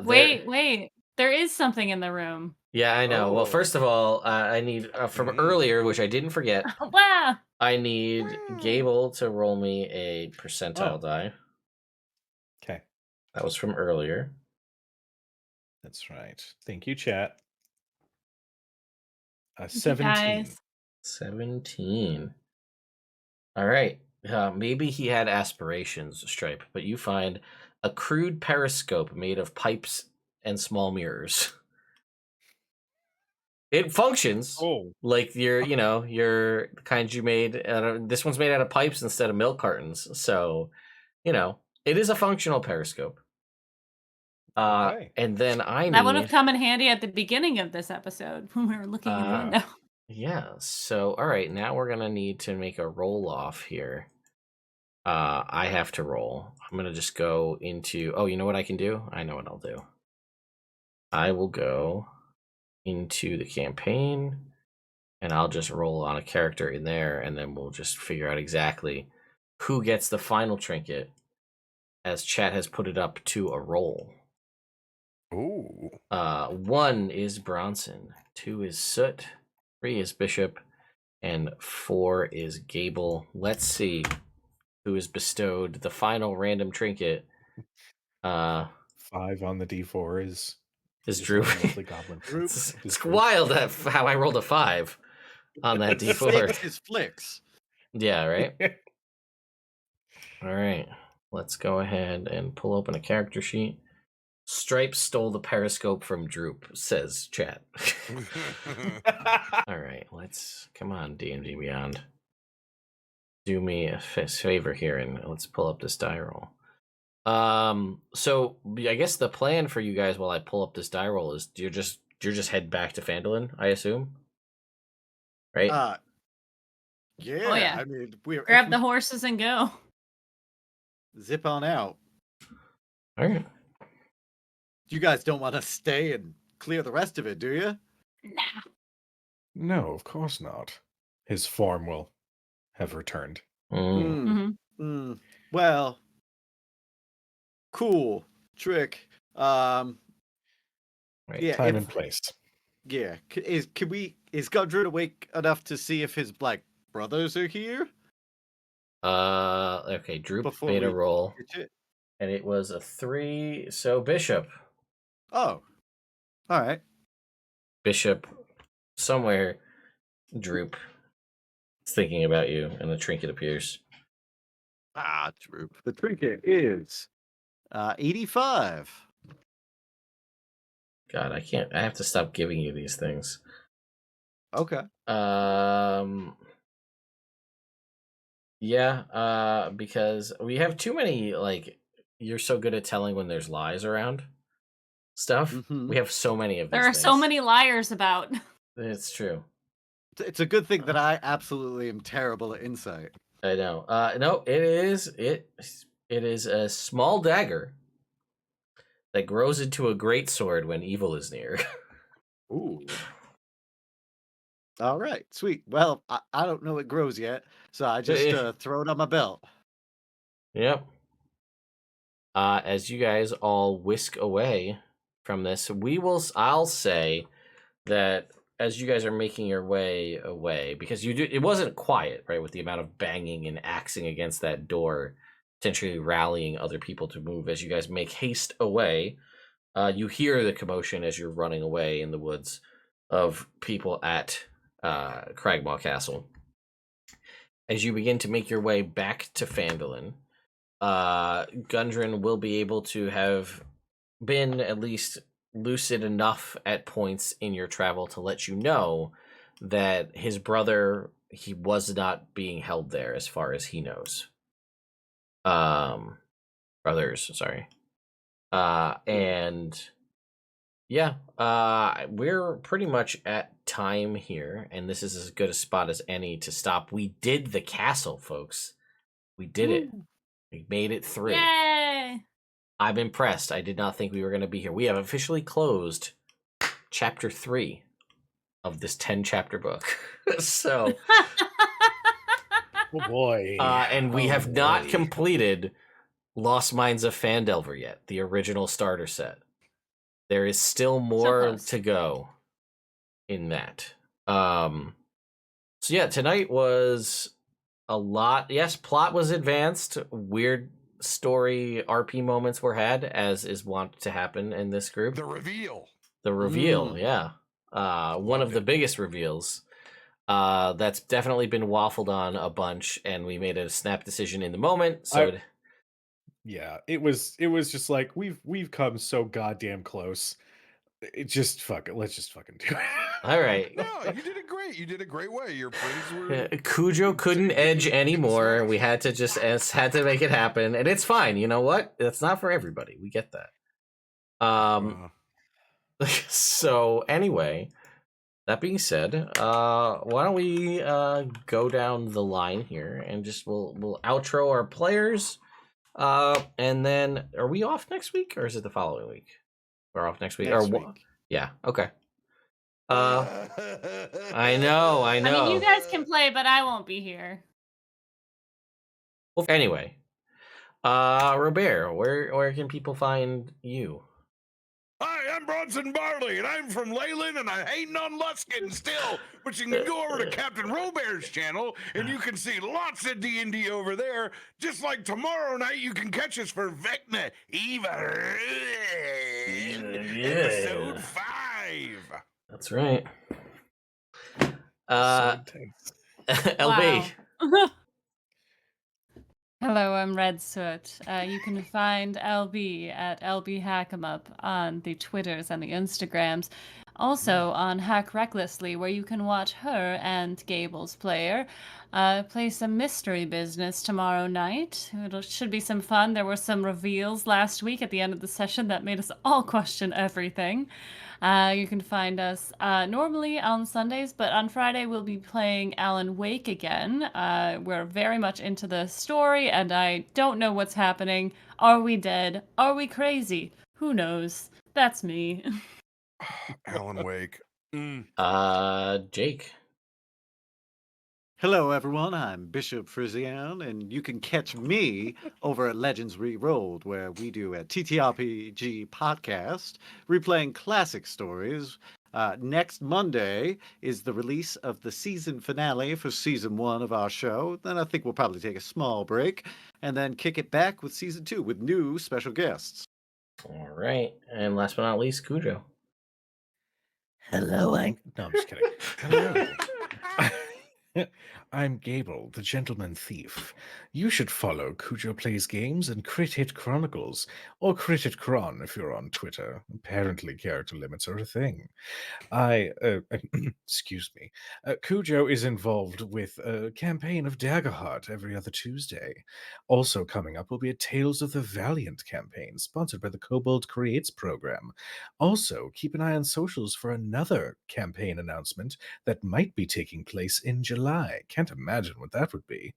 Wait. There is something in the room. Yeah, I know. Well, Oh. first of all, I need from earlier, which I didn't forget. Wow. I need Gable to roll me a percentile die. Okay. That was from earlier. That's right. Thank you, chat. Thank you, 17. guys. 17. All right. Maybe he had aspirations, Stripe, but you find a crude periscope made of pipes and small mirrors. It functions like your the kinds you made. This one's made out of pipes instead of milk cartons, so it is a functional periscope. Okay. And then That would have come in handy at the beginning of this episode when we were looking in the window. Yeah. So all right, now we're gonna need to make a roll off here. I have to roll. I'm gonna just go into. Oh, you know what I can do? I know what I'll do. I will go into the campaign, and I'll just roll on a character in there, and then we'll just figure out exactly who gets the final trinket, as chat has put it up to a roll. Ooh. 1 is Bronson, 2 is Soot, 3 is Bishop, and 4 is Gable. Let's see who is bestowed the final random trinket. 5 on the D4 is Droop. mostly goblin. It's wild how I rolled a 5 on that D4. His flicks. Yeah, right? All right. Let's go ahead and pull open a character sheet. Stripe stole the periscope from Droop, says chat. All right, come on, D&D Beyond. Do me a favor here, and let's pull up this die roll. So I guess the plan for you guys while I pull up this die roll is you're just head back to Phandelver, I assume, right? Yeah. Oh, yeah. I mean, we're Grab the horses and go. zip on out. All right. You guys don't want to stay and clear the rest of it, do you? Nah. No, of course not. His form will have returned. Well, cool trick. Right. Yeah, Time and place. Yeah, is Gudrun awake enough to see if his black brothers are here? Okay, Droop made a roll, and it was a 3. So Bishop. Oh, all right. Bishop, somewhere, Droop is thinking about you, and the trinket appears. Droop. The trinket is 85. God, I can't. I have to stop giving you these things. Okay. Yeah. Because we have too many. Like, you're so good at telling when there's lies around. Stuff. We have so many of these There are so many liars about. It's true. It's a good thing that I absolutely am terrible at insight. I know. No, it is a small dagger that grows into a great sword when evil is near. Ooh. All right, sweet. Well, I don't know it grows yet, so I just throw it on my belt. Yep. As you guys all whisk away from this, I'll say that as you guys are making your way away, because it wasn't quiet, right, with the amount of banging and axing against that door, potentially rallying other people to move. As you guys make haste away, you hear the commotion as you're running away in the woods of people at Cragmaw Castle. As you begin to make your way back to Phandelver, Gundren will be able to have been at least lucid enough at points in your travel to let you know that his brother, he was not being held there as far as he knows. Brothers, sorry. And Yeah, we're pretty much at time here, and this is as good a spot as any to stop. We did the castle, folks. We did it. We made it through. Yay! I'm impressed. I did not think we were going to be here. We have officially closed chapter 3 of this 10-chapter book. So, Oh boy. and we Oh, have not boy. completed Lost Mines of Phandelver yet, the original starter set. There is still more close. to go in that. So yeah, tonight was a lot. Yes, plot was advanced. Weird story RP moments were had, as is wont to happen in this group. The reveal. The reveal, yeah. One of the biggest reveals. That's definitely been waffled on a bunch, and we made a snap decision in the moment. So Yeah, it was just like we've come so goddamn close. It just let's just fucking do it. all right. No, you did it great. You did a great way. Your friends were. Cujo couldn't edge anymore. We had to just had to make it happen, and it's fine. You know what? It's not for everybody. We get that. So anyway, that being said, why don't we go down the line here and just we'll outro our players, and then are we off next week or is it the following week? We're off next week. Yeah. Okay. I know. I mean, you guys can play, but I won't be here. Well, anyway, Robert, where can people find you? Hi, I'm Bronson Barley, and I'm from Leyland, and I hating on Luskin still. But you can go over to Captain Robert's channel, and you can see lots of D&D over there. Just like tomorrow night, you can catch us for Vecna Eva episode 5. That's right. So intense. LB. Wow. Hello, I'm Red Soot. You can find LB at LB Hackemup on the Twitters and the Instagrams. Also on Hack Recklessly, where you can watch her and Gable's player play some mystery business tomorrow night. It should be some fun. There were some reveals last week at the end of the session that made us all question everything. You can find us normally on Sundays, but on Friday we'll be playing Alan Wake again. We're very much into the story, and I don't know what's happening. Are we dead? Are we crazy? Who knows? That's me. Alan Wake. Jake. Hello, everyone. I'm Bishop Frisian, and you can catch me over at Legends Rerolled, where we do a TTRPG podcast, replaying classic stories. Next Monday is the release of the season finale for season 1 of our show. Then I think we'll probably take a small break and then kick it back with season 2 with new special guests. All right. And last but not least, Cujo. Hello, No, I'm just kidding. Hello. I'm Gable, the Gentleman Thief. You should follow Cujo Plays Games and Crit Hit Chronicles, or Crit Hit Chron if you're on Twitter. Apparently character limits are a thing. Excuse me. Cujo is involved with a campaign of Daggerheart every other Tuesday. Also coming up will be a Tales of the Valiant campaign, sponsored by the Kobold Creates program. Also, keep an eye on socials for another campaign announcement that might be taking place in July. Can't imagine what that would be.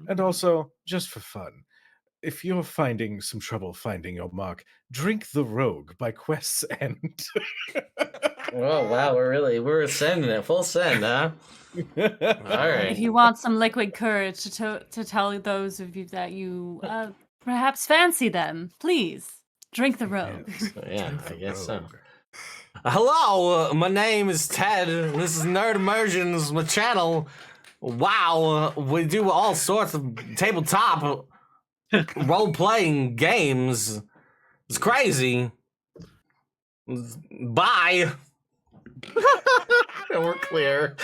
And also, just for fun, if you're finding some trouble finding your mark, Drink the Rogue by Quest's End. Oh wow, we're sending it full send, huh? All right. If you want some liquid courage to tell those of you that you perhaps fancy them, please drink the rogue. Yes. Yeah, Drink I the guess so. Rogue. Hello, my name is Ted. This is Nerd Immersion. This is my channel. Wow, we do all sorts of tabletop role-playing games. It's crazy. Bye. We're clear.